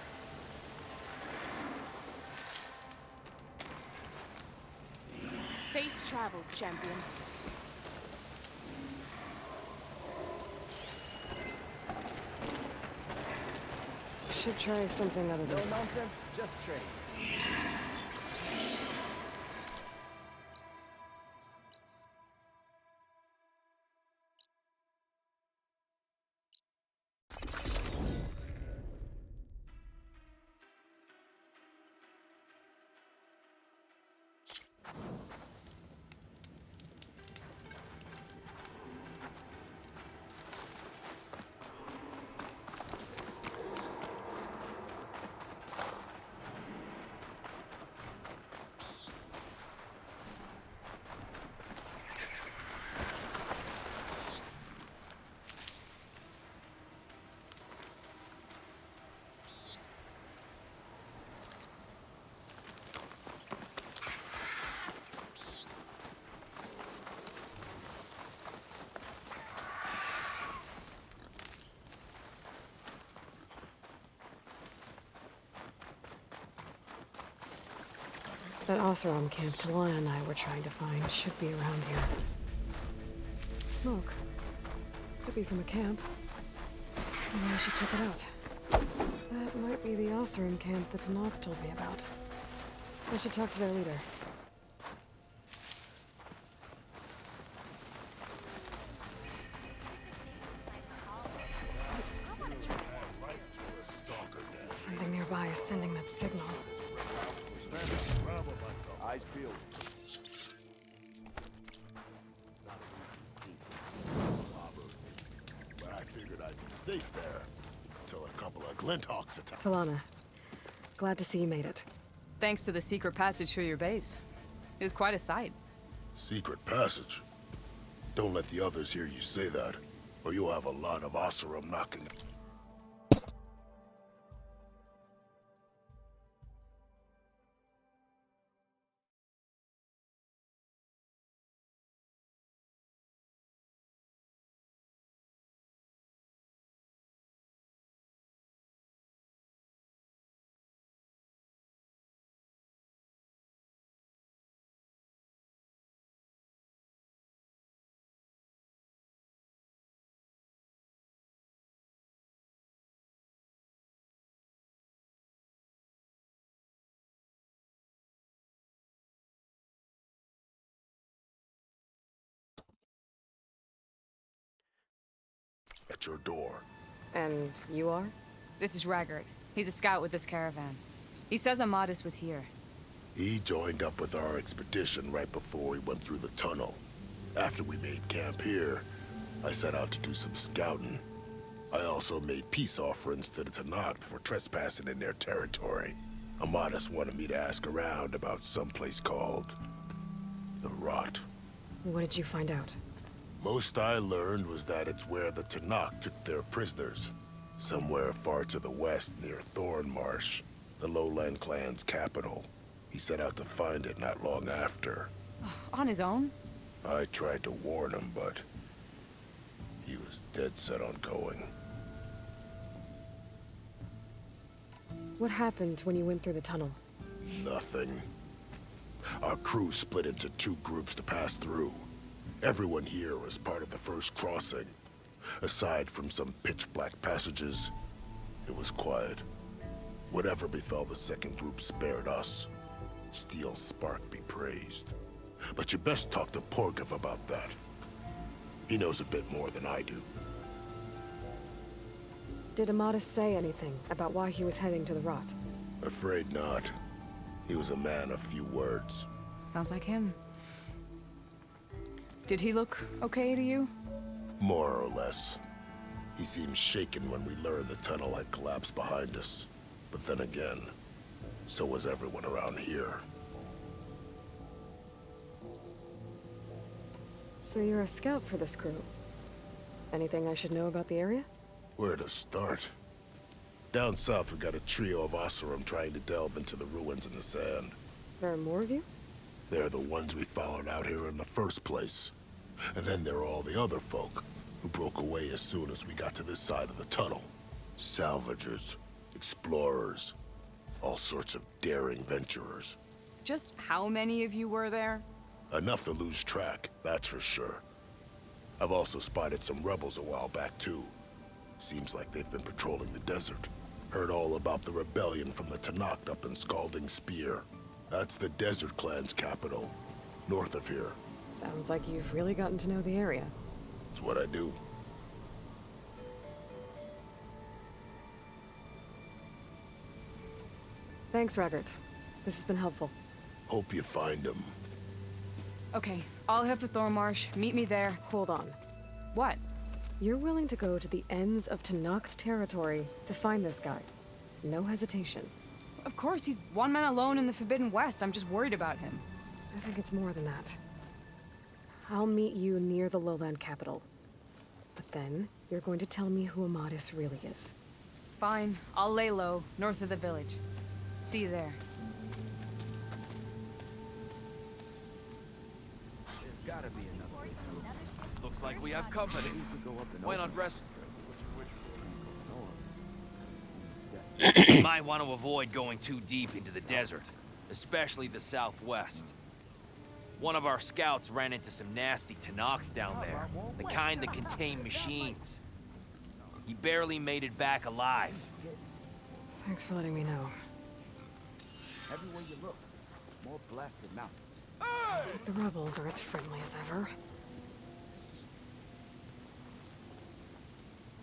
Safe travels, champion. Should try something other than... No nonsense, just trade. That Oseram camp Talana and I were trying to find should be around here. Smoke. Could be from a camp. Maybe I should check it out. That might be the Oseram camp that Tanox told me about. I should talk to their leader. Something nearby is sending that signal. Eyes peeled. But I figured I'd be safe there until a couple of Glinthawks attacked. Talana, glad to see you made it. Thanks to the secret passage through your base. It was quite a sight. Secret passage? Don't let the others hear you say that, or you'll have a lot of Oseram knocking. at your door. And you are? This is Raggart. He's a scout with this caravan. He says Amadis was here. He joined up with our expedition right before we went through the tunnel. After we made camp here, I set out to do some scouting. I also made peace offerings to the Tanakh for trespassing in their territory. Amadis wanted me to ask around about someplace called the Rot. What did you find out? Most I learned was that it's where the Tanakh took their prisoners. Somewhere far to the west near Thornmarsh, the Lowland clan's capital. He set out to find it not long after. On his own? I tried to warn him, but he was dead set on going. What happened when you went through the tunnel? Nothing. Our crew split into 2 groups to pass through. Everyone here was part of the first crossing. Aside from some pitch-black passages, it was quiet. Whatever befell the second group spared us. Steel Spark be praised. But you best talk to Porgov about that. He knows a bit more than I do. Did Amadis say anything about why he was heading to the Rot? Afraid not. He was a man of few words. Sounds like him. Did he look okay to you? More or less. He seemed shaken when we learned the tunnel had collapsed behind us. But then again, so was everyone around here. So you're a scout for this crew. Anything I should know about the area? Where to start? Down south we got a trio of Oseram trying to delve into the ruins in the sand. There are more of you? They're the ones we followed out here in the first place. And then there are all the other folk, who broke away as soon as we got to this side of the tunnel. Salvagers, explorers, all sorts of daring venturers. Just how many of you were there? Enough to lose track, that's for sure. I've also spotted some rebels a while back too. Seems like they've been patrolling the desert. Heard all about the rebellion from the Tanakh up in Scalding Spear. That's the Desert Clan's capital, north of here. Sounds like you've really gotten to know the area. It's what I do. Thanks, Raggart. This has been helpful. Hope you find him. Okay, I'll head for Thornmarsh. Meet me there. Hold on. What? You're willing to go to the ends of Tanakh's territory to find this guy. No hesitation. Of course, he's one man alone in the Forbidden West. I'm just worried about him. I think it's more than that. I'll meet you near the lowland capital. But then, you're going to tell me who Amadis really is. Fine. I'll lay low, north of the village. See you there. There's gotta be another way through. Looks like we have company. Why not rest? You might want to avoid going too deep into the desert, especially the southwest. One of our scouts ran into some nasty Tanakh down there, the kind that contain machines. He barely made it back alive. Thanks for letting me know. Everywhere you look, more blasted mountains. Sounds like the rebels are as friendly as ever.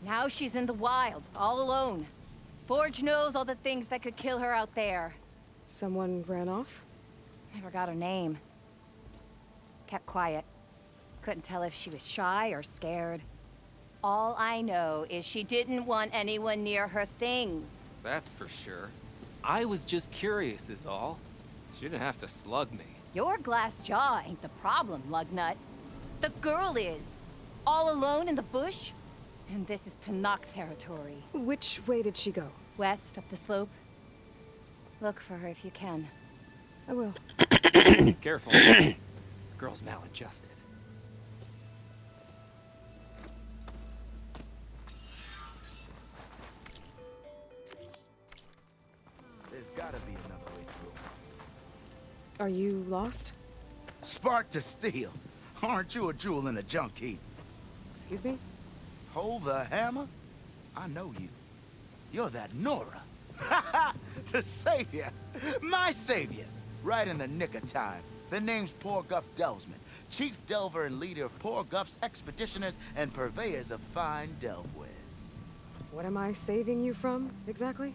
Now she's in the wilds, all alone. Forge knows all the things that could kill her out there. Someone ran off? Never got her name. Kept quiet. Couldn't tell if she was shy or scared. All I know is she didn't want anyone near her things. That's for sure. I was just curious is all. She didn't have to slug me. Your glass jaw ain't the problem, lugnut. The girl is. All alone in the bush. And this is Tanakh territory. Which way did she go? West, up the slope. Look for her if you can. I will. Careful. Girl's maladjusted. There's gotta be another way through. Are you lost? Spark to steel. Aren't you a jewel in a junk heap? Excuse me? Hold the hammer? I know you. You're that Nora. Ha ha! The savior! My savior! Right in the nick of time. The name's Poor Guff Delvesman, chief delver and leader of Poor Guff's expeditioners and purveyors of fine delve wares. What am I saving you from, exactly?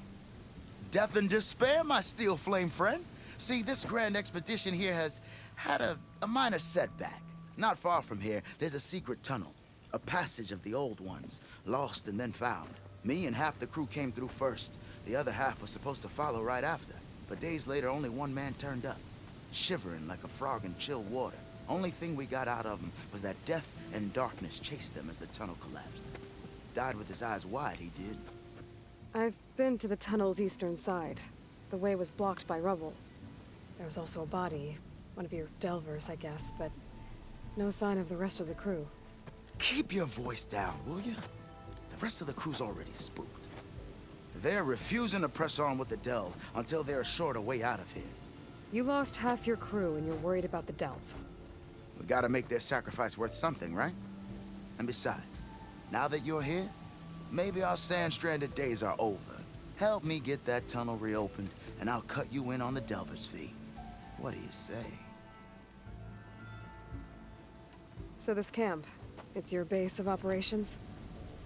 Death and despair, my steel flame friend. See, this grand expedition here has had a minor setback. Not far from here, there's a secret tunnel. A passage of the old ones, lost and then found. Me and half the crew came through first. The other half was supposed to follow right after. But days later, only one man turned up, shivering like a frog in chill water. Only thing we got out of him was that death and darkness chased them as the tunnel collapsed. Died with his eyes wide, he did. I've been to the tunnel's eastern side. The way was blocked by rubble. There was also a body. One of your delvers, I guess, but no sign of the rest of the crew. Keep your voice down, will you? The rest of the crew's already spooked. They're refusing to press on with the delve until they're assured a way out of here. You lost half your crew and you're worried about the delve. We gotta make their sacrifice worth something, right? And besides, now that you're here, maybe our sand-stranded days are over. Help me get that tunnel reopened, and I'll cut you in on the delver's fee. What do you say? So this camp, it's your base of operations?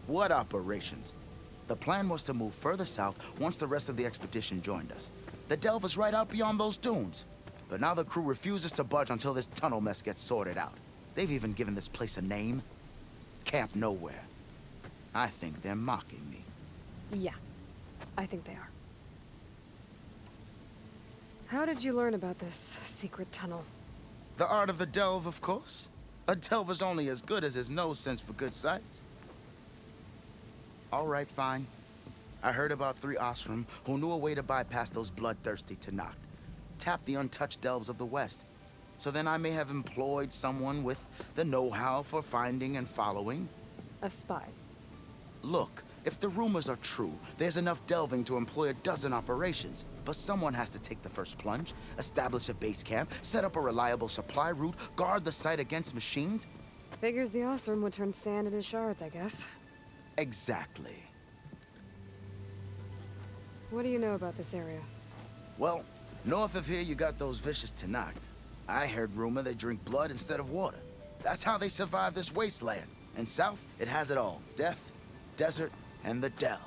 What operations? The plan was to move further south once the rest of the expedition joined us. The delver's right out beyond those dunes. But now the crew refuses to budge until this tunnel mess gets sorted out. They've even given this place a name. Camp Nowhere. I think they're mocking me. Yeah, I think they are. How did you learn about this secret tunnel? The art of the delve, of course. A delver's only as good as his nose sense for good sights. All right, fine. I heard about 3 Osram who knew a way to bypass those bloodthirsty Tanakh. Tap the untouched delves of the West. So then I may have employed someone with the know-how for finding and following. A spy. Look, if the rumors are true, there's enough delving to employ a dozen operations. But someone has to take the first plunge, establish a base camp, set up a reliable supply route, guard the site against machines. Figures the Osram would turn sand into shards, I guess. Exactly. What do you know about this area? Well, north of here you got those vicious Tanakh. I heard rumor they drink blood instead of water. That's how they survive this wasteland. And south, it has it all. Death, desert, and the delve.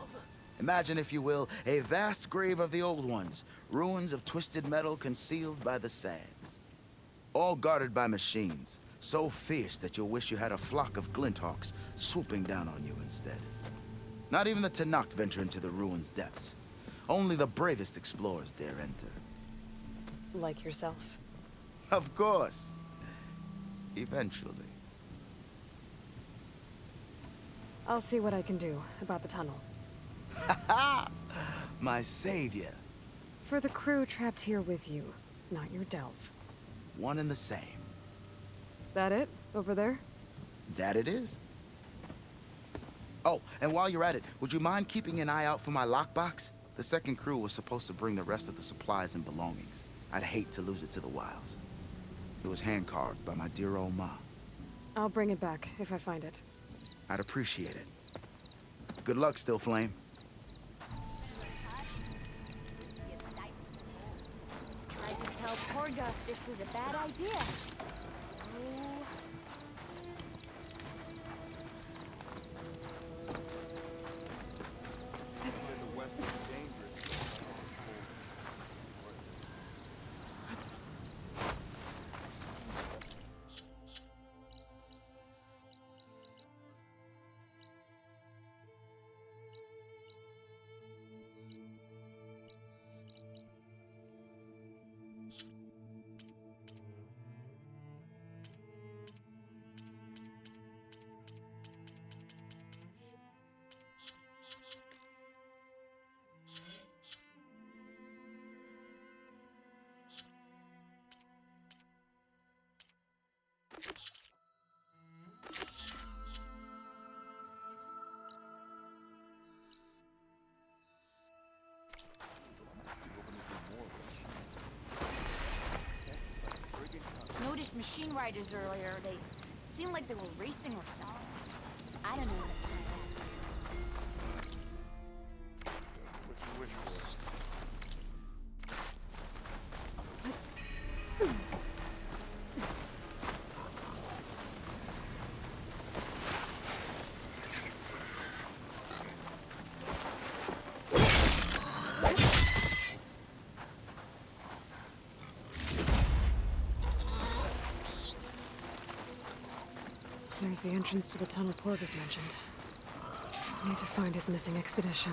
Imagine, if you will, a vast grave of the old ones. Ruins of twisted metal concealed by the sands. All guarded by machines. So fierce that you'll wish you had a flock of glinthawks swooping down on you instead. Not even the Tanakh venture into the ruins' depths. Only the bravest explorers dare enter. Like yourself. Of course. Eventually. I'll see what I can do about the tunnel. Ha! My savior. For the crew trapped here with you, not your delve. One and the same. That it? Over there? That it is. Oh, and while you're at it, would you mind keeping an eye out for my lockbox? The second crew was supposed to bring the rest of the supplies and belongings. I'd hate to lose it to the wilds. It was hand-carved by my dear old ma. I'll bring it back if I find it. I'd appreciate it. Good luck, Still Flame. I could tell poor Guff this was a bad idea. Oh. Noticed machine riders earlier. They seemed like they were racing or something. I don't know. There's the entrance to the tunnel Porgov mentioned. I need to find his missing expedition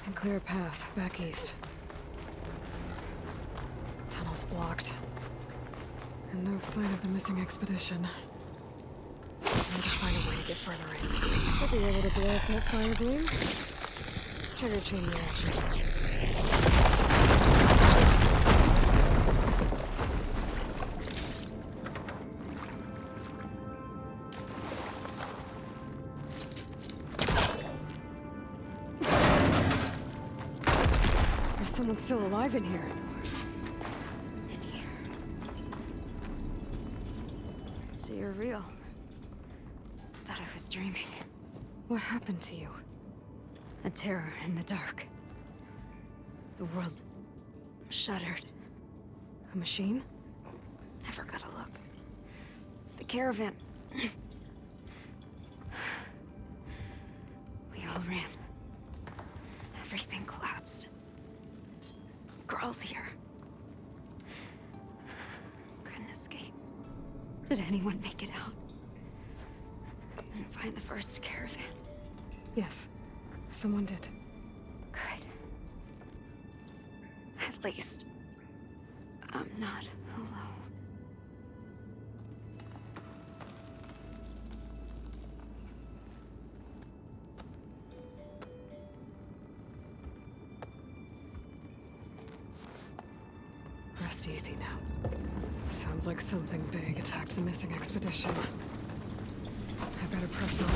and clear a path back east. Tunnel's blocked. And no sign of the missing expedition. I need to find a way to get further in. I'll be able to blow up that fire balloon. Trigger chain reaction. There's someone still alive in here. So you're real. Thought I was dreaming. What happened to you? A terror in the dark. The world shuddered. A machine? Never got a look. The caravan. We all ran. Everything collapsed. Crawled here. Couldn't escape. Did anyone make it out? And find the first caravan? Yes, someone did. Good. At least, I'm not alone. Rest easy now. Sounds like something big attacked the missing expedition. I better press on.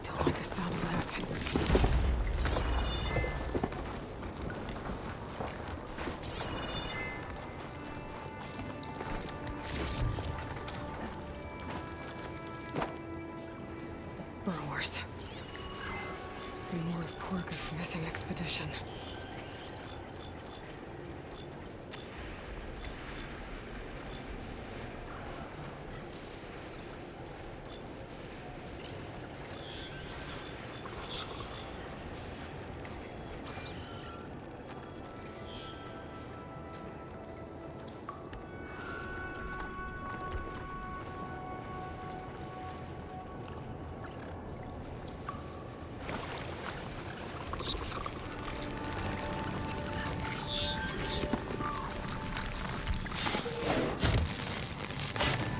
Don't like the sound of that. Or worse. More of Porgov's missing expedition.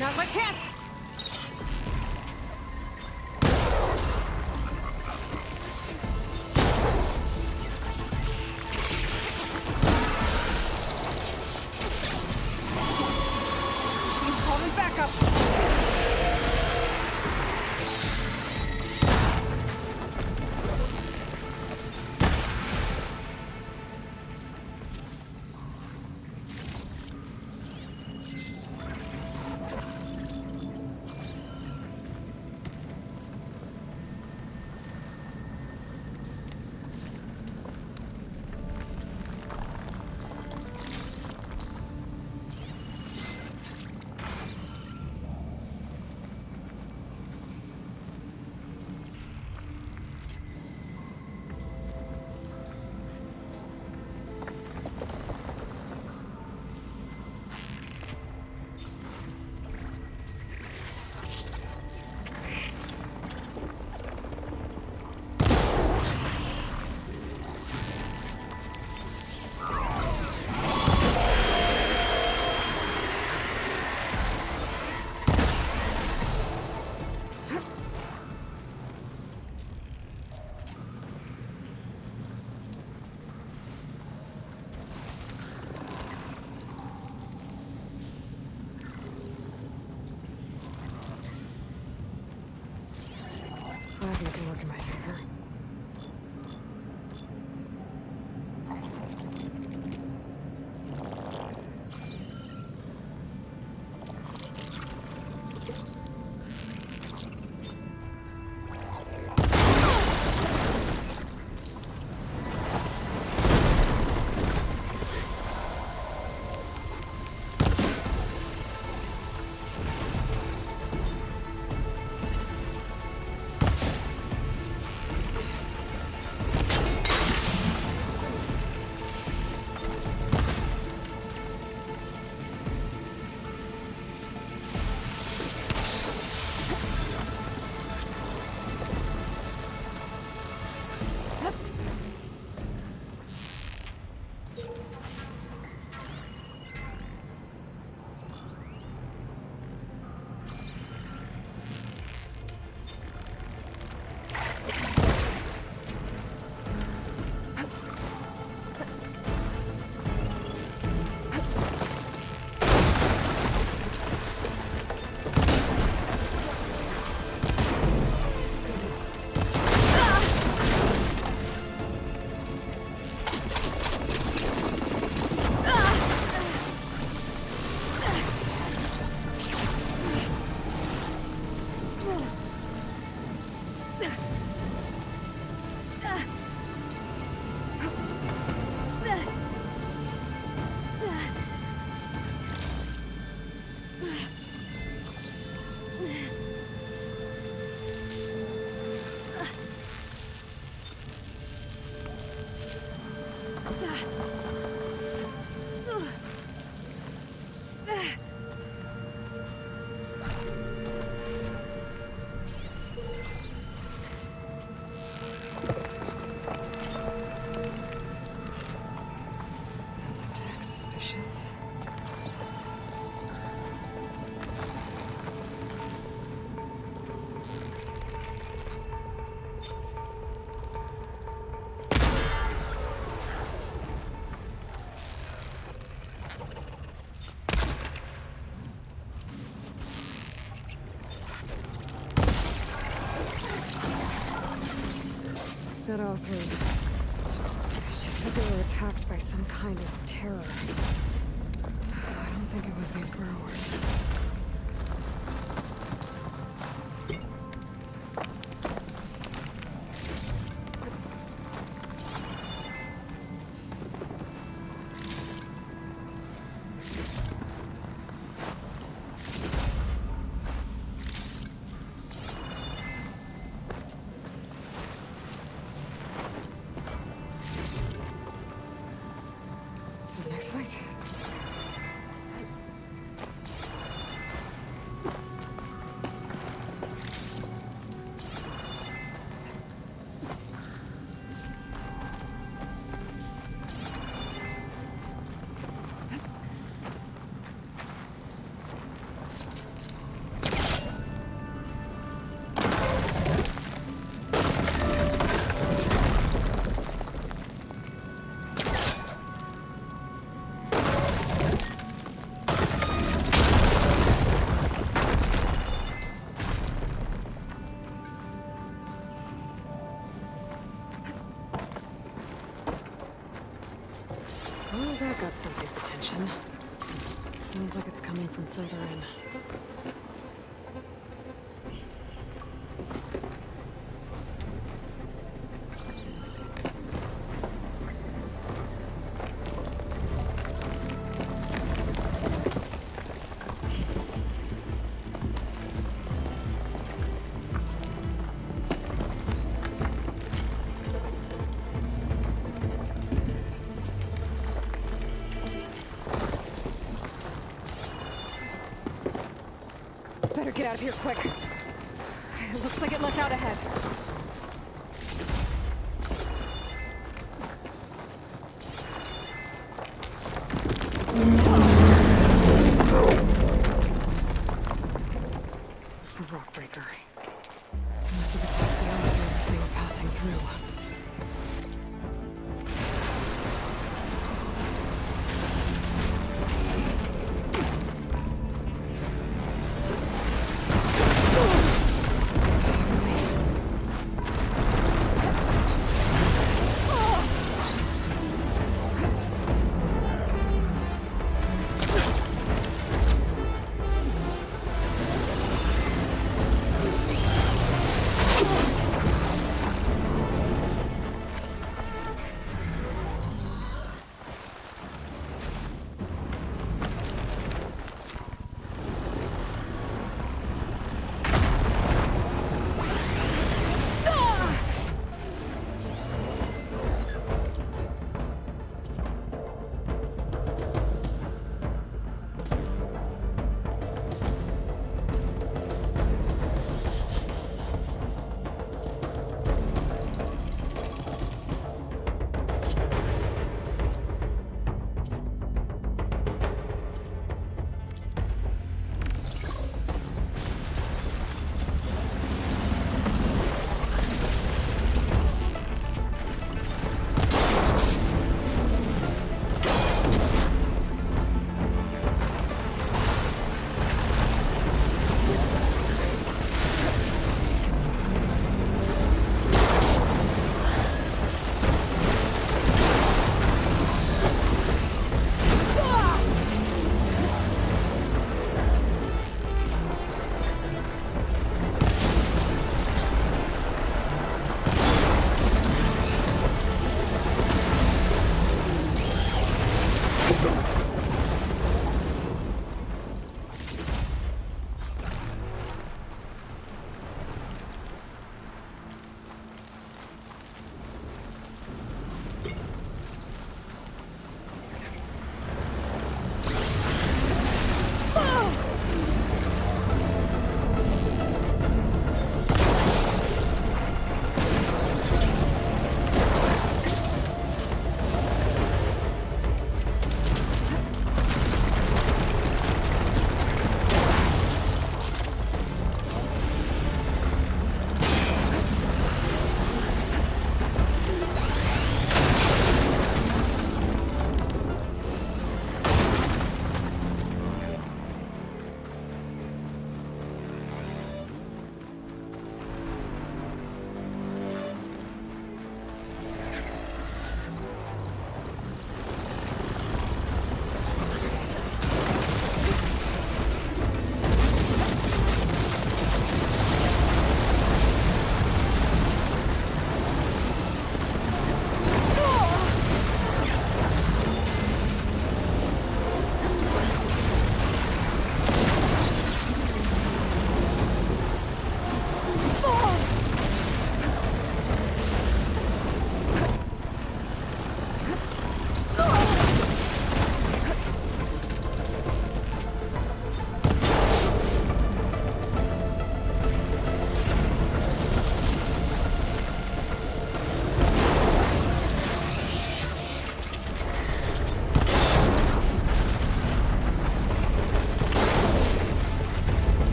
Now's my chance! She's calling backup! Plasma can work in my favor. that also... She said they were attacked by some kind of terror. I don't think it was these burrowers. The next fight. Well, that got somebody's attention. Sounds like it's coming from further in. Better get out of here quick. It looks like it lets out ahead. A rock breaker. Must have attacked the officer as they were passing through.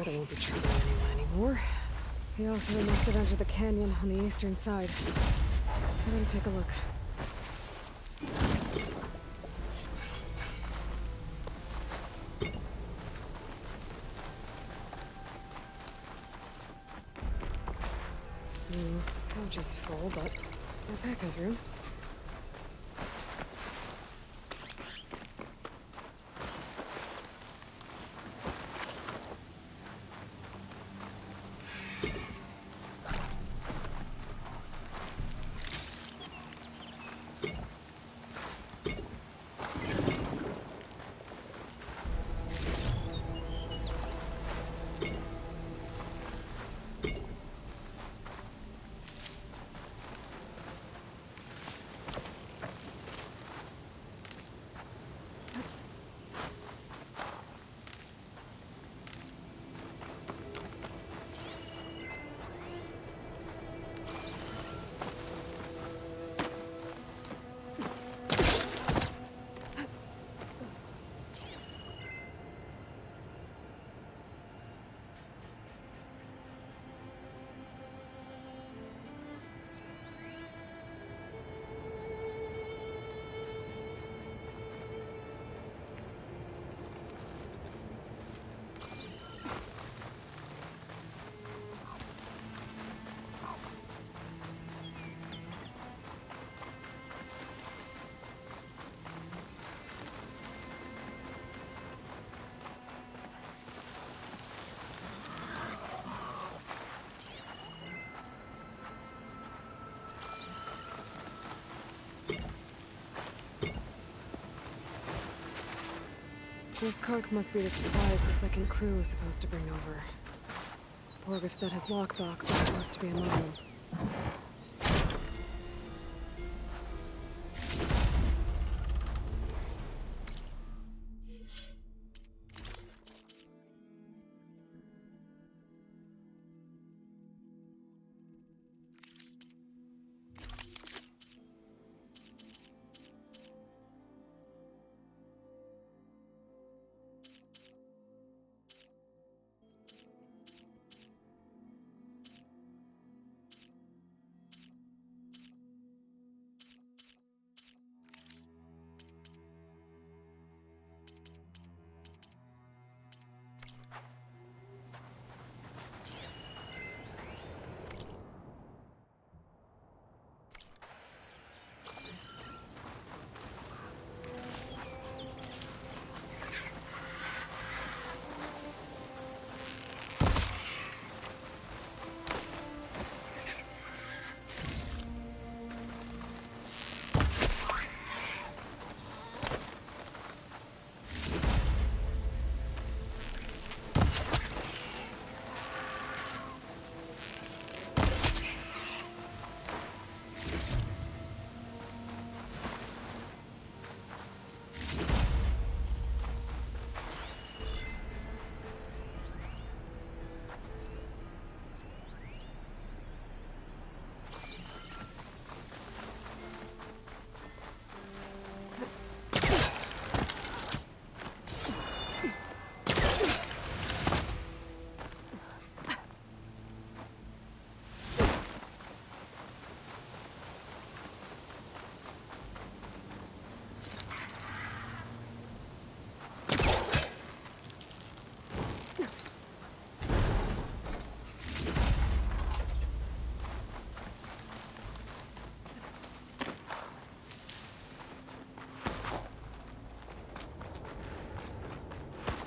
there won't be troubling anyone anymore. The Osira must have entered the canyon on the eastern side. I better take a look. Couch is full, but my pack has room. Those carts must be the supplies the second crew was supposed to bring over. Borgif said his lockbox was supposed to be among them.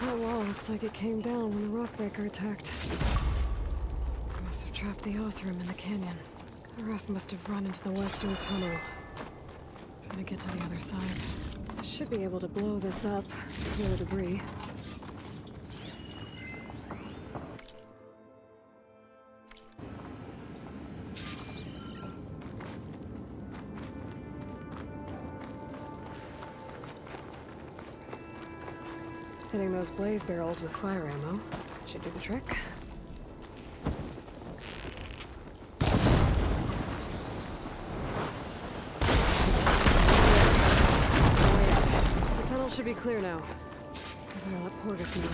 That wall looks like it came down when the rockbreaker attacked. I must have trapped the Osram in the canyon. The rest must have run into the western tunnel. Trying to get to the other side. I should be able to blow this up, clear the debris. Hitting those blaze barrels with fire ammo should do the trick. The tunnel should be clear now. I better let Porter know.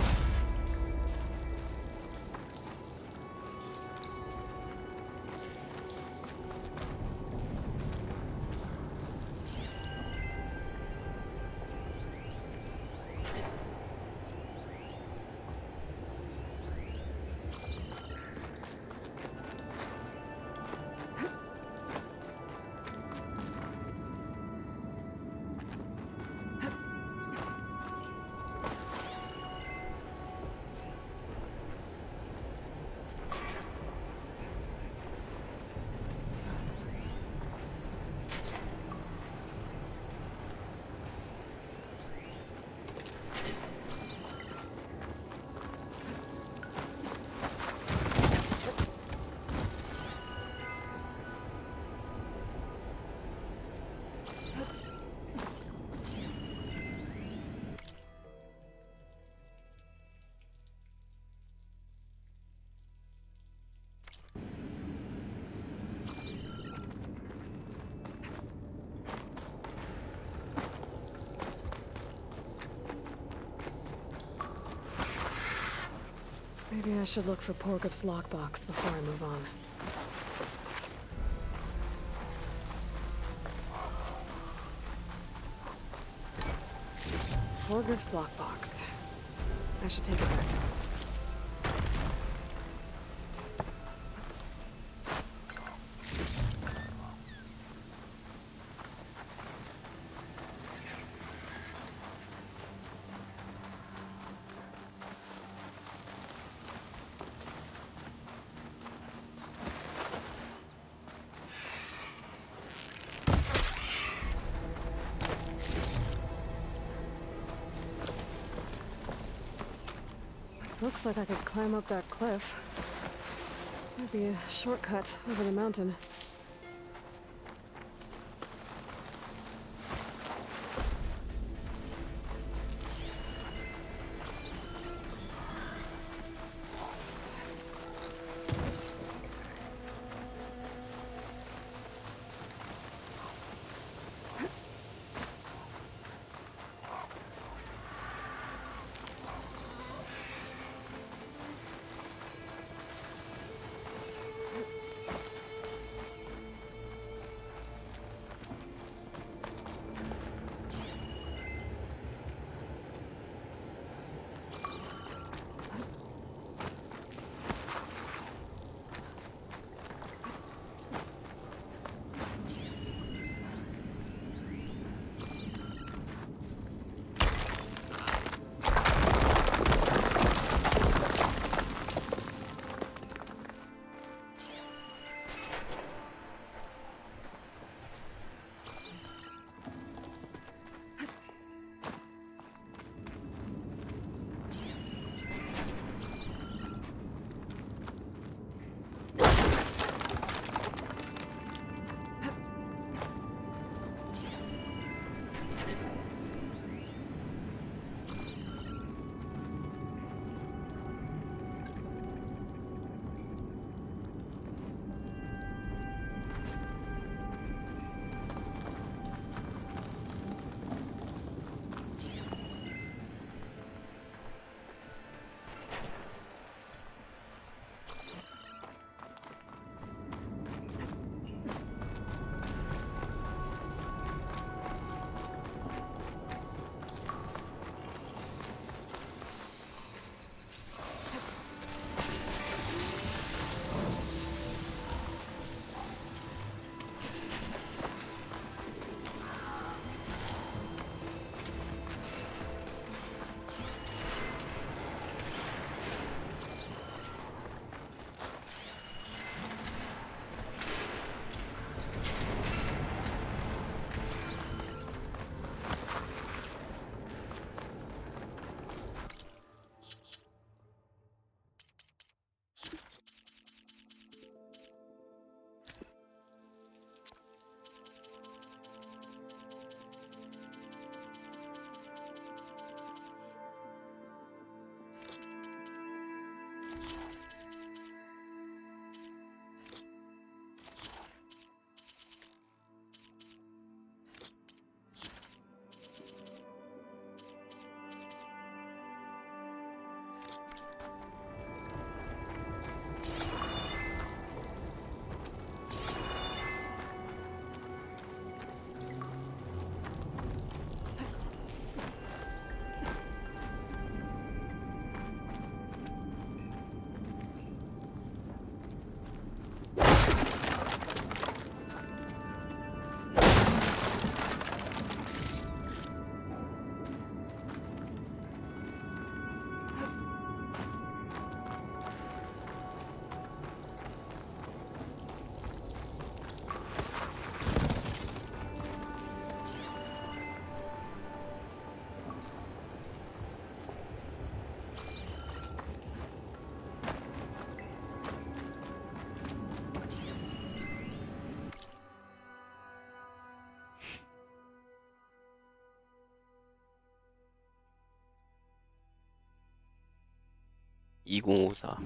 Maybe I should look for Porgup's lockbox before I move on. Porgup's lockbox. I should take it back to him. Looks like I could climb up that cliff. Might be a shortcut over the mountain. (2054)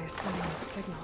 is sending its signal.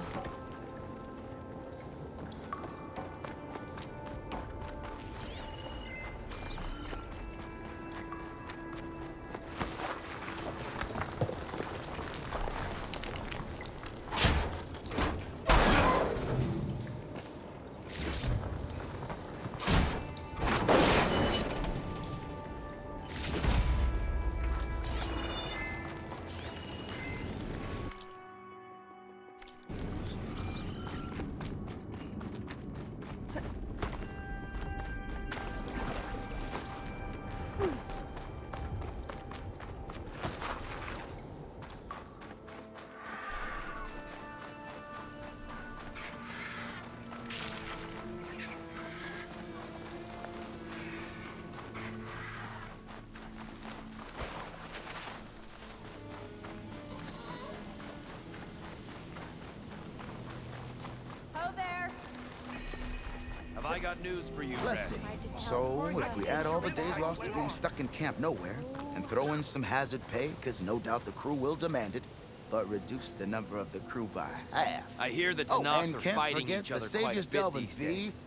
Have I got news for you, Let's Red? see. So, if we add all the days lost to being stuck in Camp Nowhere, and throw in some hazard pay, because no doubt the crew will demand it, but reduce the number of the crew by half. I hear the Oh, Tanakh and are can't fighting forget each the other quite a Savior's bit delving these fee. days.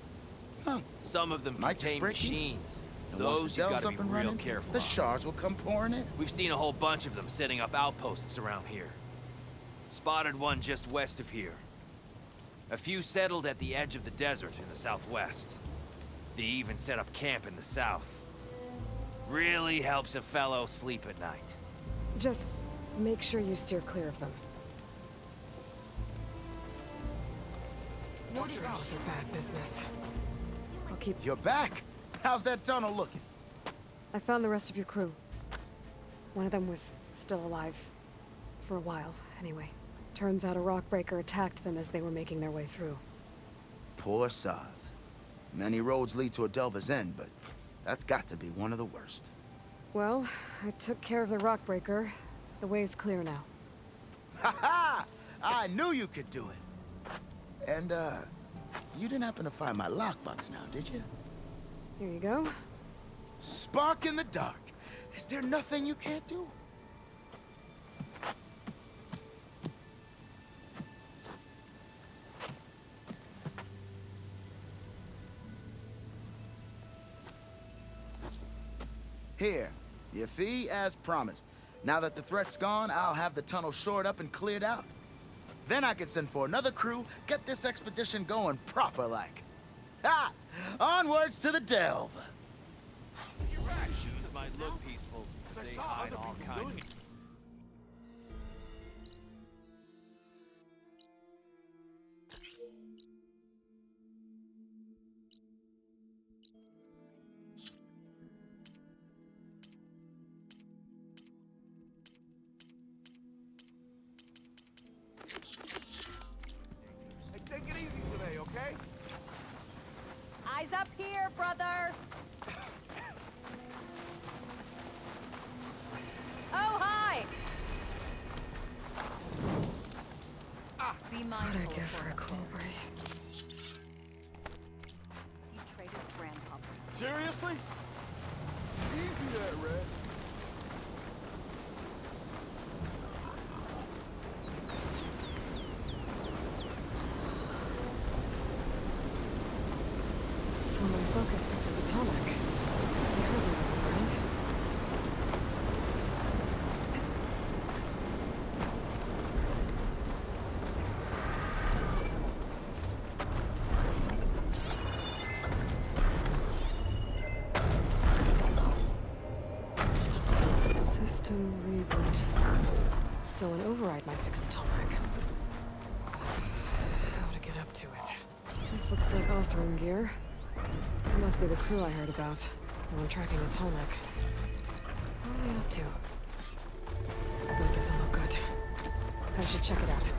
Huh. Some of them Might just contain break you. machines. And once Those the you delve's gotta be up and real running, careful the on. shards will come pouring in. We've seen a whole bunch of them setting up outposts around here. Spotted one just west of here. A few settled at the edge of the desert in the southwest. They even set up camp in the south. Really helps a fellow sleep at night. Just make sure you steer clear of them. Tunnels are bad business. I'll keep... You're back? How's that tunnel looking? I found the rest of your crew. One of them was still alive. For a while, anyway. Turns out a rockbreaker attacked them as they were making their way through. Poor Saz. Many roads lead to a Delver's End, but that's got to be one of the worst. Well, I took care of the rockbreaker. The way's clear now. Ha ha! I knew you could do it. And, you didn't happen to find my lockbox now, did you? Here you go. Spark in the dark. Is there nothing you can't do? Here, your fee as promised. Now that the threat's gone, I'll have the tunnel shored up and cleared out. Then I can send for another crew, get this expedition going proper-like. Ha! Onwards to the delve! Shoes might look peaceful, but they hide all kinds of... Hey, take it easy today, okay? Eyes up here, brother! Oh, hi! Be mindful. What'd I give for a cool breeze? You traded grandpa. Seriously? Easy there, Red. So my focus picked up the tonic. I heard it was around. System reboot. So an override might fix the tonic. How to get up to it? This looks like Osram gear. It must be the crew I heard about. The one tracking the tonic. What are they up to? That doesn't look good. I should check it out.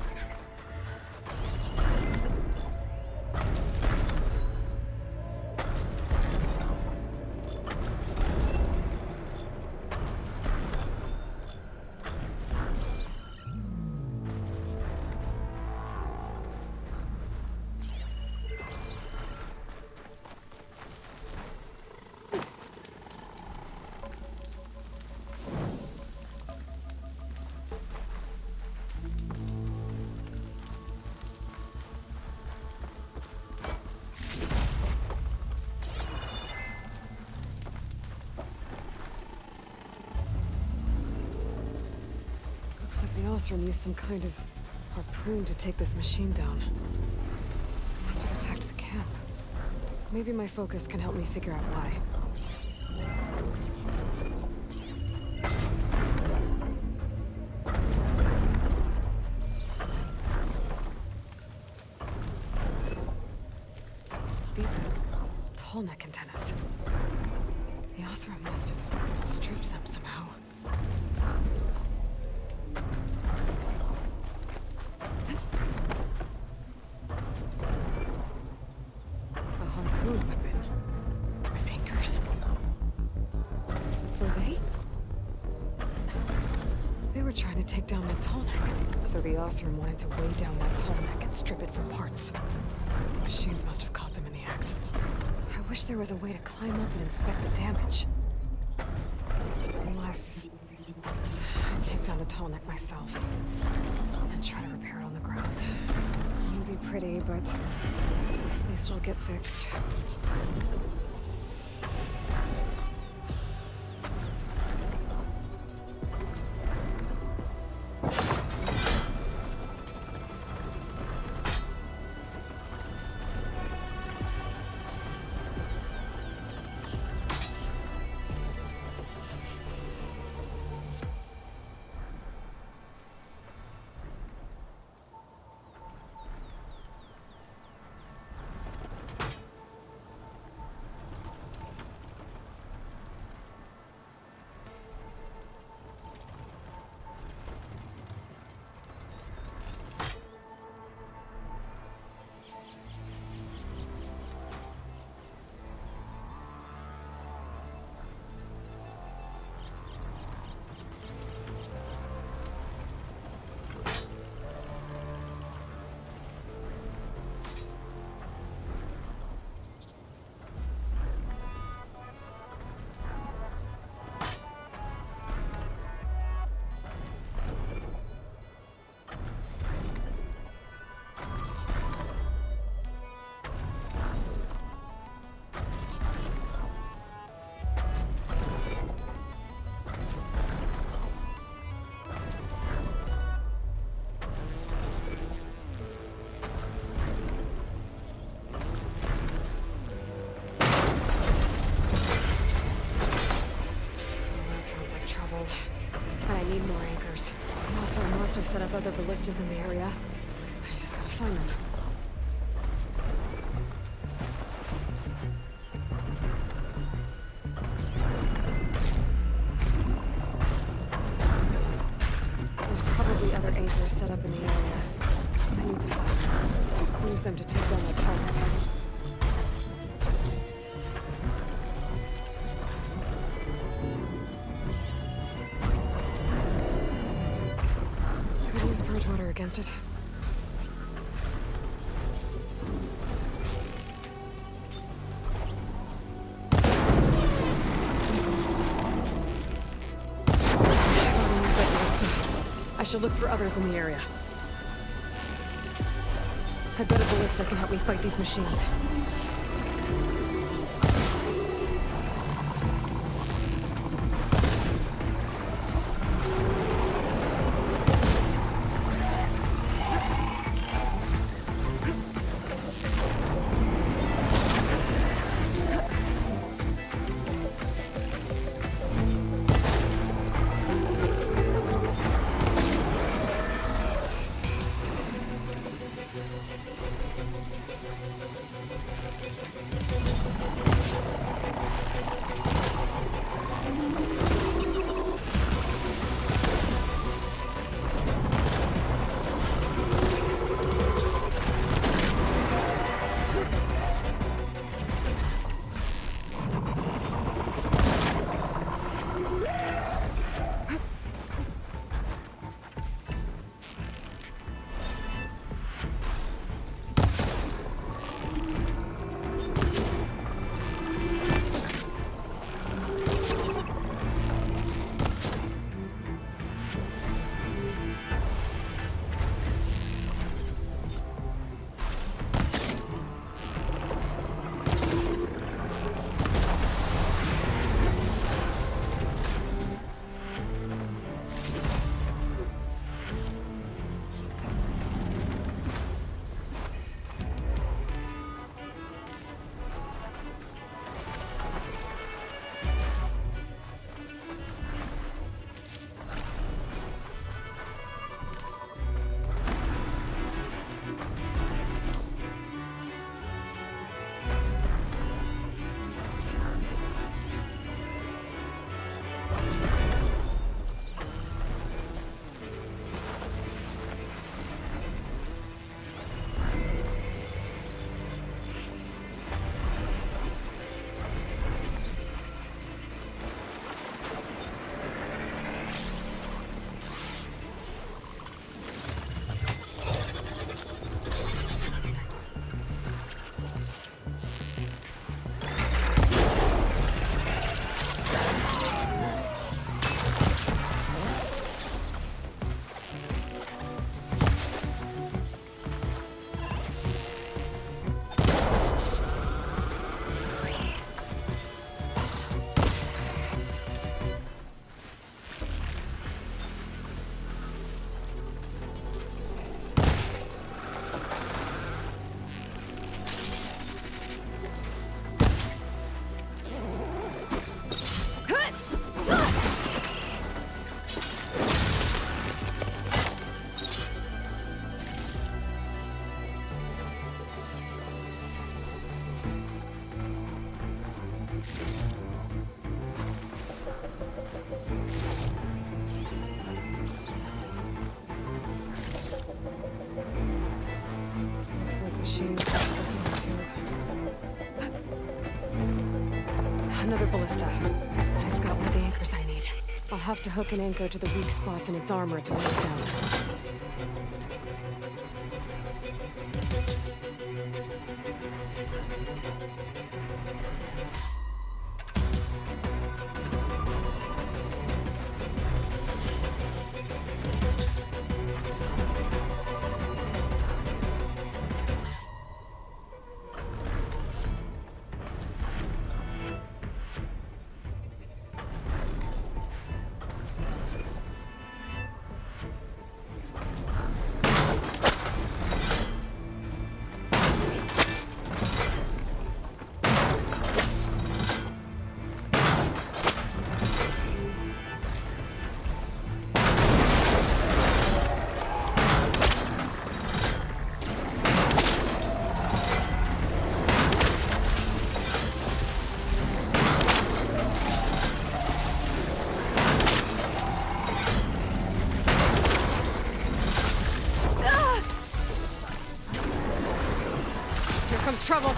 like the Osram used some kind of harpoon to take this machine down. Must have attacked the camp. Maybe my focus can help me figure out why. These are tall neck antennas. The Osram must have stripped them somehow. A harpoon weapon with anchors. Were they? They were trying to take down that tall neck. So the Osram wanted to weigh down that tall neck and strip it for parts. The machines must have caught them in the act. I wish there was a way to climb up and inspect the damage. Unless I take down the tall neck myself and try to repair it on the ground. It won't be pretty, but at least it'll get fixed. And I need more anchors. Osram must have set up other ballistas in the area. I just gotta find them. There's probably other anchors set up in the area. I need to find them. Use them to take down that target. Water against it. I should look for others in the area. I bet a ballista can help me fight these machines. ballista. It's got one of the anchors I need. I'll have to hook an anchor to the weak spots in its armor to weigh it down. Trouble.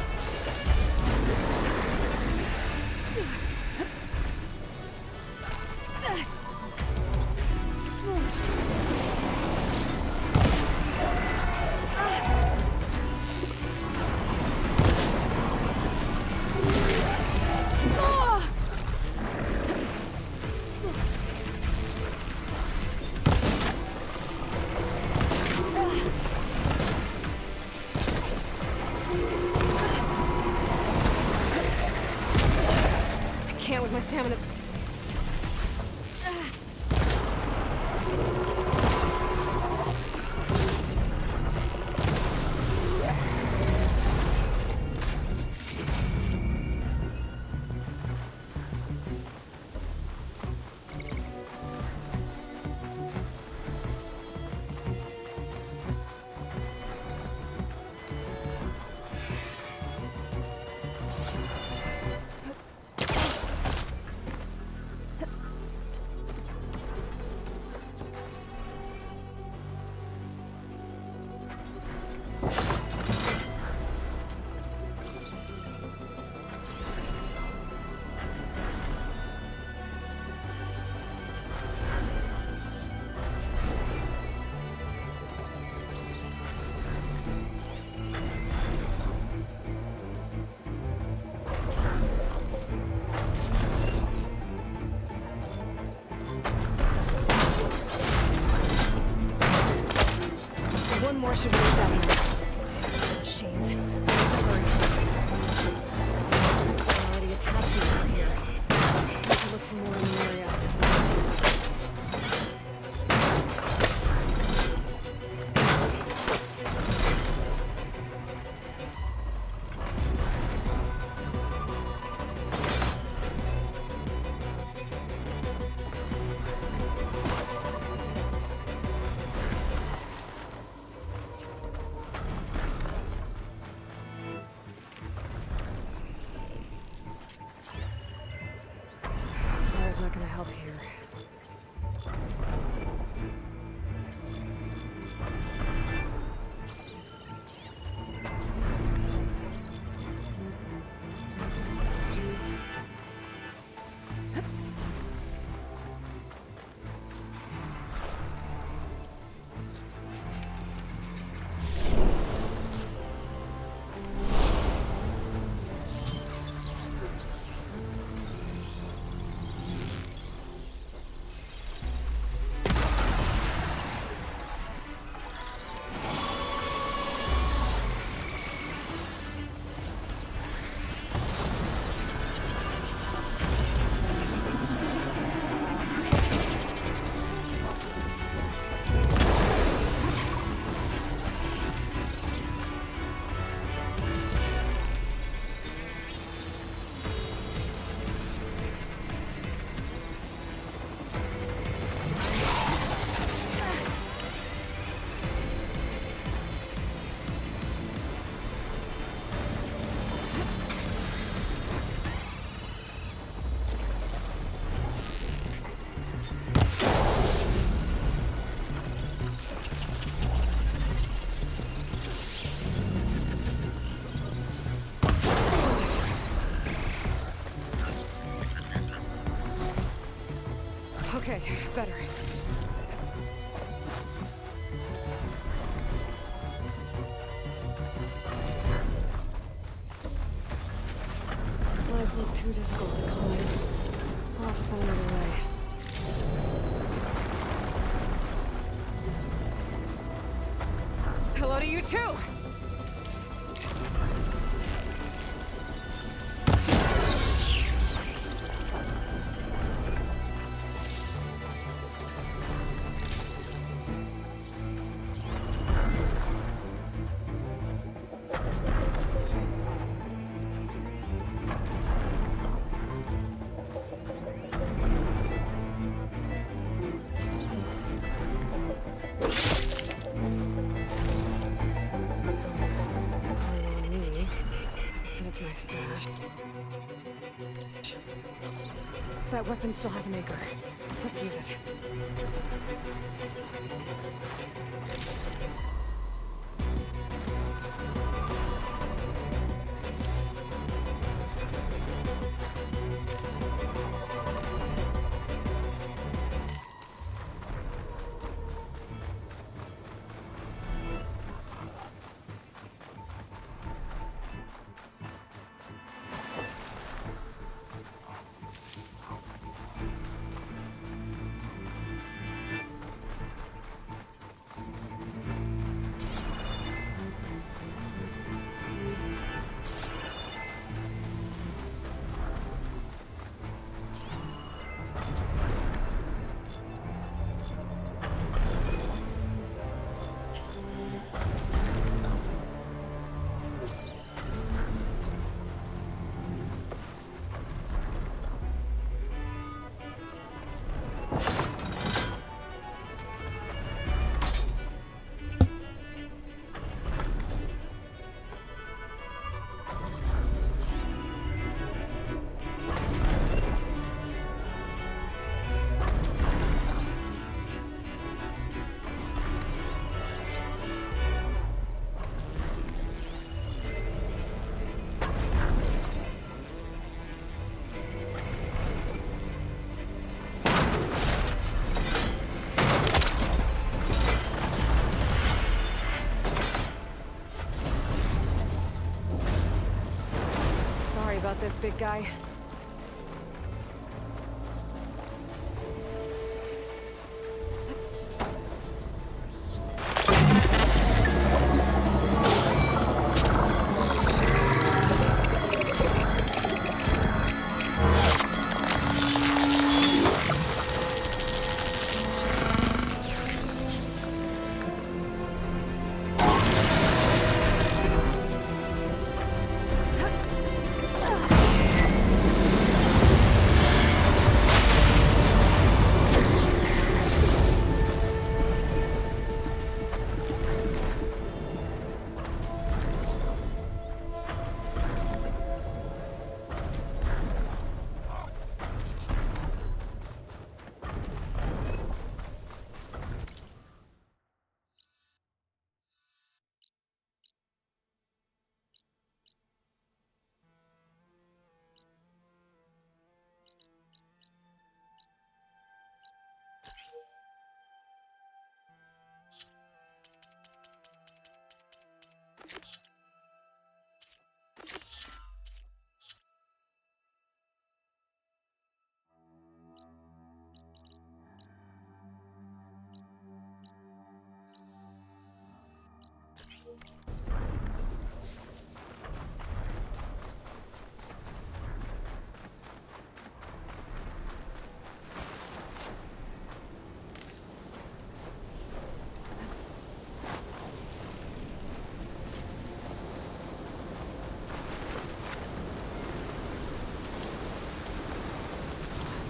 My stamina. One more should be done. Chains. It's a hurry. Already attached me over here. Need to look for more in the area. Not gonna help here. Okay, better. These legs look too difficult to climb. I'll have to find another way. Hello to you too! My stash. That weapon still has an anchor. Let's use it. About this big guy.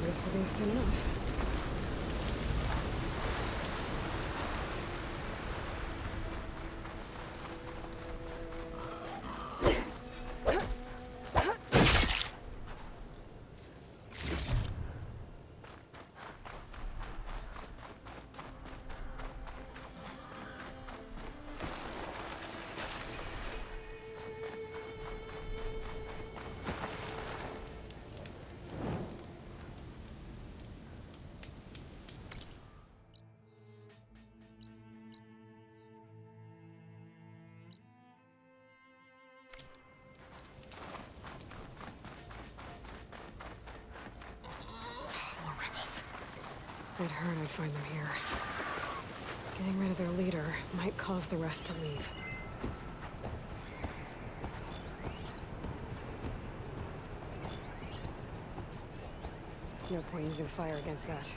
This will be soon enough. I'd heard I'd find them here. Getting rid of their leader might cause the rest to leave. No point using fire against that.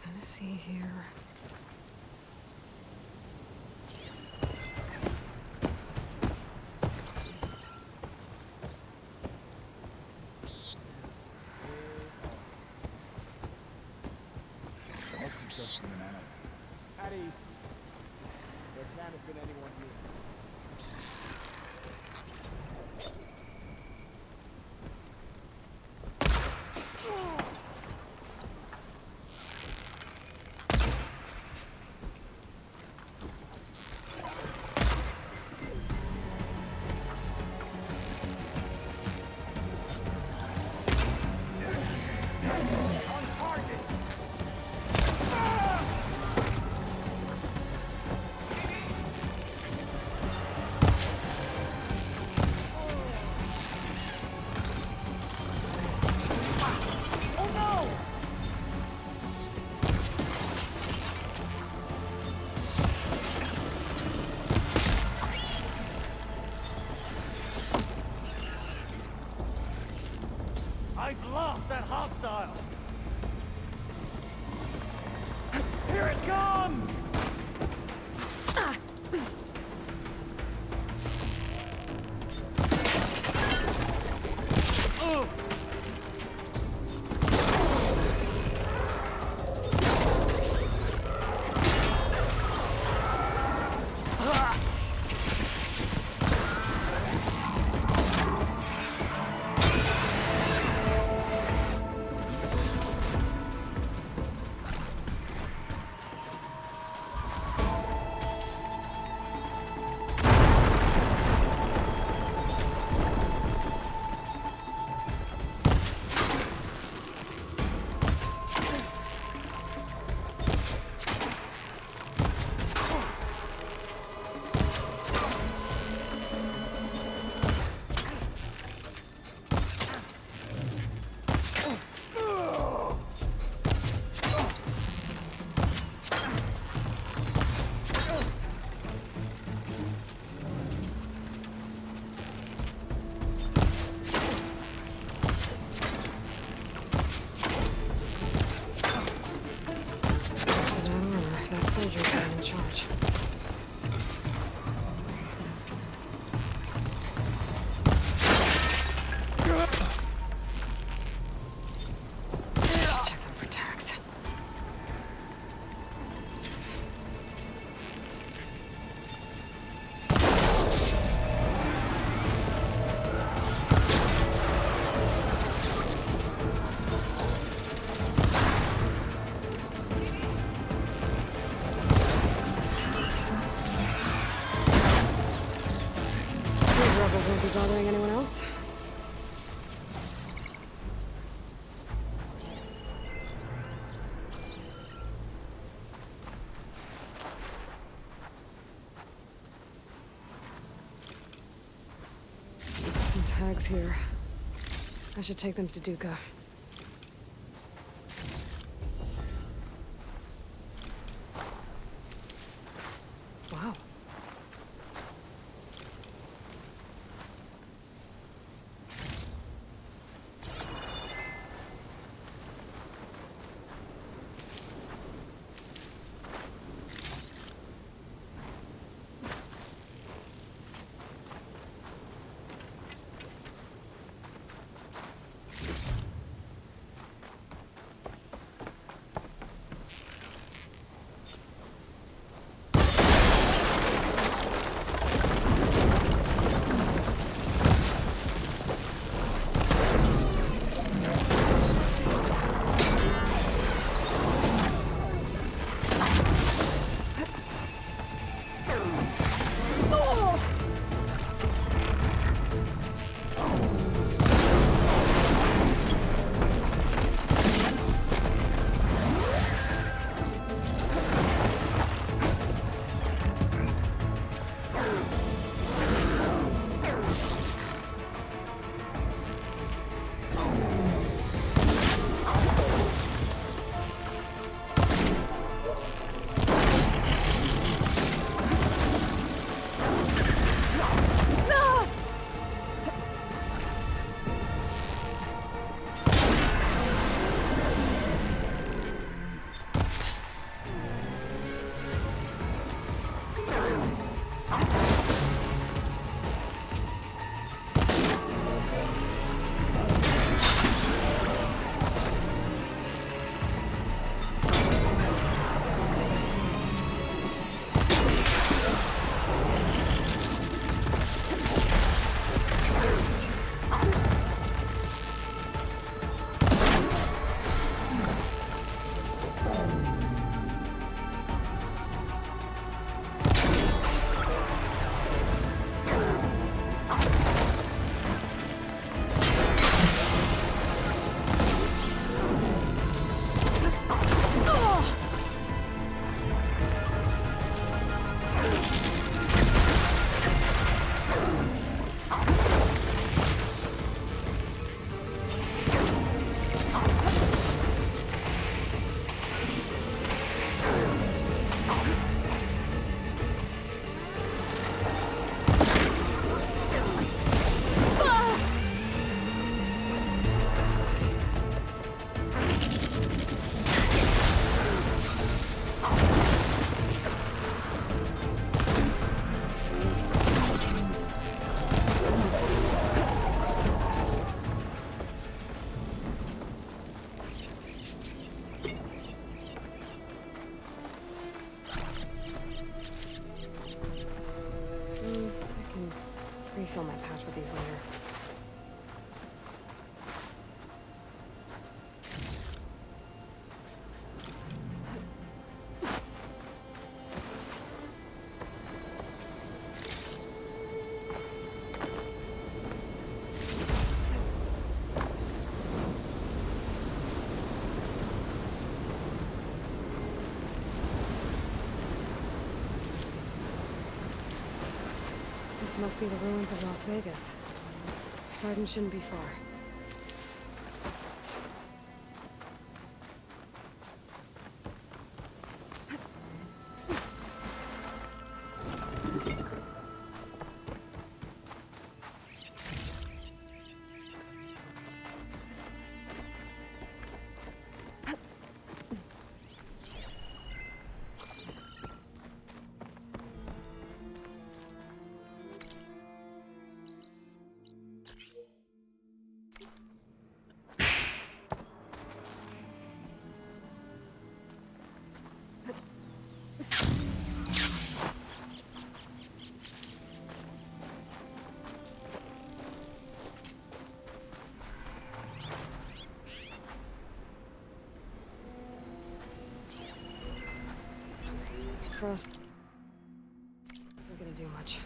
Nothing to see here. At ease. There can't have been anyone here. I've lost that hostile! Here it comes! rebels won't be bothering anyone else. Some tags here. I should take them to Duca. Wow. Refill my pouch with these later. This must be the ruins of Las Vegas. Poseidon shouldn't be far. Cross isn't gonna do much.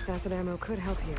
Acid ammo could help here.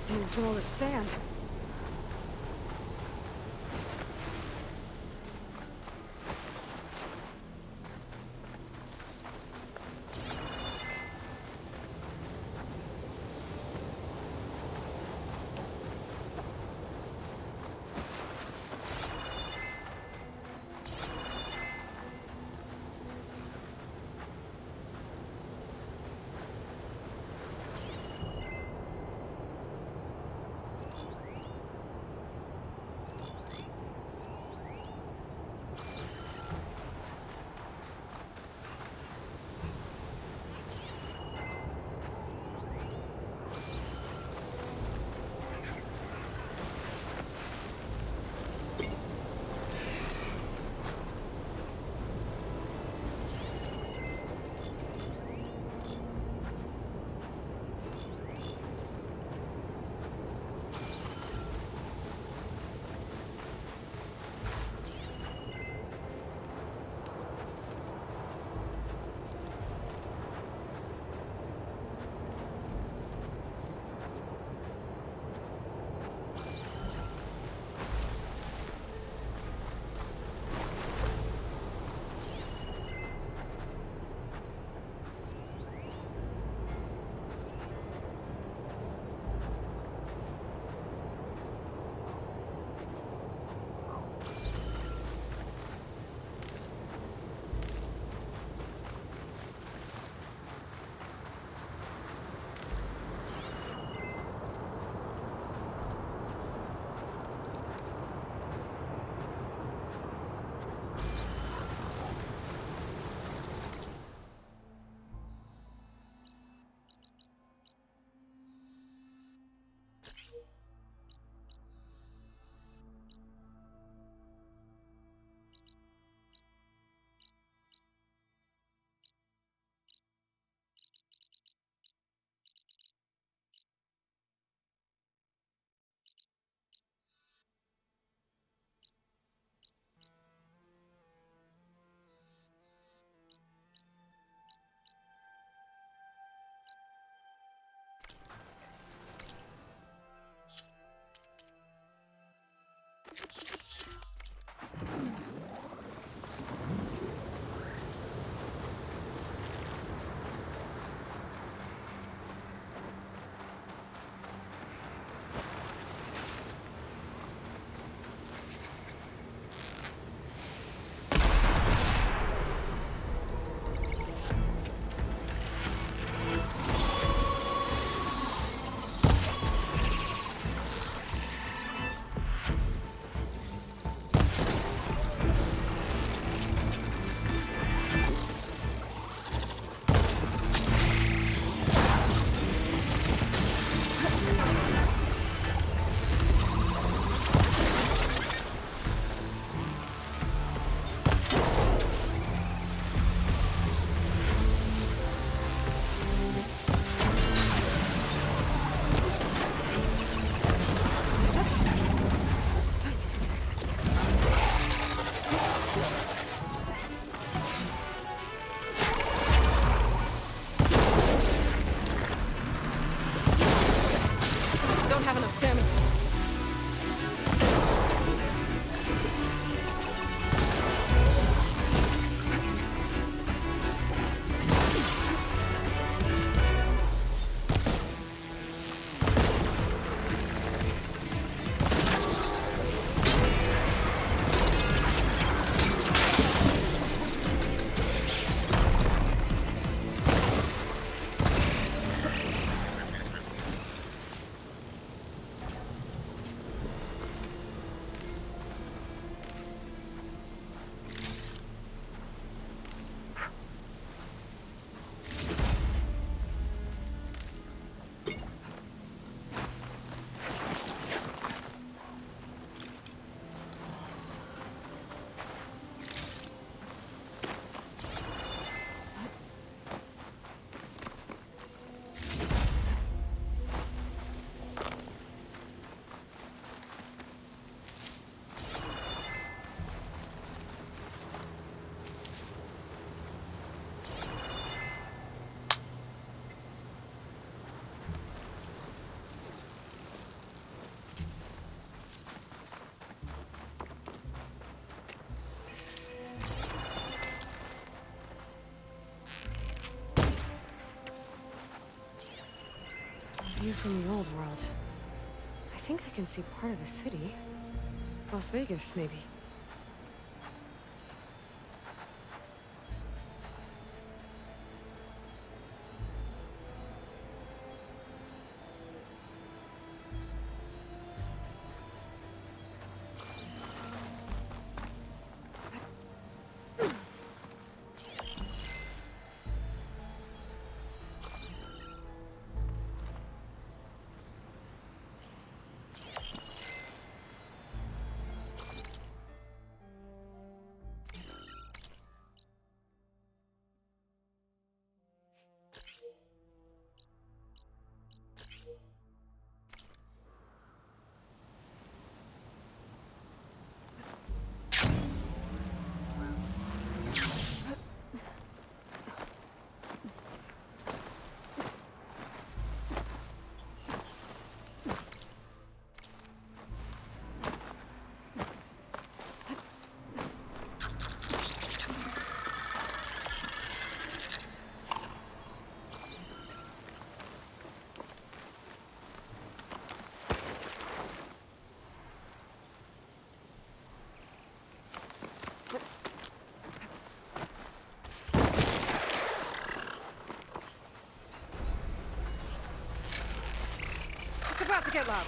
stains from all the sand. from the old world. I think I can see part of a city. Las Vegas, maybe. About to get loud.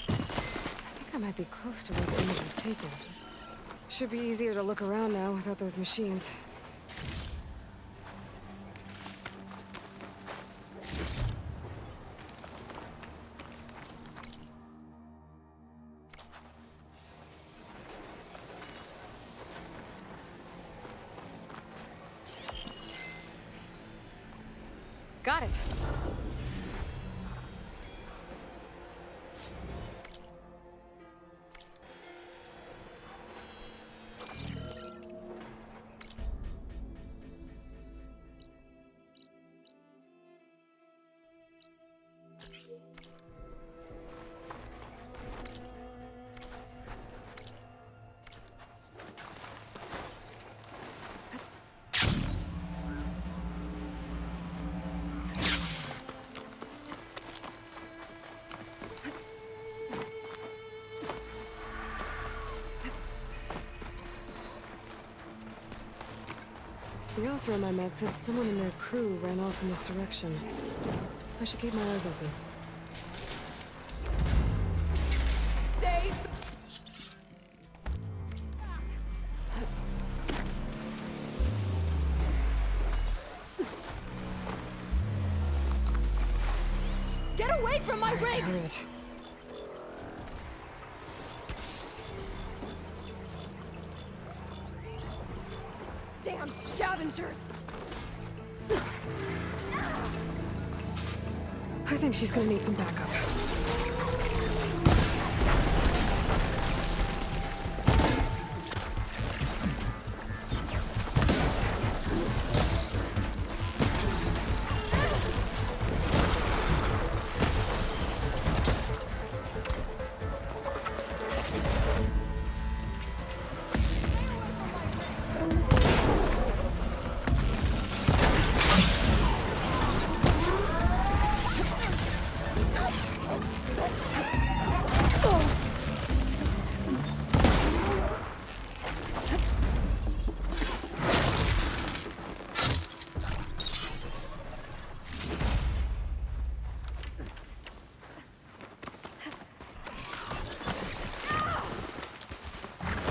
I think I might be close to where the image was taken. Should be easier to look around now without those machines. Got it. The officer I met said someone in their crew ran off in this direction. I should keep my eyes open. Stay! Get away from my rig! Hurry it. Damn scavengers! I think she's gonna need some backup.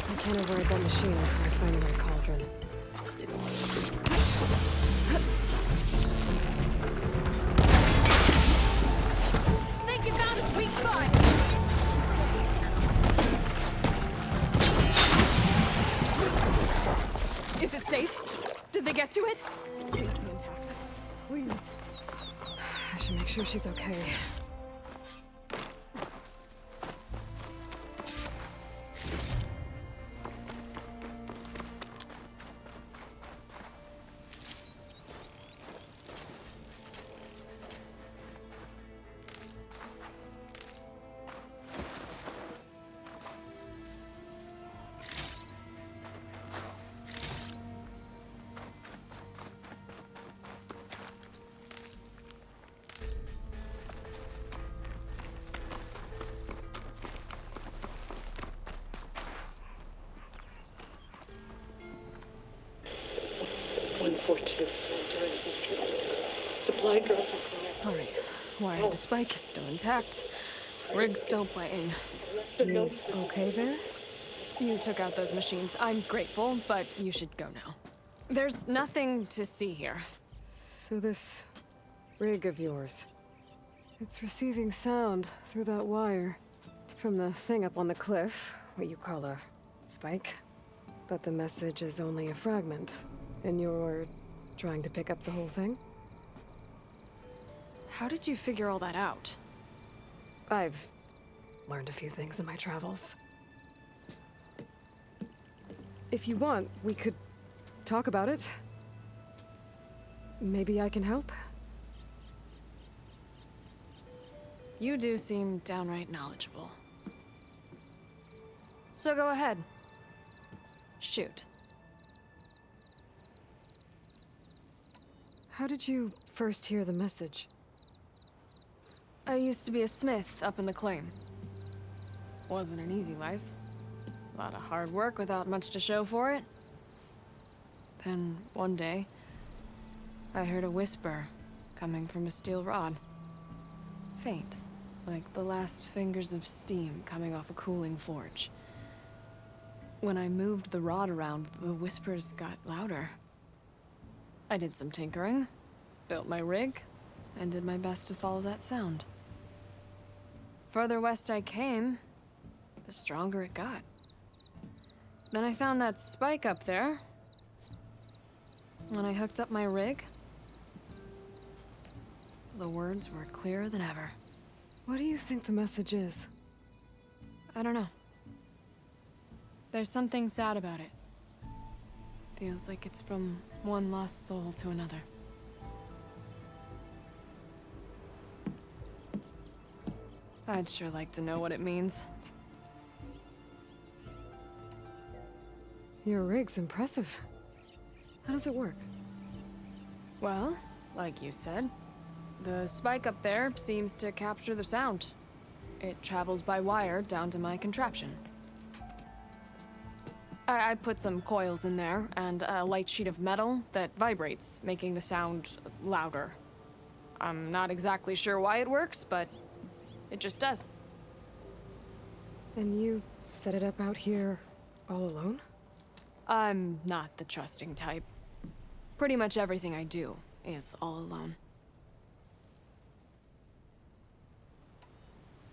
I can't avoid that machine until I find the right cauldron. Think you found a sweet spot! Is it safe? Did they get to it? Please be intact. Please. I should make sure she's okay. unfortunate. Supply drop. Alright, wire of the spike is still intact. Rig's still playing. You okay there? You took out those machines. I'm grateful, but you should go now. There's nothing to see here. So this rig of yours, it's receiving sound through that wire from the thing up on the cliff, what you call a spike. But the message is only a fragment, and you're trying to pick up the whole thing? How did you figure all that out? I've learned a few things in my travels. If you want, we could talk about it. Maybe I can help? You do seem downright knowledgeable. So go ahead. Shoot. How did you first hear the message? I used to be a smith up in the claim. Wasn't an easy life. A lot of hard work without much to show for it. Then, one day, I heard a whisper coming from a steel rod. Faint, like the last fingers of steam coming off a cooling forge. When I moved the rod around, the whispers got louder. I did some tinkering, built my rig, and did my best to follow that sound. Further west I came, the stronger it got. Then I found that spike up there. When I hooked up my rig, the words were clearer than ever. What do you think the message is? I don't know. There's something sad about it. Feels like it's from one lost soul to another. I'd sure like to know what it means. Your rig's impressive. How does it work? Well, like you said, the spike up there seems to capture the sound. It travels by wire down to my contraption. I put some coils in there and a light sheet of metal that vibrates, making the sound louder. I'm not exactly sure why it works, but it just does. And you set it up out here all alone? I'm not the trusting type. Pretty much everything I do is all alone.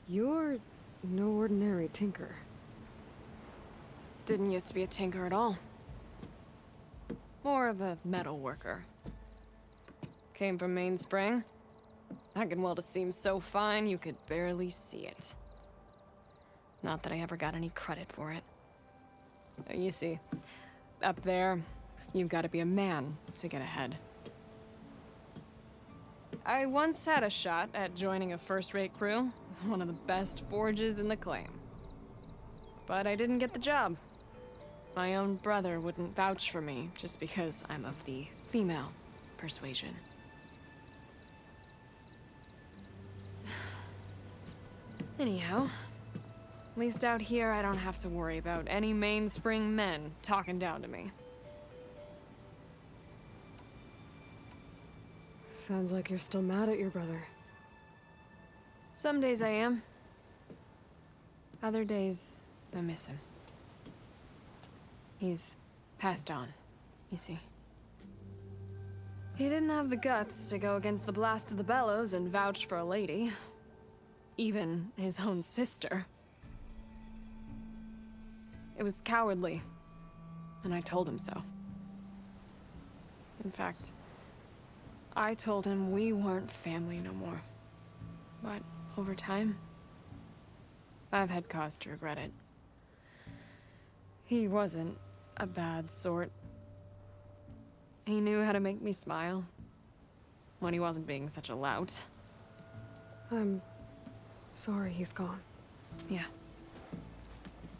You're no ordinary tinker. Didn't used to be a tinker at all. More of a metal worker. Came from Mainspring. I can weld a seam so fine you could barely see it. Not that I ever got any credit for it. You see, up there, you've got to be a man to get ahead. I once had a shot at joining a first-rate crew with one of the best forges in the claim. But I didn't get the job. My own brother wouldn't vouch for me just because I'm of the female persuasion. Anyhow, at least out here I don't have to worry about any mainspring men talking down to me. Sounds like you're still mad at your brother. Some days I am. Other days, I miss him. He's passed on, you see. He didn't have the guts to go against the blast of the bellows and vouch for a lady. Even his own sister. It was cowardly, and I told him so. In fact, I told him we weren't family no more. But over time, I've had cause to regret it. He wasn't a bad sort. He knew how to make me smile when he wasn't being such a lout. I'm sorry he's gone. Yeah.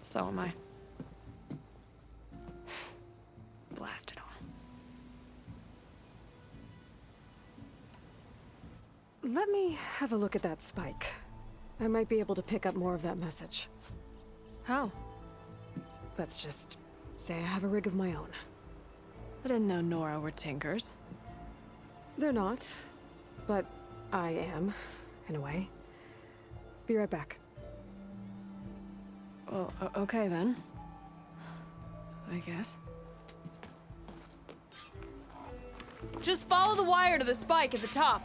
So am I. Blast it all. Let me have a look at that spike. I might be able to pick up more of that message. How? Let's just say I have a rig of my own. I didn't know Nora were tinkers. They're not, but I am, in a way. Be right back. Well, okay then. I guess. Just follow the wire to the spike at the top.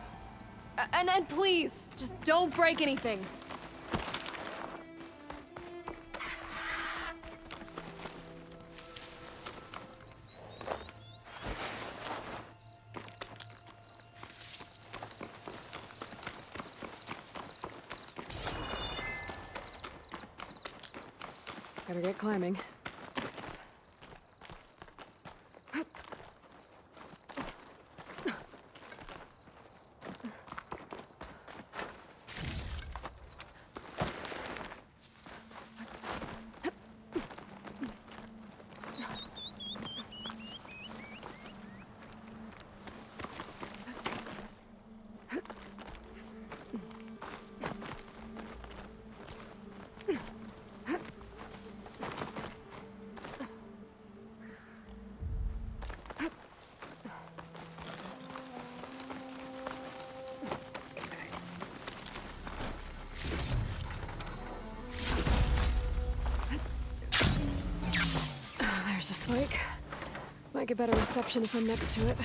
And then please, just don't break anything. Better get climbing. There's the spike. Might get better reception if I'm next to it.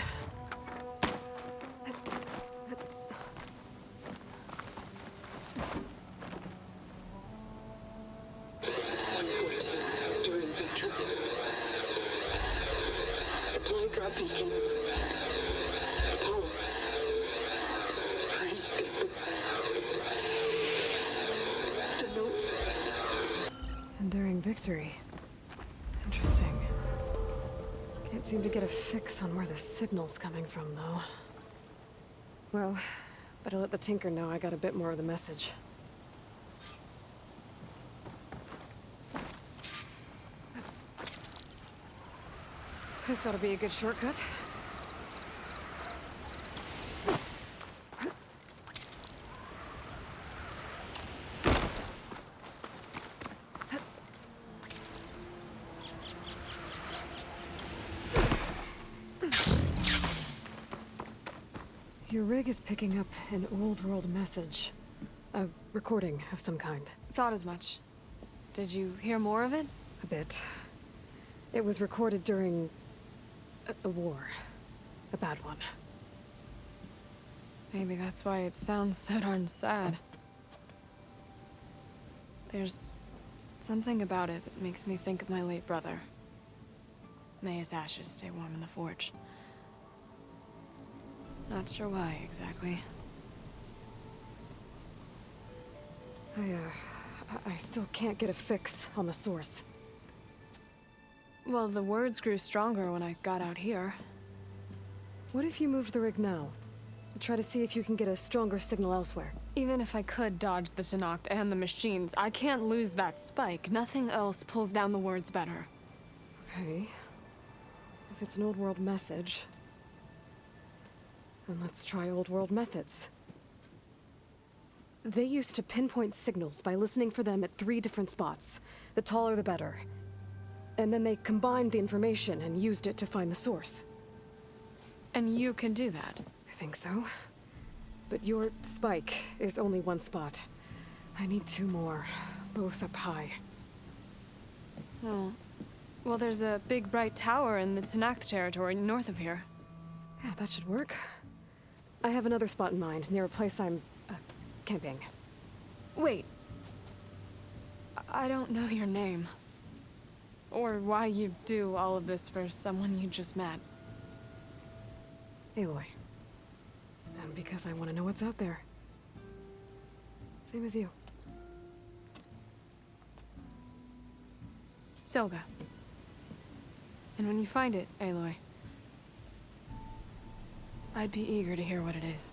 Supply drop beacon. Power. The note. Enduring victory. Interesting. Can't seem to get a fix on where the signal's coming from, though. Well, better let the Tinker know I got a bit more of the message. This ought to be a good shortcut. Your rig is picking up an old world message. A recording of some kind. Thought as much. Did you hear more of it? A bit. It was recorded during a war. A bad one. Maybe that's why it sounds so darn sad. There's something about it that makes me think of my late brother. May his ashes stay warm in the forge. Not sure why, exactly. I still can't get a fix on the source. Well, the words grew stronger when I got out here. What if you moved the rig now? Try to see if you can get a stronger signal elsewhere. Even if I could dodge the Tenakth and the machines, I can't lose that spike. Nothing else pulls down the words better. Okay. If it's an old world message, then let's try old world methods. They used to pinpoint signals by listening for them at 3 different spots. The taller the better. And then they combined the information and used it to find the source. And you can do that? I think so. But your spike is only 1 spot. I need 2 more, both up high. Oh. Well, there's a big bright tower in the Tenakth territory north of here. Yeah, that should work. I have another spot in mind, near a place I'm, camping. Wait. I don't know your name. Or why you do all of this for someone you just met. Aloy. And because I want to know what's out there. Same as you. Silga. And when you find it, Aloy, I'd be eager to hear what it is.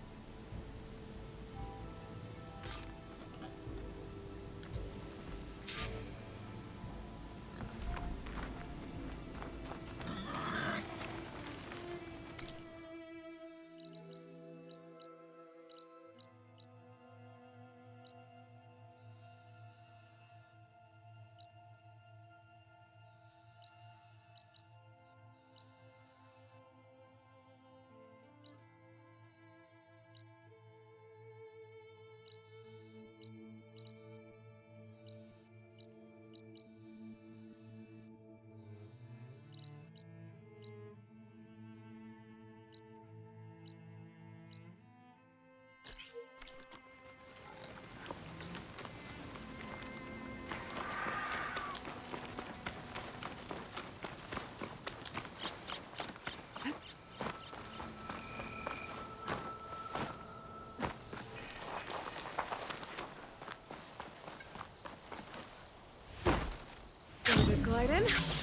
again?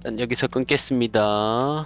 일단 여기서 끊겠습니다.